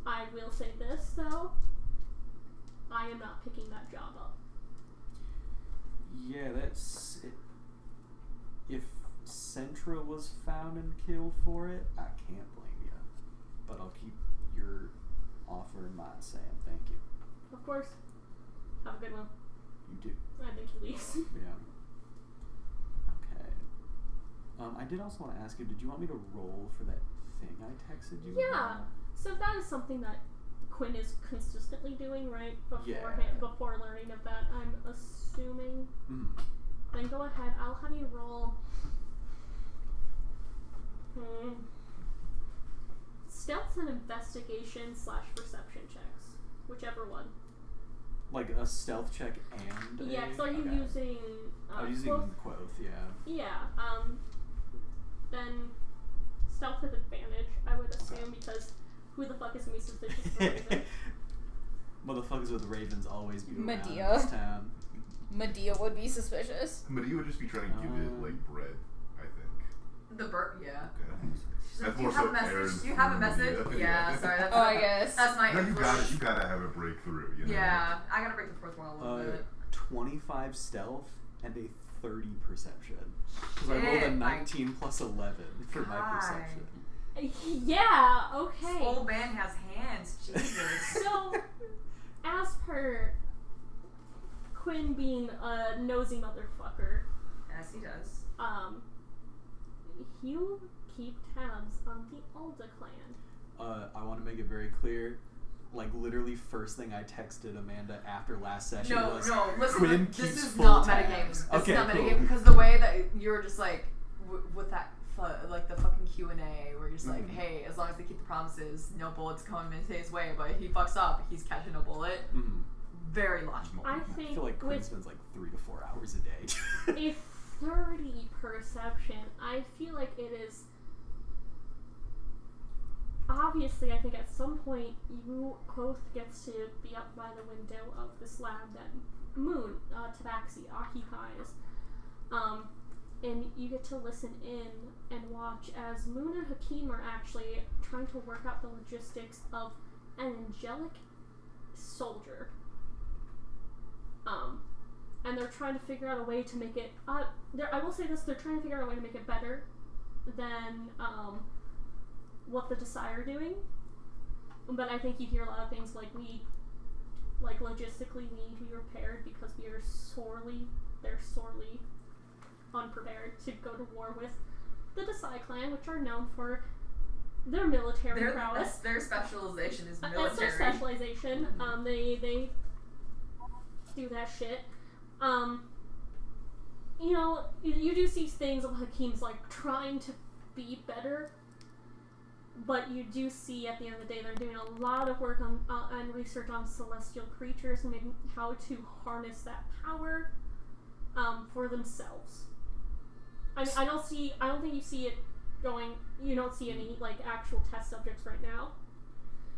Speaker 3: I will say this though, I am not picking that job up.
Speaker 4: Yeah, that's it. If Centra was found and killed for it, I can't blame you. But I'll keep your offer in mind, Sam. Thank you.
Speaker 3: Of course. Have a good one.
Speaker 4: You do.
Speaker 3: I think he leaves.
Speaker 4: Yeah. Okay. I did also want to ask you, did you want me to roll for that thing I texted you
Speaker 3: Yeah.
Speaker 4: about?
Speaker 3: So that is something that Quinn is consistently doing, right?
Speaker 4: Yeah.
Speaker 3: Before learning of that, I'm assuming.
Speaker 4: Mm.
Speaker 3: Then go ahead. I'll have you roll. Stealth and investigation / perception checks, whichever one.
Speaker 4: Like a stealth check and
Speaker 3: Yeah,
Speaker 4: a...
Speaker 3: because are you
Speaker 4: okay.
Speaker 3: using?
Speaker 4: I'm using
Speaker 3: Quoth?
Speaker 4: Quoth, yeah.
Speaker 3: Yeah. Then stealth with advantage, I would assume, because who the fuck is gonna be suspicious of Raven?
Speaker 4: Motherfuckers with ravens always be around
Speaker 6: Medea.
Speaker 4: in this town.
Speaker 6: Medea would be suspicious.
Speaker 2: Medea would just be trying to give it like bread, I think.
Speaker 1: The bird, yeah.
Speaker 2: Okay.
Speaker 1: She's like,
Speaker 2: That's
Speaker 1: do you
Speaker 2: more
Speaker 1: have
Speaker 2: so
Speaker 1: a message?
Speaker 2: Aaron's
Speaker 1: Do you have a
Speaker 2: food,
Speaker 1: message?
Speaker 2: yeah.
Speaker 1: Yeah, sorry. That's
Speaker 6: Oh, I guess.
Speaker 1: That's my
Speaker 2: No,
Speaker 1: influence.
Speaker 2: you gotta have a breakthrough, you know?
Speaker 1: Yeah, I gotta break the fourth wall a little bit.
Speaker 4: 25 stealth and a 30 perception. Because I rolled a
Speaker 1: Shit,
Speaker 4: 19 plus 11 for my
Speaker 1: God.
Speaker 4: perception.
Speaker 3: Yeah. Okay.
Speaker 1: This old man has hands. Jesus.
Speaker 3: So, as per Quinn being a nosy motherfucker,
Speaker 1: Yes, he does.
Speaker 3: you keep tabs on the Alda clan.
Speaker 4: I want to make it very clear. Like, literally, first thing I texted Amanda after last session
Speaker 1: No,
Speaker 4: was
Speaker 1: listen,
Speaker 4: Quinn
Speaker 1: this
Speaker 4: keeps
Speaker 1: is
Speaker 4: full
Speaker 1: not
Speaker 4: tabs.
Speaker 1: metagames. This
Speaker 4: Okay,
Speaker 1: is not
Speaker 4: cool.
Speaker 1: metagame because the way that you're just like with that like the fucking Q&A where you're just like, hey, as long as they keep the promises, no bullets coming his way, but he fucks up, he's catching a bullet.
Speaker 4: Mhm.
Speaker 1: Very logical.
Speaker 3: I
Speaker 4: I
Speaker 3: think
Speaker 4: feel like Quinn
Speaker 3: with
Speaker 4: spends like 3 to 4 hours a day.
Speaker 3: a 30 perception, I feel like it is. Obviously, I think at some point you Quoth gets to be up by the window of this lab that Moon, Tabaxi, occupies. And you get to listen in and watch as Moon and Hakeem are actually trying to work out the logistics of an angelic soldier And they're trying to figure out a way to make it. I will say this: they're trying to figure out a way to make it better than what the Desire are doing. But I think you hear a lot of things like logistically, we need to be prepared because they're sorely unprepared to go to war with the Desai clan, which are known for their military prowess.
Speaker 1: Their specialization is military.
Speaker 3: That's their specialization. They do that shit. You know, you do see things of Hakim's like trying to be better, but you do see at the end of the day they're doing a lot of work on and research on celestial creatures and maybe how to harness that power for themselves. I mean, I don't think you see it going. You don't see any like actual test subjects right now,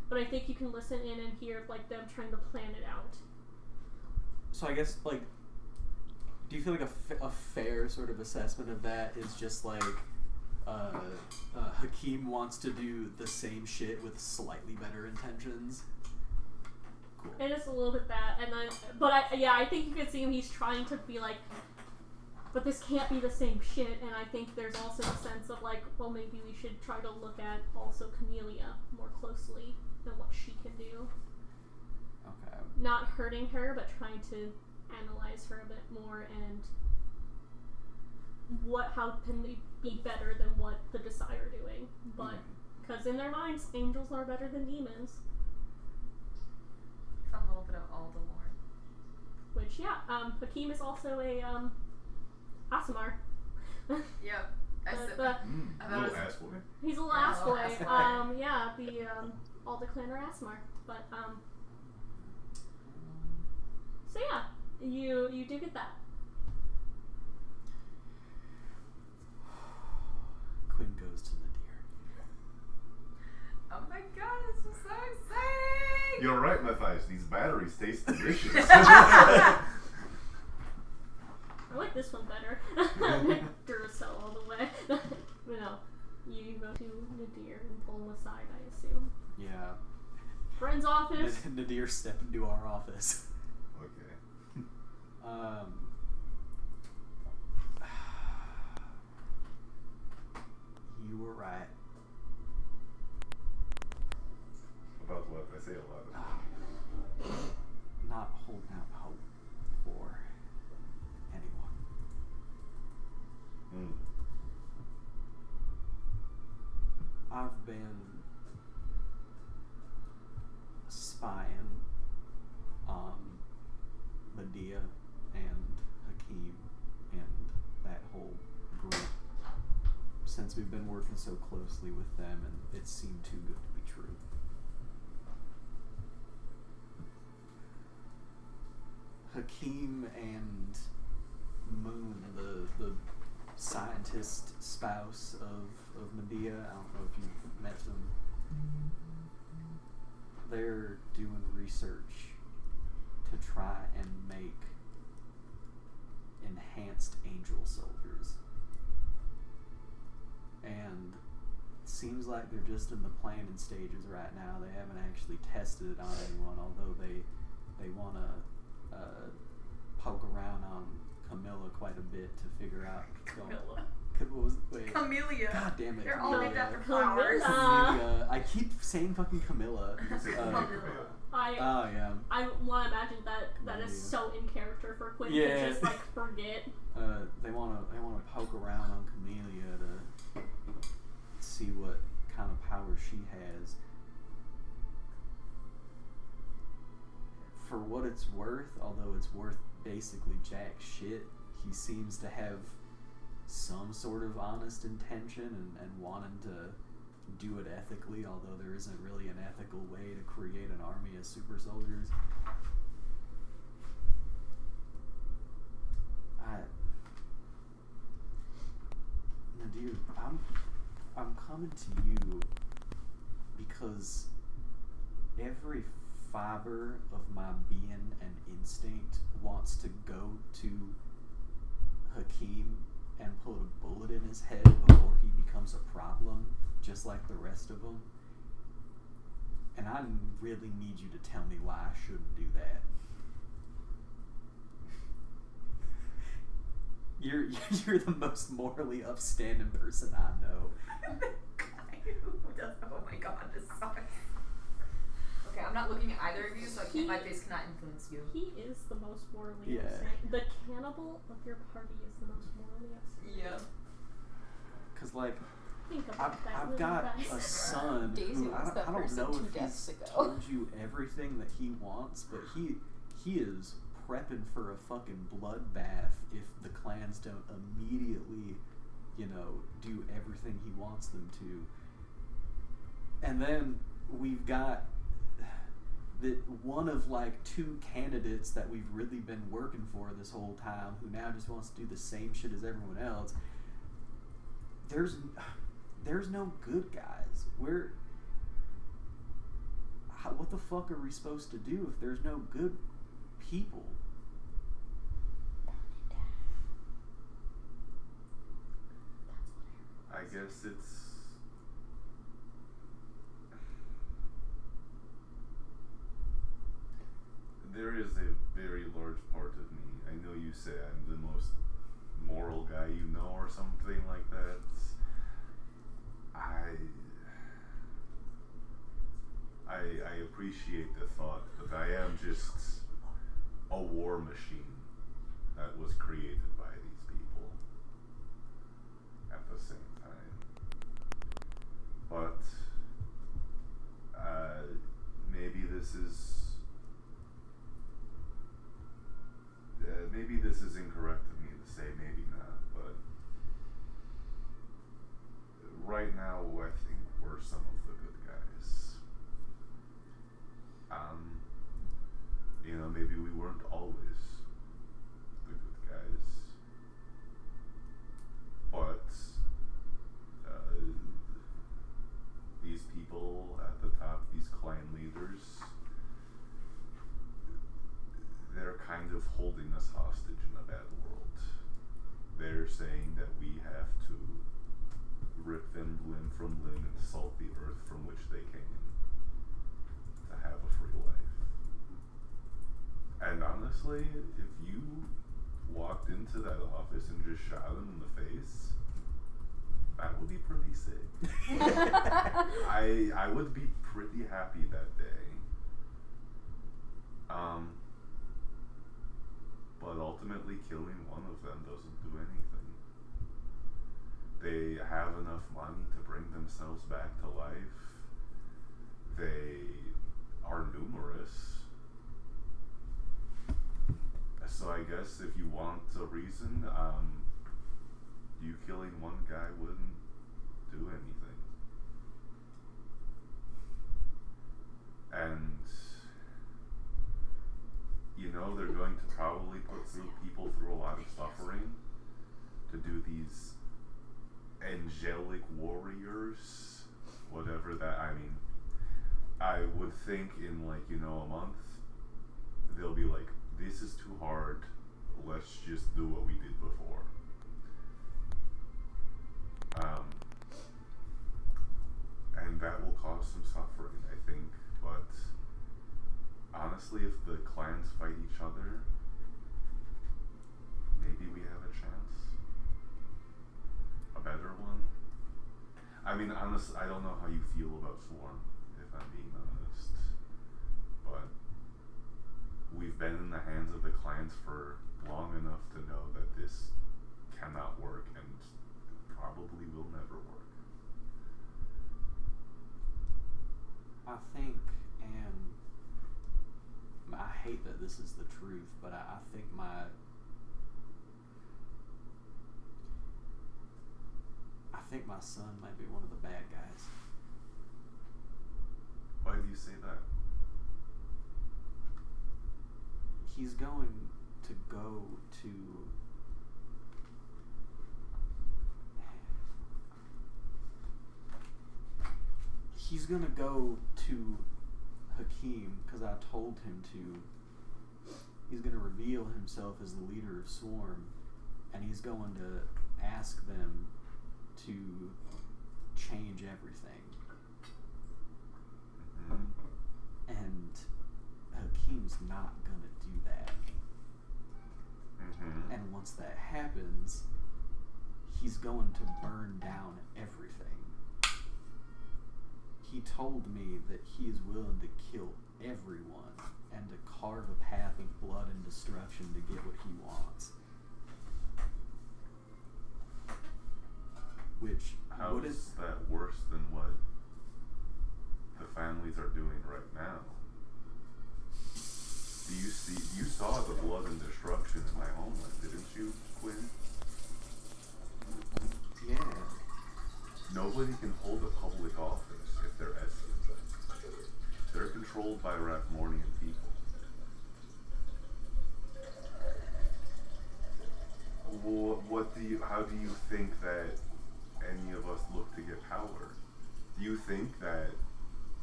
Speaker 3: but I think you can listen in and hear like them trying to plan it out.
Speaker 4: So I guess like, do you feel like a fair sort of assessment of that is just like Hakim wants to do the same shit with slightly better intentions? Cool.
Speaker 3: It is a little bit that, and then, but I think you can see him. He's trying to be like, but this can't be the same shit. And I think there's also a sense of like, well, maybe we should try to look at also Camellia more closely and what she can do.
Speaker 4: Okay.
Speaker 3: Not hurting her, but trying to analyze her a bit more and how can they be better than what the Desire are doing. But because in their minds, angels are better than demons.
Speaker 1: A little bit of all the lore.
Speaker 3: Which Hakim is also a Aasimar.
Speaker 1: Yep.
Speaker 2: Little ass boy.
Speaker 3: He's a little ass boy. All the clan are Aasimar. But so yeah, you do get that.
Speaker 4: Quinn goes to Nadir.
Speaker 1: Oh my god, this is so exciting!
Speaker 2: You're right, Matthias. These batteries taste delicious.
Speaker 3: I like this one better. Duracell all the way. But no, you go to Nadir and pull him aside, I assume.
Speaker 4: Yeah.
Speaker 3: Friend's office.
Speaker 4: Nadir stepped into our office.
Speaker 2: Okay.
Speaker 4: You were right.
Speaker 2: About what? I say a lot of
Speaker 4: Not holding out hope for anyone. I've been spying on Medea and Hakim and that whole group since we've been working so closely with them, and it seemed too good to be true. Hakim and Moon, the scientist spouse of Medea, I don't know if you've met them. They're doing research to try and make enhanced angel soldiers. And it seems like they're just in the planning stages right now. They haven't actually tested it on anyone, although they want to poke around on Camilla quite a bit to figure out.
Speaker 1: Camilla.
Speaker 4: What was it? Wait.
Speaker 1: Camellia.
Speaker 4: God damn it.
Speaker 1: They're all
Speaker 4: Camellia.
Speaker 1: named after flowers.
Speaker 3: Camellia.
Speaker 4: I keep saying fucking Camilla. Yeah.
Speaker 3: I want to imagine that is so in character for Quinn to just like forget.
Speaker 4: They want to poke around on Camellia to see what kind of power she has. For what it's worth, although it's worth basically jack shit, he seems to have some sort of honest intention and wanting to do it ethically, although there isn't really an ethical way to create an army of super soldiers. Nadir, I'm coming to you because every fiber of my being and instinct wants to go to Hakim and put a bullet in his head before he becomes a problem, just like the rest of them. And I really need you to tell me why I shouldn't do that. You're the most morally upstanding person I know.
Speaker 1: Oh my god, this sucks. Okay, I'm not looking at either of you, so my face cannot influence you.
Speaker 3: He is the most morally
Speaker 4: Yeah.
Speaker 3: upset. The cannibal of your party is the most morally upset.
Speaker 1: Yeah.
Speaker 4: Cause like
Speaker 3: Think about that.
Speaker 4: I've
Speaker 3: really,
Speaker 4: got
Speaker 3: guys.
Speaker 4: a son
Speaker 6: Daisy
Speaker 4: who
Speaker 6: was that
Speaker 4: I don't
Speaker 6: person
Speaker 4: know
Speaker 6: 2
Speaker 4: if
Speaker 6: deaths
Speaker 4: he's
Speaker 6: ago.
Speaker 4: told you everything that he wants, but he is prepping for a fucking bloodbath if the clans don't immediately, do everything he wants them to. And then we've got that one of like 2 candidates that we've really been working for this whole time who now just wants to do the same shit as everyone else. There's no good guys. What the fuck are we supposed to do if there's no good people?
Speaker 2: I guess it's. There is a very large part of me. I know you say I'm the most moral guy you know or something like that. I appreciate the thought, but I am just a war machine that was created by these people at the same time. But maybe this is incorrect of me to say, maybe not, but right now I think we're some of the good guys. Maybe we weren't always the good guys, but these people at the top, these clan leaders, they're kind of holding us hostage in a bad world. They're saying that we have to rip them limb from limb and salt the earth from which they came to have a free life. And honestly, if you walked into that office and just shot him in the face, that would be pretty sick. I would be pretty happy that day. But ultimately killing one of them doesn't do anything. They have enough money to bring themselves back to life. They are numerous. So I guess if you want a reason, you killing one guy wouldn't do anything. And they're going to probably put people through a lot of suffering to do these angelic warriors, whatever that, I would think in a month, they'll be like, this is too hard, let's just do what we did before. And that will cause some suffering, I think, but honestly, if the clans fight each other, maybe we have a chance. A better one. Honestly, I don't know how you feel about Swarm, if I'm being honest. But we've been in the hands of the clans for long enough to know that this cannot work and probably will never work.
Speaker 4: I think, and I hate that this is the truth, but I think my son might be one of the bad guys.
Speaker 2: Why do you say that?
Speaker 4: He's going to go to Hakeem because I told him to. He's going to reveal himself as the leader of Swarm, and he's going to ask them to change everything.
Speaker 2: Mm-hmm.
Speaker 4: And Hakeem's not going to do that.
Speaker 9: Mm-hmm.
Speaker 4: And once that happens, he's going to burn down everything. He told me that he is willing to kill everyone and to carve a path of blood and destruction to get what he wants. Which
Speaker 9: How
Speaker 4: would
Speaker 9: is that worse than what the families are doing right now? You saw the blood and destruction in my homeland, didn't you, Quinn?
Speaker 4: Yeah.
Speaker 9: Nobody can hold a public office if they're Eskins. They're controlled by Rathmornian people. How do you think that any of us look to get power? Do you think that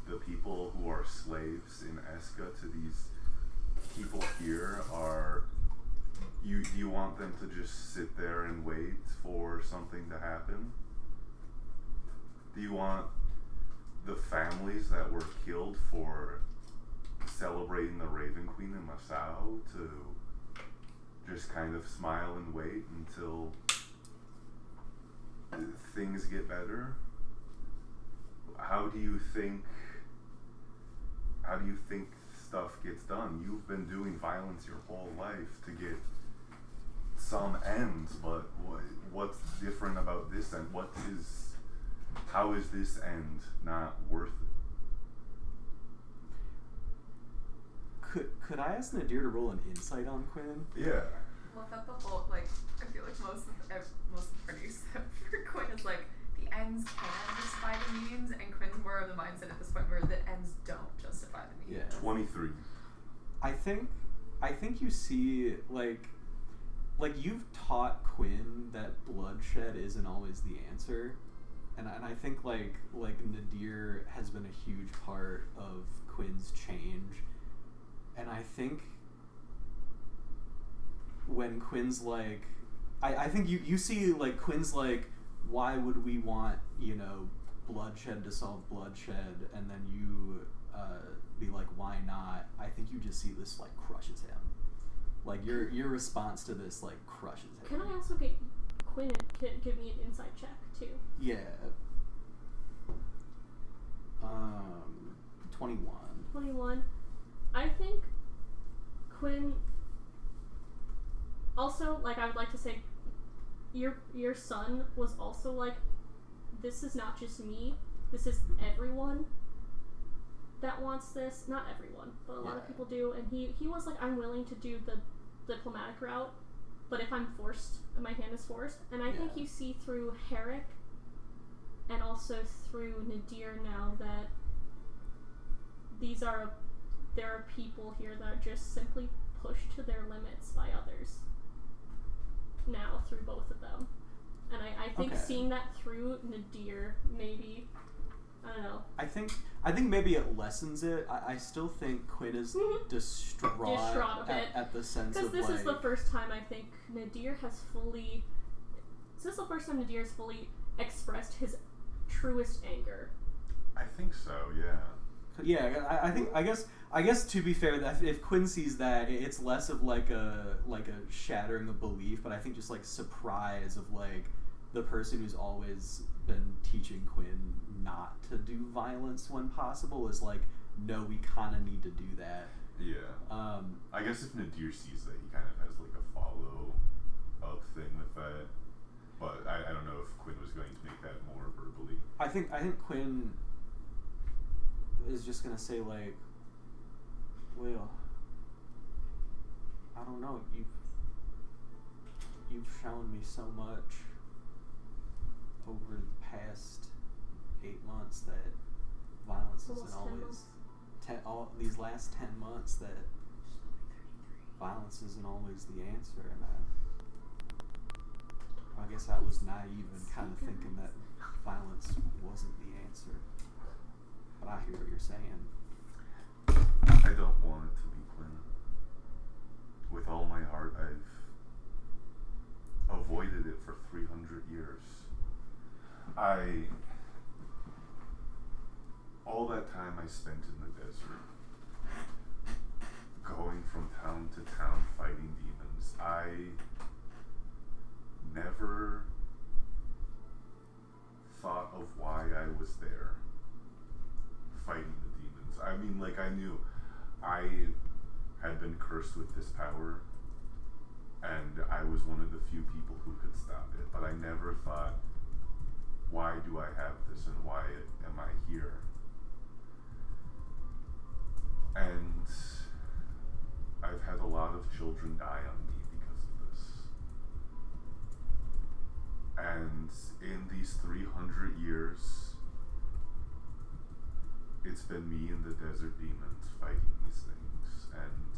Speaker 9: the people who are slaves in Eska to these people here are, do you want them to just sit there and wait for something to happen? Do you want the families that were killed for celebrating the Raven Queen in Masao to just kind of smile and wait until things get better? How do you think stuff gets done? You've been doing violence your whole life to get some ends, but what's different about this end? How is this end not worth it?
Speaker 4: Could I ask Nadir to roll an insight on Quinn?
Speaker 9: Yeah.
Speaker 1: Well, I thought the whole, like, I feel like most of the parties for Quinn is like, the ends can justify the means, and Quinn's more of the mindset at this point where the ends don't justify the means.
Speaker 4: Yeah.
Speaker 9: 23.
Speaker 4: I think you see, like you've taught Quinn that bloodshed isn't always the answer. And I think like Nadir has been a huge part of Quinn's change. And I think when Quinn's like, I think you see like Quinn's like, why would we want, bloodshed to solve bloodshed? And then you be like, why not? I think you just see this like crushes him. Like your response to this like crushes him.
Speaker 3: Can I also get Quinn give me an insight check too?
Speaker 4: Yeah. 21.
Speaker 3: 21. I think Quinn. Also, like, I would like to say, your son was also like, this is not just me. This is everyone that wants this. Not everyone, but a lot of people do. And he was like, I'm willing to do the diplomatic route, but if I'm forced, my hand is forced. And I think you see through Herrick and also through Nadir now that there are people here that are just simply pushed to their limits by others now through both of them. And I think seeing that through Nadir, maybe, I don't know. I think
Speaker 4: maybe it lessens it. I still think Quinn is distraught
Speaker 3: a bit.
Speaker 4: At the sense of,
Speaker 3: because this is the first time I think Nadir has fully expressed his truest anger.
Speaker 9: I think so, yeah.
Speaker 4: Yeah, I guess to be fair, that if Quinn sees that, it's less of like a shattering of belief, but I think just like surprise of like the person who's always been teaching Quinn not to do violence when possible is like, no, we kind of need to do that.
Speaker 9: Yeah. I guess if Nadir sees that, he kind of has like a follow up thing with that, but I don't know if Quinn was going to make that more verbally.
Speaker 4: I think Quinn is just gonna say like, well, I don't know, you've shown me so much over the past 8 months that violence isn't always these last 10 months that violence isn't always the answer. And I guess I was naive and kind of thinking that violence wasn't the answer. But I hear what you're saying.
Speaker 9: I don't want it to be Quinn. With all my heart, I've avoided it for 300 years. All that time I spent in the desert, going from town to town fighting demons, been cursed with this power, and I was one of the few people who could stop it. But I never thought, why do I have this and why am I here? And I've had a lot of children die on me because of this. And in these 300 years, it's been me and the desert demons fighting these things. And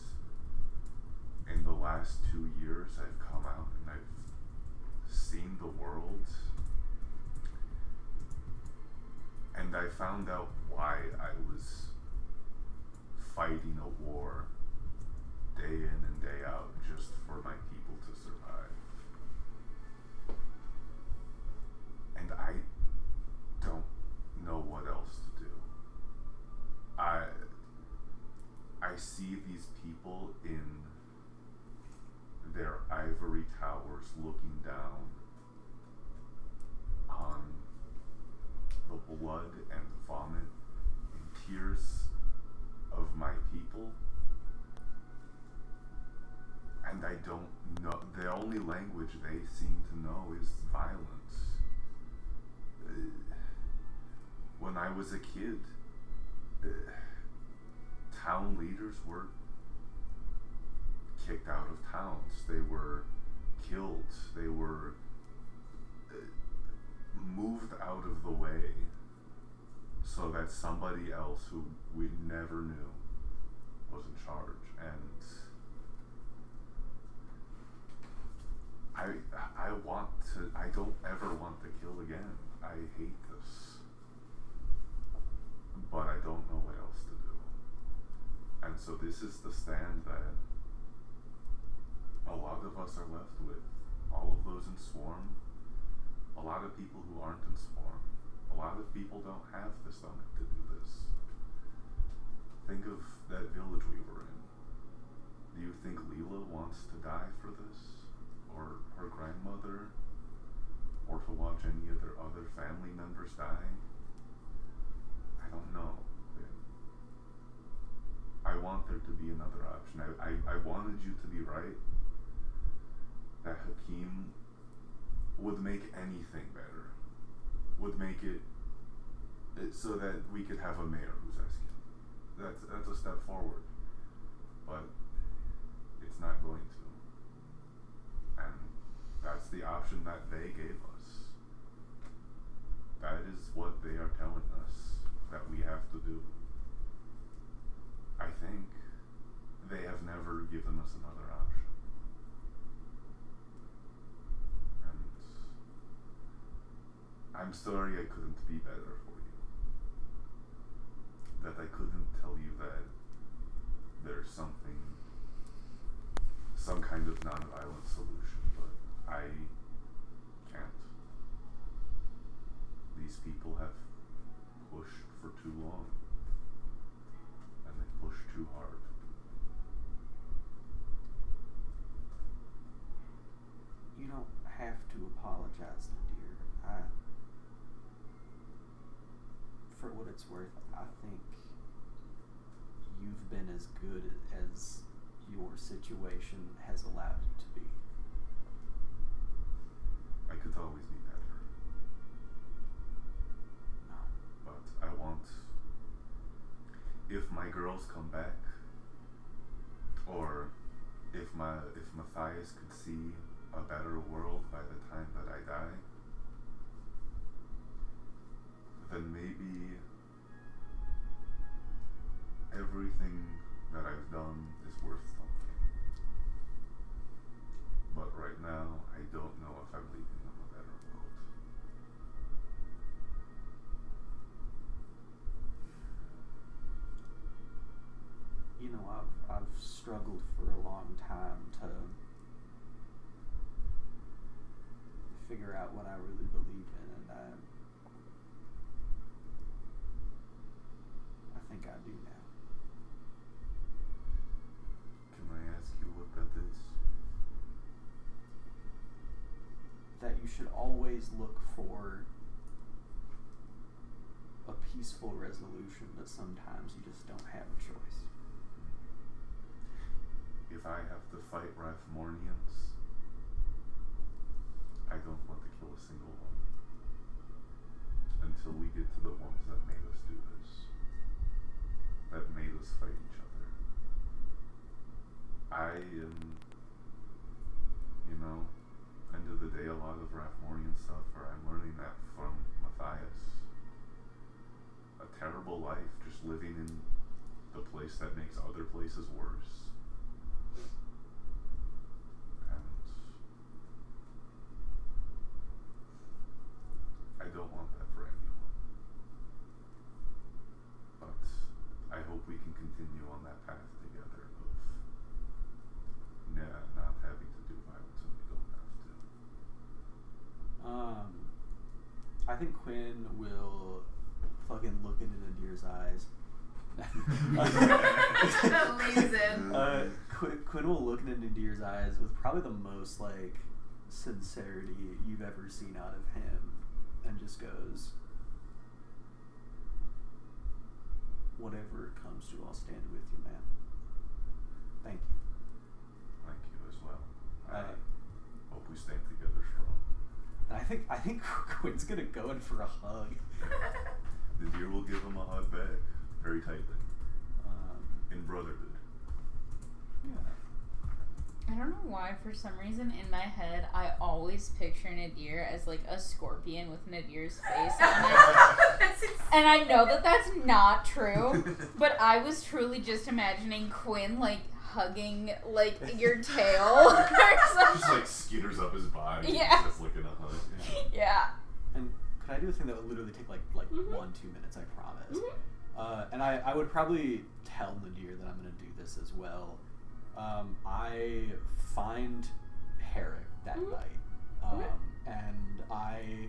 Speaker 9: in the last 2 years, I've come out and I've seen the world. And I found out why I was fighting a war day in and day out just for my people to survive. And I don't know what else to do. I see these people in their ivory towers looking down on the blood and vomit and tears of my people, and I don't know. The only language they seem to know is violence. When I was a kid, town leaders were kicked out of towns. They were killed. They were moved out of the way so that somebody else who we never knew was in charge. And I don't ever want to kill again. I hate this. But I don't know what else to do. And so this is the stand that a lot of us are left with. All of those in Swarm, a lot of people who aren't in Swarm, a lot of people don't have the stomach to do this. Think of that village we were in. Do you think Leela wants to die for this? Or her grandmother? Or to watch any of their other family members die? I don't know. I want there to be another option. I wanted you to be right. That Hakeem would make anything better. Would make it so that we could have a mayor who's Eskin. That's a step forward. But it's not going to. And that's the option that they gave us. That is what they are telling us that we have to do. I think they have never given us another option. And I'm sorry I couldn't be better for you. That I couldn't tell you that there's some kind of nonviolent solution, but I can't. These people have pushed for too long. And they push too hard.
Speaker 4: You don't have to apologize, Nadir. For what it's worth, I think you've been as good as your situation has allowed you to be.
Speaker 9: I could always be better.
Speaker 4: No.
Speaker 9: But I want, if my girls come back, or if Matthias could see a better world by the time that I die, then maybe everything that I've done is worth something. But right now, I don't know if I'm leaving them a better world.
Speaker 4: You know, I've struggled for a long time to figure out what I really believe in, and I think I do now.
Speaker 9: Can I ask you what that is?
Speaker 4: That you should always look for a peaceful resolution, but sometimes you just don't have a choice.
Speaker 9: I have to fight Rathmornians, I don't want to kill a single one until we get to the ones that made us do this, that made us fight each other. I am, end of the day, a lot of Rathmorian stuff, or I'm learning that from Matthias. A terrible life, just living in the place that makes other places worse. And I don't want that for anyone. But I hope we can continue on that path together of not having to do violence when we don't have to.
Speaker 4: I think Quinn will fucking look into Nadir's eyes.
Speaker 1: Leans in.
Speaker 4: Quinn will look into Nadir's eyes with probably the most like sincerity you've ever seen out of him, and just goes, "Whatever it comes to, I'll stand with you, man. Thank you."
Speaker 9: Thank you as well. I
Speaker 4: Uh,
Speaker 9: hope we stand together strong.
Speaker 4: And I think Quinn's gonna go in for a hug.
Speaker 9: The deer will give him a hug back, very tightly, in brotherhood.
Speaker 4: Yeah.
Speaker 6: I don't know why, for some reason in my head, I always picture Nadir as like a scorpion with Nadir's face on it. And I know that that's not true, but I was truly just imagining Quinn like hugging like your tail or something.
Speaker 2: Just like skitters up his body.
Speaker 6: Yeah.
Speaker 2: And just looking a hug.
Speaker 6: Yeah.
Speaker 4: And could I do a thing that would literally take like 1-2 minutes? I promise. And I would probably tell Nadir that I'm gonna do this as well. I find Herrick that night, and I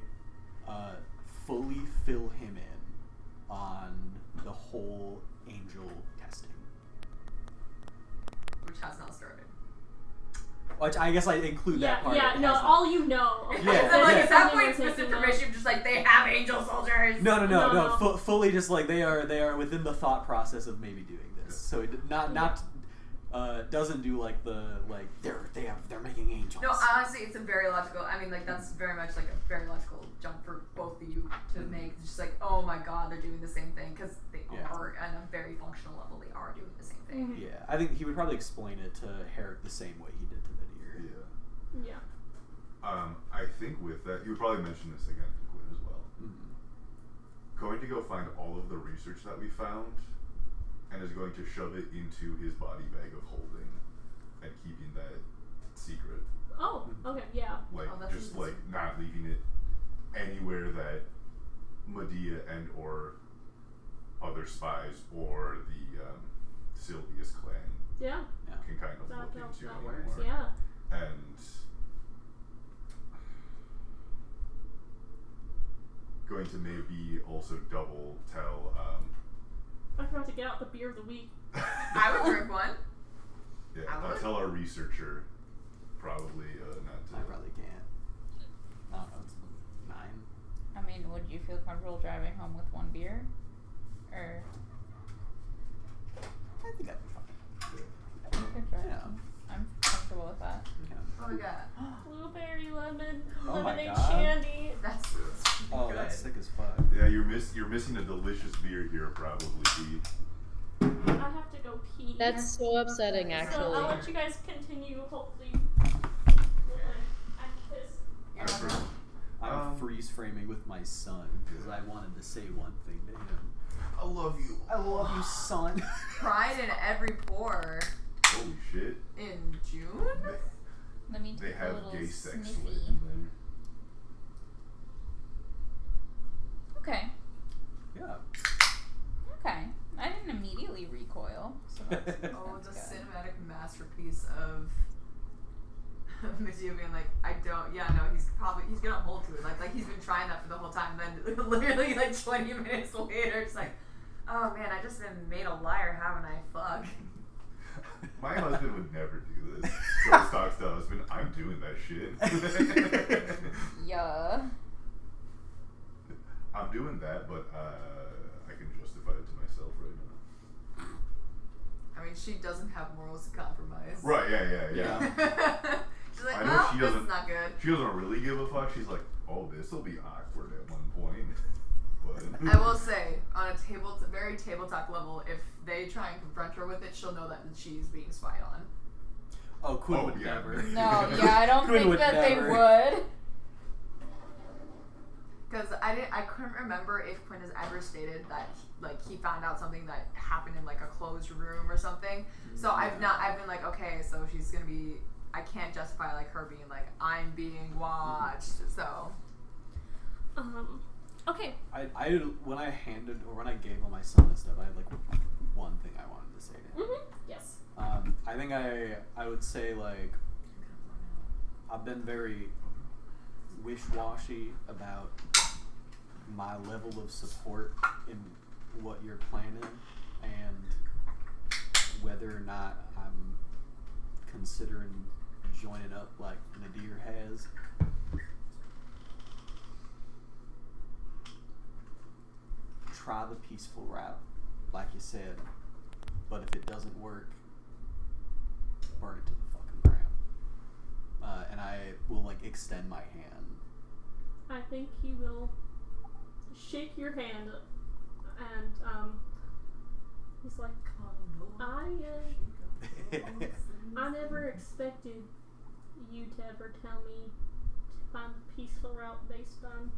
Speaker 4: fully fill him in on the whole angel testing.
Speaker 1: Which has not started.
Speaker 4: Which I guess I include that part.
Speaker 3: Yeah,
Speaker 4: It
Speaker 3: no,
Speaker 4: has
Speaker 3: all you know.
Speaker 4: Yeah,
Speaker 1: So like
Speaker 4: yeah.
Speaker 1: at that point, it's misinformation. Just like they have angel soldiers.
Speaker 4: No.
Speaker 3: No.
Speaker 4: Fully, just like they are within the thought process of maybe doing this. So it doesn't do like the like they're making angels.
Speaker 1: No, honestly, it's a very logical. I mean, like that's very much like a very logical jump for both of you to make. It's just like, oh my god, they're doing the same thing because they are on a very functional level. They are doing the same thing.
Speaker 4: Yeah, I think he would probably explain it to Herrick the same way he did to Nadir.
Speaker 3: Yeah.
Speaker 2: I think with that, you would probably mention this again to Quinn as well. Going to go find all of the research that we found, and is going to shove it into his body bag of holding, and keeping that secret.
Speaker 3: Oh, okay, yeah.
Speaker 2: Like
Speaker 1: that's
Speaker 2: just like not leaving it anywhere that Medea and or other spies or the Sylvius clan
Speaker 3: Yeah.
Speaker 2: can kind of look into
Speaker 3: That
Speaker 2: anymore.
Speaker 3: works, yeah.
Speaker 2: And going to maybe also double tell
Speaker 3: I forgot to get out the beer of the week.
Speaker 1: I would drink one.
Speaker 2: I'll tell our researcher probably not to.
Speaker 4: I probably can't. I don't know, it's 9.
Speaker 6: I mean, would you feel comfortable driving home with one beer? Or
Speaker 4: I think I'd be fine.
Speaker 6: you could drive.
Speaker 4: Yeah.
Speaker 6: I'm comfortable with that.
Speaker 1: Oh my god,
Speaker 3: Blueberry lemon,
Speaker 4: Oh my
Speaker 3: lemonade
Speaker 4: God.
Speaker 3: shandy.
Speaker 1: that's
Speaker 4: Oh,
Speaker 1: good.
Speaker 4: that's sick as fuck.
Speaker 2: Yeah, you're missing a delicious beer here, probably. Pete.
Speaker 3: I have to go pee.
Speaker 5: That's so upsetting,
Speaker 3: So I'll
Speaker 5: actually.
Speaker 3: let you guys continue, hopefully.
Speaker 4: I'm freeze framing with my son because I wanted to say one thing to him.
Speaker 2: I love you.
Speaker 4: I love you, son.
Speaker 1: Pride in every pore
Speaker 2: Holy shit.
Speaker 1: in June.
Speaker 6: Let me
Speaker 2: They
Speaker 6: take a
Speaker 2: have
Speaker 6: little
Speaker 2: gay sex lit
Speaker 6: sniffy.
Speaker 2: in there.
Speaker 6: Okay.
Speaker 4: Yeah.
Speaker 6: Okay. I didn't immediately recoil. So that's,
Speaker 1: Oh, it's a
Speaker 6: that's good.
Speaker 1: cinematic masterpiece of Medea being like, I don't. Yeah, no, he's gonna hold to it. Like he's been trying that for the whole time. Then literally like 20 minutes later, it's like, oh man, I just been made a liar, haven't I? Fuck.
Speaker 2: My husband would never do this. Ghost talks to husband, I'm doing that shit.
Speaker 6: Yeah.
Speaker 2: I'm doing that, but I can justify it to myself right now.
Speaker 1: I mean, she doesn't have morals to compromise.
Speaker 2: Right, yeah.
Speaker 1: She's like,
Speaker 2: I know
Speaker 1: oh,
Speaker 2: she
Speaker 1: this
Speaker 2: doesn't-
Speaker 1: is not good.
Speaker 2: She doesn't really give a fuck. She's like, oh, this will be awkward at one point. But
Speaker 1: I will say, on a very tabletop level, if they try and confront her with it, she'll know that she's being spied on.
Speaker 4: Oh, Quinn
Speaker 2: Oh,
Speaker 4: would
Speaker 2: yeah.
Speaker 4: never.
Speaker 6: No, yeah, I don't
Speaker 4: Quinn
Speaker 6: think
Speaker 4: would
Speaker 6: that
Speaker 4: never.
Speaker 6: they would.
Speaker 1: Because I couldn't remember if Quinn has ever stated that he found out something that happened in like a closed room or something. So I've been like, okay, so she's gonna be. I can't justify like her being like I'm being watched. So.
Speaker 3: Okay.
Speaker 4: When I gave all my son this stuff, I had like one thing I wanted to say to him.
Speaker 3: Yes.
Speaker 4: I think I would say like I've been very wish-washy about my level of support in what you're planning and whether or not I'm considering joining up like Nadir has. Try the peaceful route, like you said, but if it doesn't work, burn it to the fucking ground. And I will like extend my hand.
Speaker 3: I think he will shake your hand, and he's like, I never expected you to ever tell me to find the peaceful route based on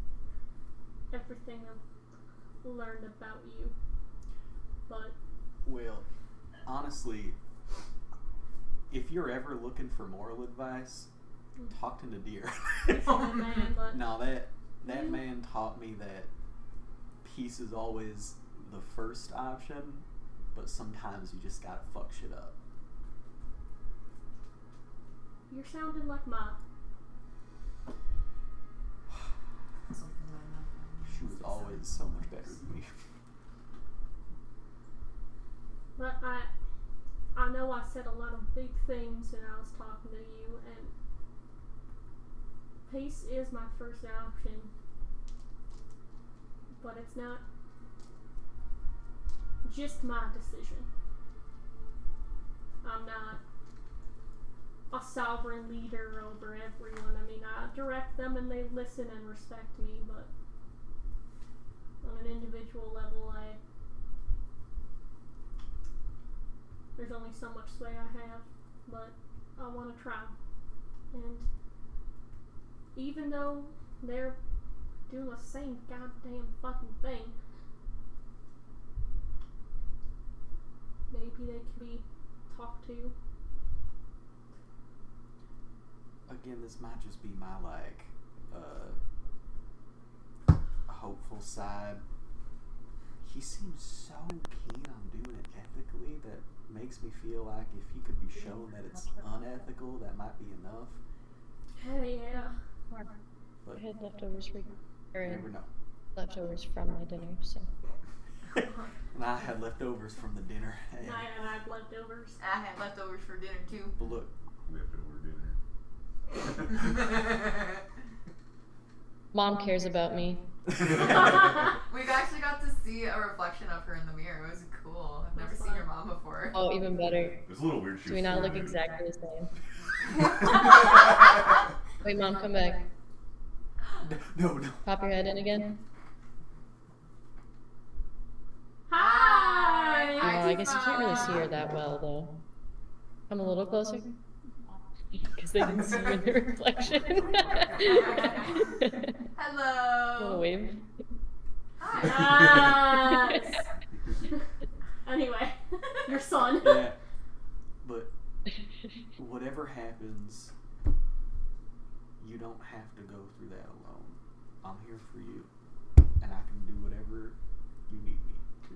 Speaker 3: everything I've learned about you. But
Speaker 4: Well, honestly, if you're ever looking for moral advice, talk to Nadir.
Speaker 3: oh man, but
Speaker 4: No, that man taught me that peace is always the first option, but sometimes you just gotta fuck shit up.
Speaker 3: you're sounding like my
Speaker 4: She was always so much better than me.
Speaker 3: But I know I said a lot of big things when I was talking to you, and peace is my first option, but it's not just my decision. I'm not a sovereign leader over everyone. I mean, I direct them and they listen and respect me, but on an individual level, there's only so much sway I have, but I want to try. And even though they're doing the same goddamn fucking thing, maybe they can be talked to.
Speaker 4: Again, this might just be my like hopeful side. He seems so keen on doing it ethically that makes me feel like if he could be shown that it's unethical, that might be enough.
Speaker 3: Hell yeah.
Speaker 4: But
Speaker 5: I had leftovers
Speaker 4: you never know.
Speaker 5: leftovers from my dinner, so.
Speaker 4: And I had leftovers from the dinner. And,
Speaker 3: And I have leftovers.
Speaker 1: I had leftovers for dinner too.
Speaker 4: but look,
Speaker 2: leftover dinner.
Speaker 5: Mom cares about me.
Speaker 1: We actually got to see a reflection of her in the mirror. It was cool. I've never
Speaker 3: That's
Speaker 1: seen
Speaker 3: fun.
Speaker 1: your mom before.
Speaker 5: Oh, even better.
Speaker 2: It's a little weird. She
Speaker 5: Do
Speaker 2: was
Speaker 5: we not
Speaker 2: still
Speaker 5: look
Speaker 2: nude.
Speaker 5: exactly the same? Wait, Mom, come back.
Speaker 4: no.
Speaker 5: Pop your head in again.
Speaker 3: Hi!
Speaker 5: Oh, I guess you can't really see her that well, though. Come a little closer. Because they didn't see you in the reflection.
Speaker 1: Hello.
Speaker 5: Wanna wave?
Speaker 1: Hi.
Speaker 3: Yes. Anyway, your son.
Speaker 4: Yeah, but whatever happens, you don't have to go through that alone. I'm here for you, and I can do whatever you need me to.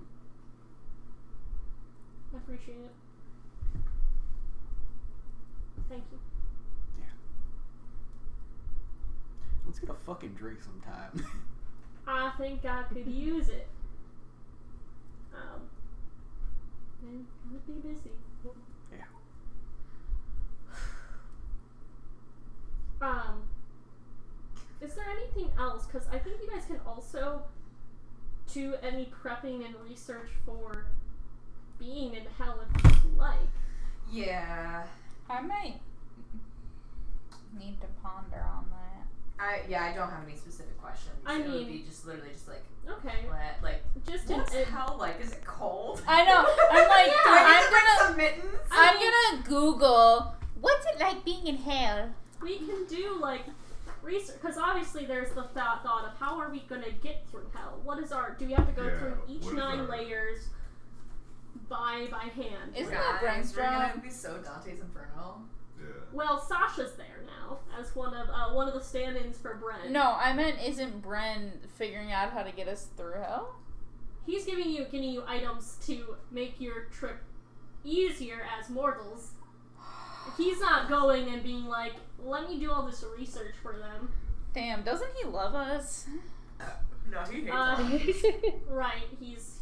Speaker 3: I appreciate it. Thank you.
Speaker 4: Yeah. Let's get a fucking drink sometime.
Speaker 3: I think I could use it. And I would be busy.
Speaker 4: Yeah.
Speaker 3: Is there anything else? Because I think you guys can also do any prepping and research for being in hell if you'd like.
Speaker 1: Yeah.
Speaker 6: I might need to ponder on that.
Speaker 1: I don't have any specific questions.
Speaker 3: I
Speaker 1: It would
Speaker 3: mean-
Speaker 1: be just literally just like,
Speaker 3: Okay.
Speaker 1: like
Speaker 3: Just
Speaker 1: what's
Speaker 3: in,
Speaker 1: hell like? Is it cold?
Speaker 6: I know. I'm like,
Speaker 1: Do I need to bring
Speaker 6: I'm
Speaker 1: some mittens?
Speaker 6: gonna Google what's it like being in hell.
Speaker 3: we can do like research because obviously there's the thought of how are we gonna get through hell? What is our? Do we have to go
Speaker 2: Yeah,
Speaker 3: through each
Speaker 2: what is
Speaker 3: 9
Speaker 2: our-
Speaker 3: layers by hand?
Speaker 6: Isn't
Speaker 1: Guys,
Speaker 6: that
Speaker 1: we're
Speaker 6: brainstorm?
Speaker 1: gonna be so Dante's Inferno.
Speaker 2: Yeah.
Speaker 3: Well, Sasha's there now as one of the stand-ins for Bren.
Speaker 6: No, I meant isn't Bren figuring out how to get us through hell?
Speaker 3: He's giving you items to make your trip easier as mortals. He's not going and being like, let me do all this research for them.
Speaker 6: Damn, doesn't he love us?
Speaker 1: No, he hates us.
Speaker 3: Right, he's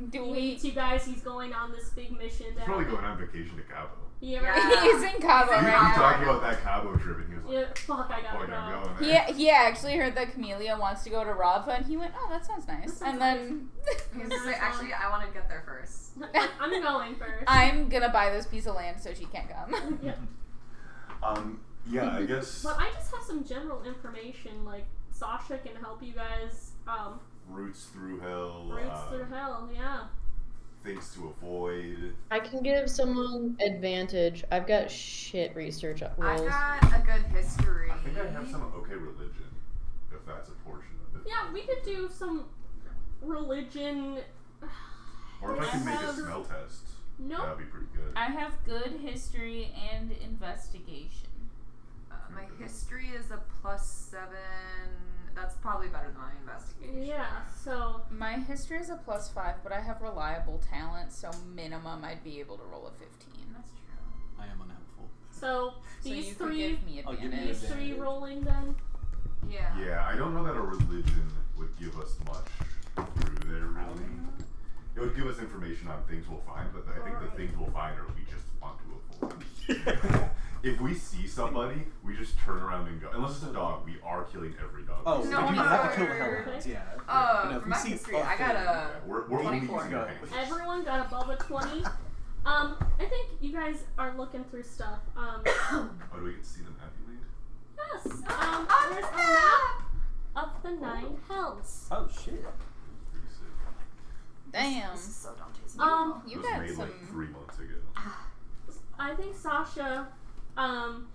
Speaker 6: Do
Speaker 3: he
Speaker 6: we?
Speaker 3: hates you guys. He's going on this big mission.
Speaker 2: He's probably going on vacation to Cabo.
Speaker 3: Yeah,
Speaker 1: Yeah.
Speaker 3: right.
Speaker 6: He's in Cabo
Speaker 1: He's in
Speaker 2: We
Speaker 6: right now.
Speaker 2: talked about that Cabo trip, and he was like,
Speaker 3: Yeah, fuck, I
Speaker 2: "Boy,
Speaker 3: gotta
Speaker 2: I'm
Speaker 3: go.
Speaker 2: going there."
Speaker 6: He actually heard that Camellia wants to go to Rava, and he went, "Oh, that sounds nice."
Speaker 3: That sounds
Speaker 6: And then
Speaker 1: He's just like, actually, I want to get there first.
Speaker 3: I'm going first.
Speaker 6: I'm gonna buy this piece of land so she can't come.
Speaker 3: Yeah.
Speaker 2: Yeah, I guess
Speaker 3: But I just have some general information, like Sasha can help you guys
Speaker 2: routes through hell,
Speaker 3: routes through hell, yeah.
Speaker 2: things to avoid.
Speaker 5: I can give someone advantage. I've got shit research
Speaker 1: I
Speaker 5: rolls.
Speaker 1: got a good history.
Speaker 2: I think I have some okay religion, if that's a portion of it.
Speaker 3: Yeah, we could do some religion.
Speaker 2: Or if I can make a
Speaker 3: have-
Speaker 2: smell test,
Speaker 3: Nope.
Speaker 2: that'd be pretty good.
Speaker 6: I have good history and investigation.
Speaker 1: My history is a +7. That's probably better than my investigation.
Speaker 3: Yeah, so
Speaker 6: My history is a +5, but I have reliable talent, so minimum I'd be able to roll a 15.
Speaker 1: That's true.
Speaker 4: I am unhelpful.
Speaker 3: so
Speaker 6: So
Speaker 3: these
Speaker 6: you could
Speaker 3: three
Speaker 6: give me
Speaker 4: I'll give you
Speaker 6: advantage.
Speaker 3: these three
Speaker 4: advantage.
Speaker 3: rolling then.
Speaker 1: Yeah.
Speaker 2: Yeah, I don't know that a religion would give us much through there, really. It would give us information on things we'll find, but I think the things we'll find are we just want to avoid. If we see somebody, we just turn around and go. Unless it's a dog, we are killing every dog.
Speaker 4: Oh,
Speaker 2: we see.
Speaker 1: No,
Speaker 4: you
Speaker 1: no,
Speaker 4: have to kill the
Speaker 1: no.
Speaker 4: hellhounds, yeah.
Speaker 1: For
Speaker 4: we
Speaker 1: my
Speaker 4: see
Speaker 1: history,
Speaker 4: a
Speaker 1: I got
Speaker 4: thing,
Speaker 1: a-
Speaker 2: We're only
Speaker 1: 24.
Speaker 2: using our hands.
Speaker 3: Everyone got above a 20. I think you guys are looking through stuff.
Speaker 2: Oh, do we get to see them happy made?
Speaker 3: Yes. There's a map of the 9 hells.
Speaker 4: Oh shit.
Speaker 2: Pretty sick.
Speaker 6: Damn.
Speaker 1: This is so Dante's
Speaker 6: You
Speaker 2: It was
Speaker 6: got
Speaker 2: made
Speaker 6: some.
Speaker 2: like 3 months ago.
Speaker 3: I think Sasha, and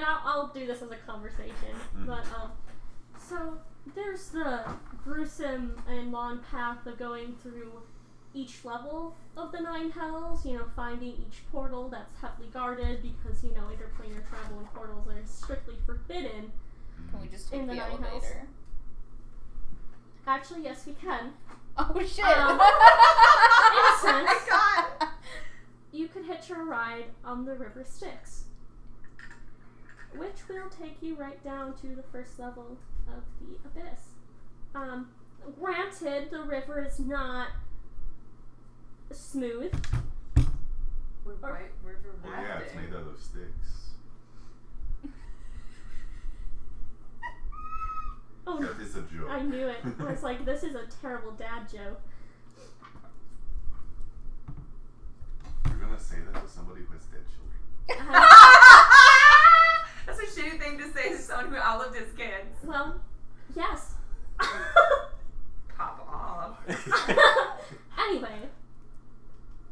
Speaker 3: I'll do this as a conversation, but so there's the gruesome and long path of going through each level of the 9 hells, finding each portal that's heavily guarded because, interplanar travel and portals are strictly forbidden.
Speaker 6: Can we just take
Speaker 3: In the
Speaker 6: the
Speaker 3: 9 hells.
Speaker 6: elevator?
Speaker 3: Actually, yes, we can.
Speaker 6: Oh shit!
Speaker 3: In a sense,
Speaker 1: Oh my god!
Speaker 3: you could hitch a ride on the River Styx, which will take you right down to the first level of the abyss. Granted, the river is not smooth.
Speaker 1: We're right, river
Speaker 2: Well, yeah, it's
Speaker 1: rafting.
Speaker 2: made out of sticks.
Speaker 3: Oh,
Speaker 2: That is a joke.
Speaker 3: I knew it. I was like, this is a terrible dad joke.
Speaker 2: You're gonna say that to somebody who has dead children.
Speaker 1: That's a shitty thing to say to someone who outlived his kids.
Speaker 3: Well, yes.
Speaker 1: Pop off.
Speaker 3: Anyway,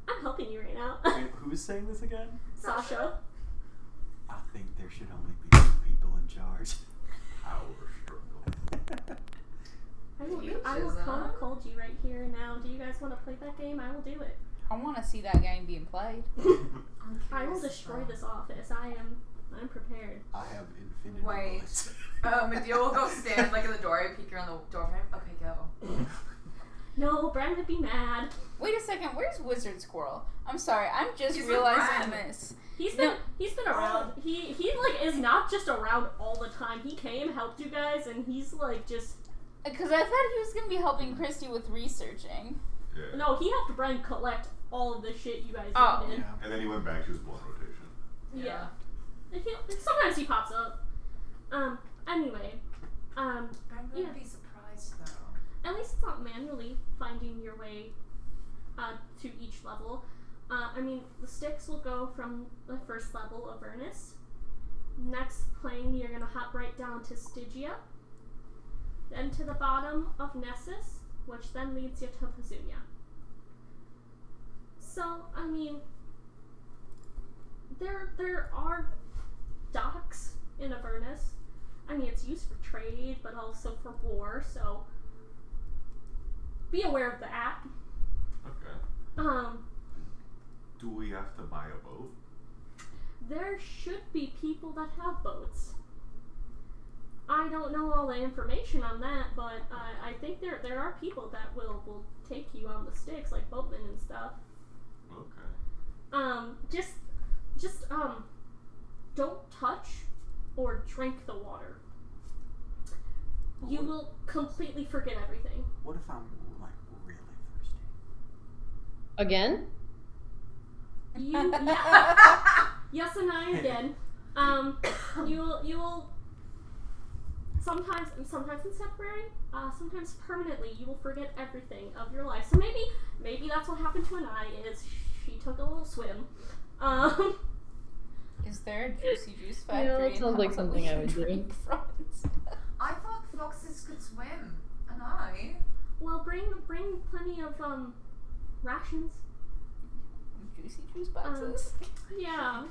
Speaker 3: I'm helping you right now.
Speaker 4: Wait, who's saying this again?
Speaker 3: Sasha.
Speaker 4: I think there should only be 2 people in charge.
Speaker 2: Power struggle.
Speaker 3: I will cold you right here and now. Do you guys want to play that game? I will do it.
Speaker 6: I want to see that game being played.
Speaker 3: I will destroy this office. I'm prepared.
Speaker 4: I have infinite
Speaker 1: Wait.
Speaker 4: bullets.
Speaker 1: Medea will go stand like in the doorway, peek around the door frame. Okay, go.
Speaker 3: No, Bran would be mad.
Speaker 6: Wait a second, where's Wizard Squirrel? I'm sorry, I'm just
Speaker 1: He's with
Speaker 6: realizing
Speaker 1: Bran.
Speaker 6: this.
Speaker 3: He's been around. He like is not just around all the time. He came, helped you guys, and he's like just
Speaker 6: Because I thought he was going to be helping Christy with researching.
Speaker 2: Yeah.
Speaker 3: no. He helped Bran collect all of the shit you guys
Speaker 6: Oh.
Speaker 3: needed.
Speaker 4: Yeah.
Speaker 2: And then he went back to his blunt rotation.
Speaker 3: Yeah. And sometimes he pops up. Anyway,
Speaker 1: I'm
Speaker 3: Yeah.
Speaker 1: be surprised though.
Speaker 3: at least it's not manually finding your way to each level. The sticks will go from the first level of Avernus. Next plane, you're gonna hop right down to Stygia. Then to the bottom of Nessus, which then leads you to Pazunia. So, there are docks in Avernus. It's used for trade, but also for war, so be aware of that.
Speaker 9: Okay. Do we have to buy a boat?
Speaker 3: There should be people that have boats. I don't know all the information on that, but I think there are people that will take you on the sticks, like boatmen and stuff.
Speaker 9: Okay.
Speaker 3: Just don't touch or drink the water. You will completely forget everything.
Speaker 4: What if I'm like really thirsty?
Speaker 5: Again?
Speaker 3: Yes, and I again. You will sometimes it's temporary, sometimes permanently. You will forget everything of your life. So maybe that's what happened to Anai. Is she took a little swim.
Speaker 6: Is there a juicy juice factory?
Speaker 5: That sounds like something I would do.
Speaker 7: I thought foxes could swim, and I.
Speaker 3: Well, bring plenty of rations.
Speaker 6: Juicy juice boxes.
Speaker 3: Yeah.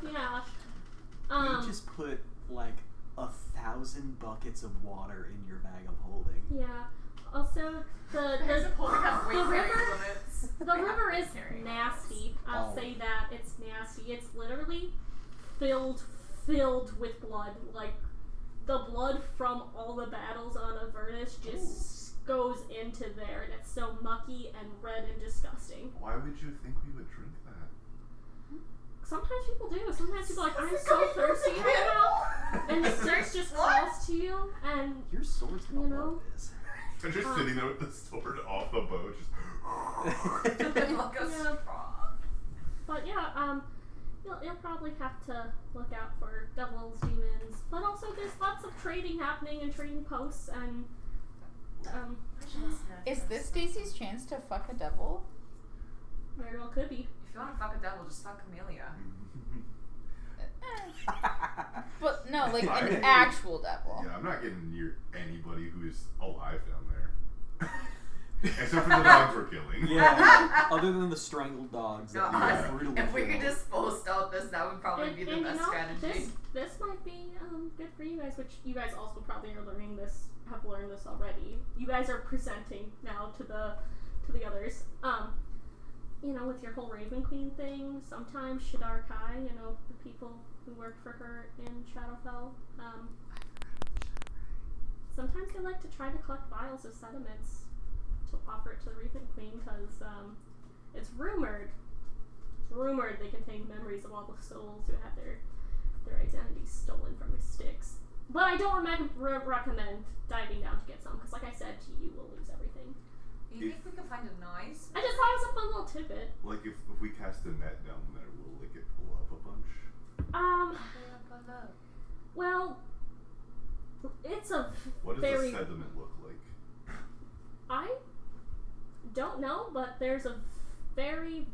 Speaker 4: You just put like 1,000 buckets of water in your bag of holding.
Speaker 3: Yeah. Also, the river is nasty. I'll say that it's nasty. It's literally filled with blood. Like the blood from all the battles on Avernus just goes into there, and it's so mucky and red and disgusting.
Speaker 9: Why would you think we would drink that?
Speaker 3: Sometimes people do. Sometimes people are like, I'm so thirsty right now, and the Styx just calls to you, and
Speaker 4: Your sword's gonna love this.
Speaker 2: I'm just sitting there with the sword off the boat, just.
Speaker 3: yeah. But yeah, you'll probably have to look out for devils, demons, but also there's lots of trading happening and trading posts, and
Speaker 6: Is this Stacy's chance to fuck a devil?
Speaker 3: very well could be.
Speaker 7: If you want to fuck a devil, just fuck Amelia.
Speaker 6: But no, like an actual devil.
Speaker 2: Yeah, I'm not getting near anybody who's alive down there. Except for the dogs we're killing.
Speaker 4: Yeah, other than the strangled dogs.
Speaker 7: No,
Speaker 4: that we brutally
Speaker 7: if we could
Speaker 4: killed.
Speaker 7: just full stealth this, that would probably be the best strategy.
Speaker 3: This might be good for you guys, which you guys also probably are learning this, have learned this already. You guys are presenting now to the others. With your whole Raven Queen thing, sometimes Shadar Kai, the people who work for her in Shadowfell, sometimes they like to try to collect vials of sediments to offer it to the Raven Queen, because it's rumored they contain memories of all the souls who had their identities stolen from the Styx. But I don't recommend diving down to get some, because like I said, you will lose everything.
Speaker 7: You think we can find a nice?
Speaker 3: I just thought it was a fun little tidbit.
Speaker 2: Like if we cast a net down there, will like it pull up a bunch?
Speaker 3: Well, it's a
Speaker 2: What does
Speaker 3: very.
Speaker 2: the sediment look like?
Speaker 3: I don't know, but there's a very,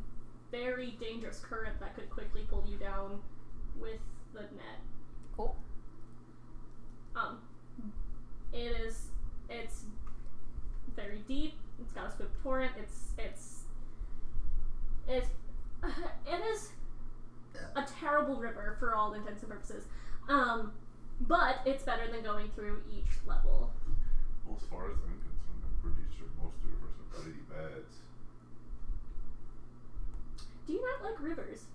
Speaker 3: very dangerous current that could quickly pull you down with the net.
Speaker 6: Cool.
Speaker 3: It's very deep. It's got a swift torrent. It is a terrible river for all intents and purposes. But it's better than going through each level.
Speaker 2: Well, as far as I'm concerned, I'm pretty sure most rivers are pretty bad.
Speaker 3: Do you not like rivers?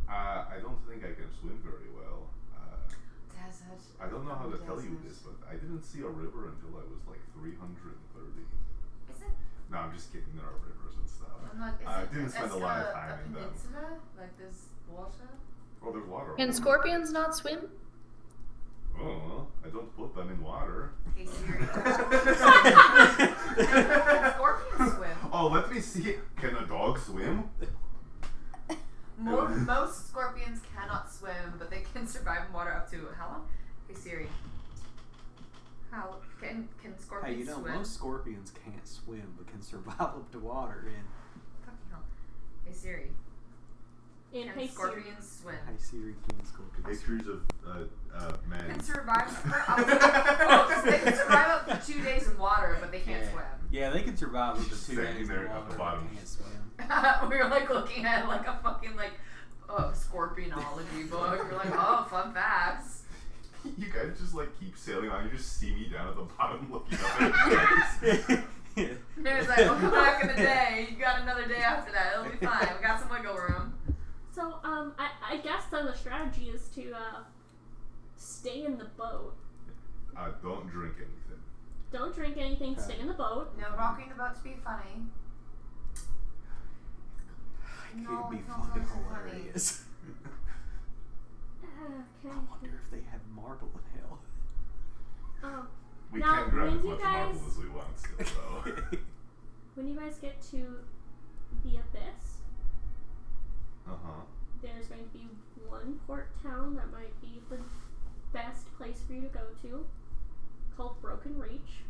Speaker 2: I don't think I can swim very well.
Speaker 7: Desert.
Speaker 2: I don't know how to tell you this, but I didn't see a river until I was like 330.
Speaker 7: Is it?
Speaker 2: No, I'm just kidding. There are rivers and stuff. I didn't spend a lot of time in them.
Speaker 7: Peninsula? Like there's water?
Speaker 2: Oh, there's water.
Speaker 5: Can scorpions not swim?
Speaker 2: Oh, well, I don't put them in water.
Speaker 7: Okay, Siri. Scorpions swim.
Speaker 2: Oh, let me see. Can a dog swim?
Speaker 7: Most scorpions cannot swim, but they can survive in water up to how long? Hey Siri. How can scorpions swim?
Speaker 4: Most scorpions can't swim, but can survive up to water in.
Speaker 7: Fucking hell. Hey Siri.
Speaker 3: in
Speaker 8: Can
Speaker 3: Hey Siri.
Speaker 8: scorpions swim?
Speaker 4: Hi Siri, can scorpions.
Speaker 2: Pictures of men.
Speaker 8: Can survive for up to, they can survive up to 2 days in water, but they can't swim.
Speaker 4: Yeah, they can survive with the 2
Speaker 2: Standing
Speaker 4: days
Speaker 2: there
Speaker 4: in
Speaker 2: at
Speaker 4: water,
Speaker 2: the
Speaker 4: but
Speaker 2: bottom.
Speaker 4: they can't swim.
Speaker 8: We were like looking at like a fucking like scorpionology book. We're like, oh, fun facts.
Speaker 2: You guys just like keep sailing on. You just see me down at the bottom looking up at you guys.
Speaker 8: It was like, we'll come back in the day. You got another day after that. It'll be fine. We got some wiggle room.
Speaker 3: So, I guess then the strategy is to stay in the boat.
Speaker 2: Don't drink anything.
Speaker 3: Don't drink anything. Stay in the boat.
Speaker 8: No rocking the boat to be funny.
Speaker 4: It'd
Speaker 8: No,
Speaker 4: be
Speaker 8: it's not
Speaker 4: fucking
Speaker 8: so funny.
Speaker 4: hilarious.
Speaker 3: Okay.
Speaker 4: I wonder if they have marble in hell.
Speaker 3: Oh,
Speaker 2: We
Speaker 3: Now,
Speaker 2: can't grab
Speaker 3: when
Speaker 2: as
Speaker 3: you
Speaker 2: much
Speaker 3: guys-
Speaker 2: marble as we want still, though.
Speaker 3: when you guys get to the abyss, there's going to be one port town that might be the best place for you to go to, called Broken Reach.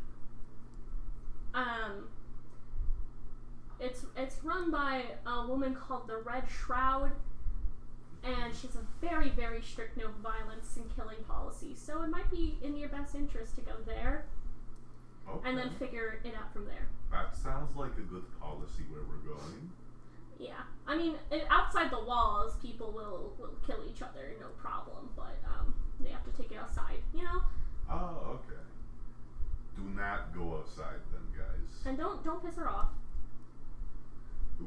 Speaker 3: It's run by a woman called the Red Shroud, and she's a very, very strict no violence and killing policy. So it might be in your best interest to go there
Speaker 2: Okay.
Speaker 3: and then figure it out from there.
Speaker 2: That sounds like a good policy where we're going.
Speaker 3: Yeah, I mean, outside the walls, people will kill each other, no problem. But they have to take it outside, you know.
Speaker 2: Oh, okay. Do not go outside then, guys.
Speaker 3: And don't piss her off.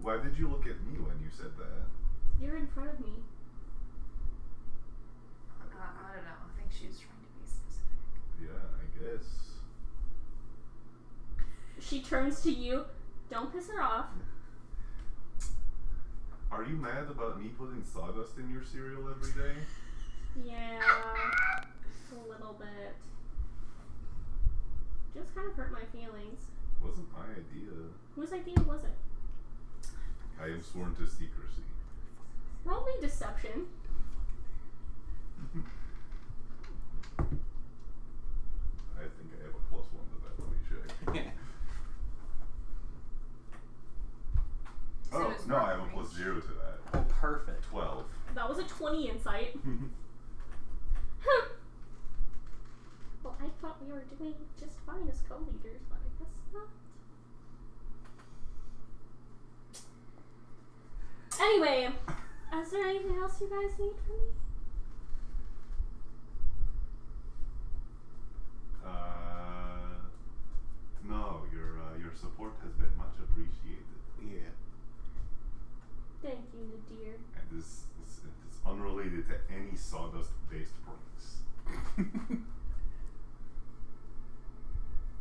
Speaker 2: Why did you look at me when you said that?
Speaker 3: You're in front of me.
Speaker 8: I don't know. I think she was trying to be specific.
Speaker 2: Yeah, I guess.
Speaker 3: She turns to you. Don't piss her off.
Speaker 2: Are you mad about me putting sawdust in your cereal every day?
Speaker 3: Yeah, a little bit. Just kind of hurt my feelings.
Speaker 2: Wasn't my idea.
Speaker 3: Whose idea was it?
Speaker 2: I am sworn to secrecy.
Speaker 3: Roll me deception.
Speaker 2: I think I have a +1 to that. Let me check.
Speaker 8: So
Speaker 2: Oh,
Speaker 8: it's
Speaker 2: no, I have a
Speaker 8: Broken Reach.
Speaker 2: +0 to that.
Speaker 4: Oh, perfect.
Speaker 2: 12.
Speaker 3: That was a 20 insight. Well, I thought we were doing just fine as co-leaders, but I guess not. Anyway, is there anything else you guys need from me?
Speaker 2: No, your support has been much appreciated.
Speaker 4: Yeah.
Speaker 3: Thank you, Nadir.
Speaker 2: And this is unrelated to any sawdust-based pranks.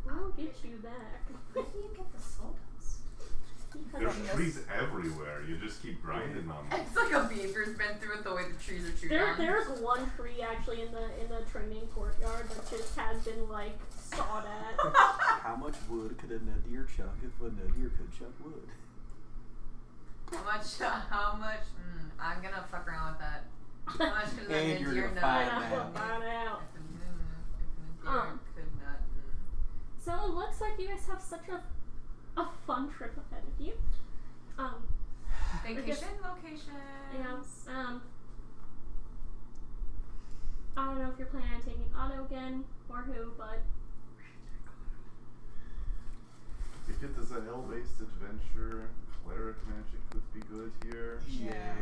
Speaker 3: I'll get you back.
Speaker 8: Where do you get the sawdust?
Speaker 2: There's trees everywhere. You just keep grinding on them.
Speaker 8: It's like a beaver's been through it the way the trees are chewed down.
Speaker 3: There's one tree actually in the training courtyard that just has been like sawed at.
Speaker 4: How much wood could a Nadir chuck if a Nadir could chuck wood?
Speaker 8: How much? I'm gonna fuck around with that. How much could that
Speaker 4: And you're
Speaker 8: Nadir
Speaker 4: gonna
Speaker 8: know?
Speaker 4: find
Speaker 3: I
Speaker 4: that.
Speaker 3: will find out.
Speaker 8: If Nadir could not.
Speaker 3: So it looks like you guys have such a fun trip ahead of you.
Speaker 8: Vacation locations.
Speaker 3: Yeah. I don't know if you're planning on taking Otto again or who, but
Speaker 2: If it is a hell-based adventure, cleric magic would be good here.
Speaker 4: Yeah.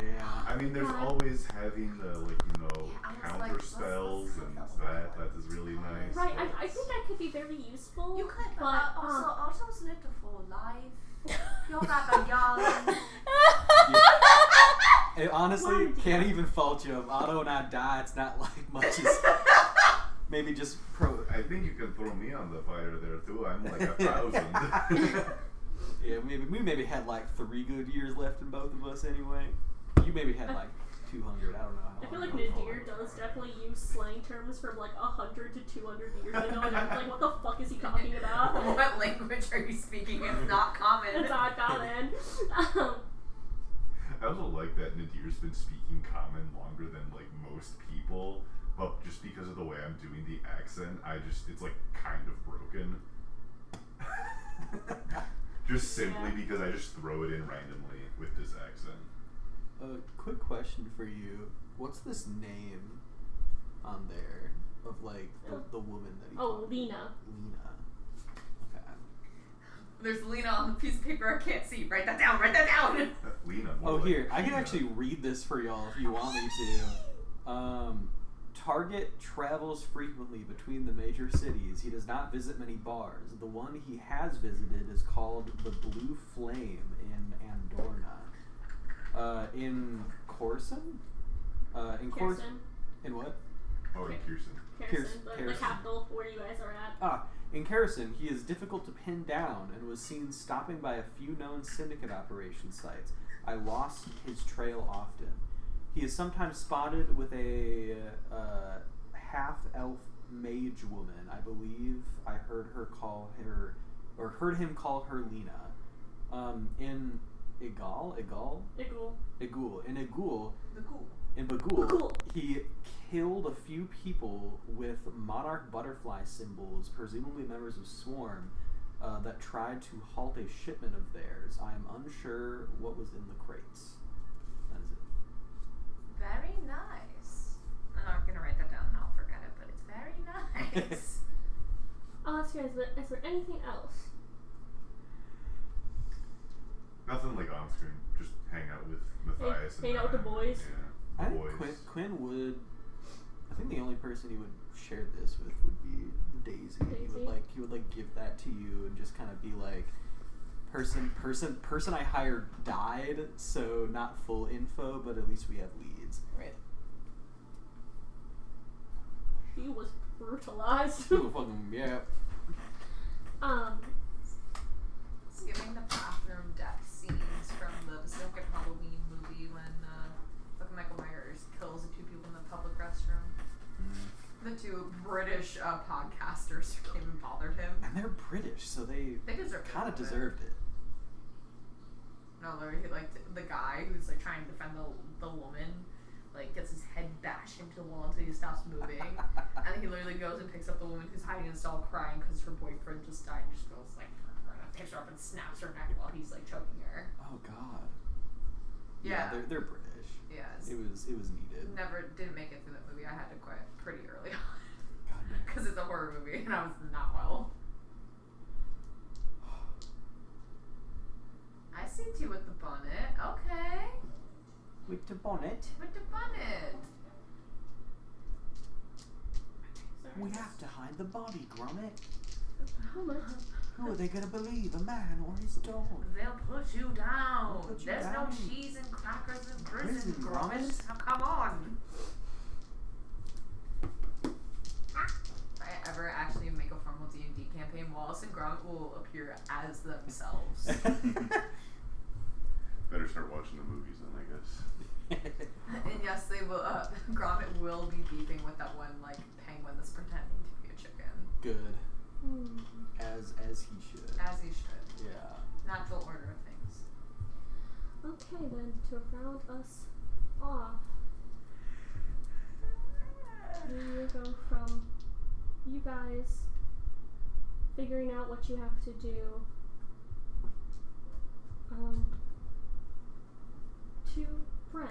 Speaker 2: I mean, there's
Speaker 3: Yeah.
Speaker 2: always having the, like, you know,
Speaker 8: I was
Speaker 2: counter
Speaker 8: like, let's
Speaker 2: spells and
Speaker 8: let's
Speaker 2: that is really nice.
Speaker 3: right, I think that could be very useful.
Speaker 8: You could,
Speaker 3: but
Speaker 8: also Otto's lived a full life. You're rather young.
Speaker 4: It honestly,
Speaker 3: Why,
Speaker 4: can't
Speaker 3: dear?
Speaker 4: even fault you. If Otto and I die, it's not like much as maybe just pro.
Speaker 2: I think you can throw me on the fire there too. I'm like 1,000.
Speaker 4: Yeah, we maybe had like 3 good years left in both of us anyway. You maybe had like 200. I don't know how
Speaker 3: I feel
Speaker 4: long
Speaker 3: like
Speaker 4: ago.
Speaker 3: Nadir does definitely use slang terms from like 100 to 200 years ago, and I'm like, what the fuck is he talking about?
Speaker 8: What language are you speaking? It's not common.
Speaker 3: It's not common.
Speaker 2: I also like that Nadir's been speaking common longer than like most people, but just because of the way I'm doing the accent, it's like kind of broken. Just simply
Speaker 3: Yeah.
Speaker 2: because I just throw it in randomly with this accent.
Speaker 4: A quick question for you. What's this name on there of like the woman that he
Speaker 3: Oh,
Speaker 4: talked
Speaker 3: Lena.
Speaker 4: Lena. Okay.
Speaker 8: There's Lena on the piece of paper I can't see. Write that down. Write that down.
Speaker 2: Lena. more
Speaker 4: Oh,
Speaker 2: like
Speaker 4: here. I can
Speaker 2: Lena.
Speaker 4: actually read this for y'all if you want me to. Target travels frequently between the major cities. He does not visit many bars. The one he has visited is called the Blue Flame in Andorna. In Corson?
Speaker 3: Kirsten.
Speaker 4: In what?
Speaker 2: Oh, and Kirsten.
Speaker 3: Kirsten, the
Speaker 4: Kirsten.
Speaker 3: capital where you guys are at.
Speaker 4: In Kerrison, he is difficult to pin down and was seen stopping by a few known syndicate operation sites. I lost his trail often. He is sometimes spotted with a half-elf mage woman. I believe I heard him call her Lena. In Igul. In Bagul, he killed a few people with monarch butterfly symbols, presumably members of Swarm, that tried to halt a shipment of theirs. I am unsure what was in the crates. That is it.
Speaker 8: Very nice. I'm not gonna write that down and I'll forget it, but it's very nice.
Speaker 3: I'll ask you guys, but is there anything else?
Speaker 2: Nothing like on screen. Just hang out with Matthias.
Speaker 3: Hang out with the boys.
Speaker 2: Yeah.
Speaker 4: I think
Speaker 2: Boys.
Speaker 4: Quinn would. I think the only person he would share this with would be Daisy. He would give that to you and just kind of be like, person I hired died, so not full info, but at least we have leads.
Speaker 1: Right.
Speaker 3: She was brutalized.
Speaker 4: Yeah.
Speaker 8: Skipping the bathroom death scenes from the Pacific Halloween movie when fucking Michael Myers kills the two people in the public restroom. The two British podcasters who came and bothered him.
Speaker 4: And they're British, so they
Speaker 8: deserve
Speaker 4: kind of
Speaker 8: it.
Speaker 4: deserved it.
Speaker 8: No, like the guy who's like trying to defend the woman, like gets his head bashed into the wall until he stops moving, and he literally goes and picks up the woman who's hiding in the stall crying because her boyfriend just died, and just goes like, picks her up and snaps her neck while he's like choking her.
Speaker 4: Oh God.
Speaker 8: Yeah.
Speaker 4: They're British.
Speaker 8: Yes.
Speaker 4: It was needed.
Speaker 8: Never didn't make it through that movie. I had to quit pretty early on
Speaker 4: God damn.
Speaker 8: because it's a horror movie and I was not well. I see you with the bonnet. Okay.
Speaker 4: With the bonnet.
Speaker 8: With the bonnet.
Speaker 4: We have to hide the body, Gromit.
Speaker 3: How much?
Speaker 4: Who are they gonna believe, a man or his dog?
Speaker 8: They'll put you down.
Speaker 4: They'll put you
Speaker 8: There's
Speaker 4: down.
Speaker 8: no cheese and crackers in prison,
Speaker 4: Prison,
Speaker 8: Gromit.
Speaker 4: Gromit.
Speaker 8: Now come on. If I ever actually make a formal D&D campaign, Wallace and Gromit will appear as themselves.
Speaker 2: Better start watching the movies then, I guess.
Speaker 8: And yes, they will. Gromit will be beefing with that one like penguin that's pretending to be a chicken,
Speaker 4: Good. As he should.
Speaker 8: as he should.
Speaker 4: Yeah.
Speaker 8: Natural order of things.
Speaker 3: Okay, then, to round us off, we will go from you guys figuring out what you have to do to Bren.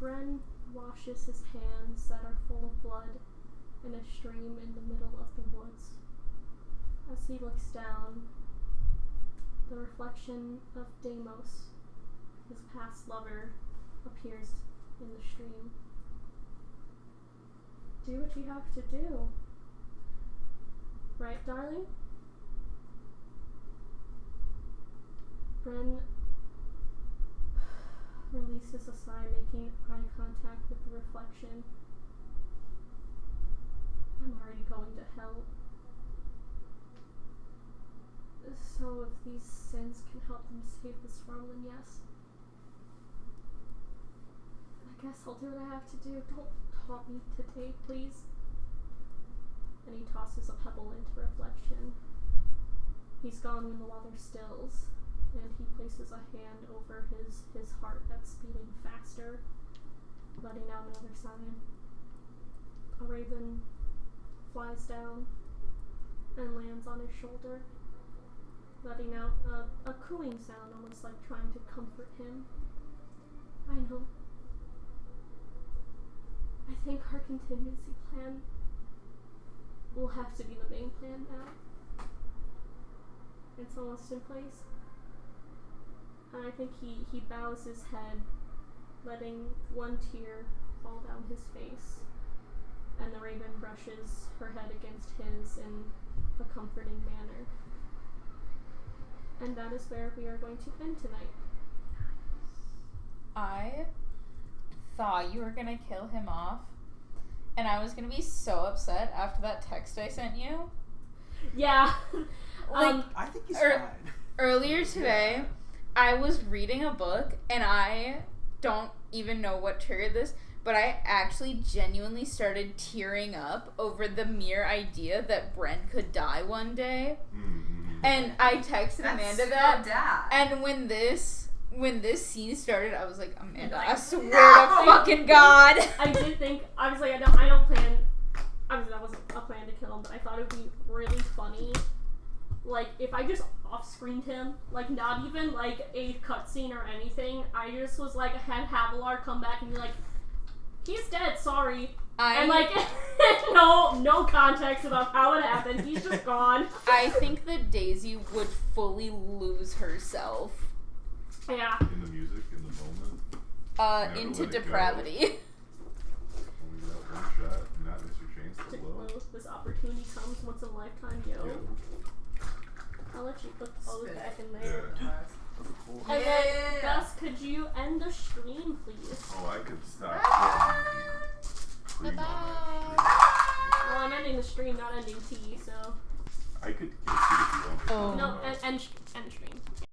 Speaker 3: Bren washes his hands that are full of blood in a stream in the middle of the woods. As he looks down, the reflection of Deimos, his past lover, appears in the stream. Do what you have to do. Right, darling? Bren releases a sigh, making eye contact with the reflection. I'm already going to hell. So if these sins can help them save this world, then yes. I guess I'll do what I have to do. Don't taunt me today, please. And he tosses a pebble into reflection. He's gone when the water stills, and he places a hand over his heart that's beating faster, letting out another sign. A raven flies down and lands on his shoulder. letting out a cooing sound, almost like trying to comfort him. I know. I think our contingency plan will have to be the main plan now. It's almost in place. And I think he bows his head, letting one tear fall down his face. And the raven brushes her head against his in a comforting manner. And that is where we are going to end tonight.
Speaker 6: I thought you were gonna kill him off, and I was gonna be so upset after that text I sent you.
Speaker 3: Yeah.
Speaker 6: Like,
Speaker 4: I think he's fine.
Speaker 6: Earlier today, I was reading a book, and I don't even know what triggered this, but I actually genuinely started tearing up over the mere idea that Bren could die one day. And I texted Amanda that, and when this scene started, I was like, Amanda, I swear to fucking God.
Speaker 3: I did think, obviously, I don't plan, obviously that wasn't a plan to kill him, but I thought it would be really funny, like, if I just off-screened him, like, not even, like, a cutscene or anything, I just was like, had Havilar come back and be like, he's dead, sorry. And, like, no context about how it happened, he's just gone.
Speaker 6: I think that Daisy would fully lose herself.
Speaker 3: Yeah.
Speaker 2: In the music, in the moment.
Speaker 6: Into depravity.
Speaker 2: Only that one shot, not miss your chance to blow.
Speaker 3: This opportunity comes once in a lifetime, yo.
Speaker 2: Yeah.
Speaker 3: I'll let you put all of that in there.
Speaker 2: Yeah.
Speaker 3: And then, Gus, could you end the stream, please?
Speaker 2: Oh, I could stop.
Speaker 5: Bye-bye.
Speaker 3: Well, I'm ending the stream, not ending tea, so...
Speaker 2: I could kill you if you want.
Speaker 5: Oh.
Speaker 3: No, end stream.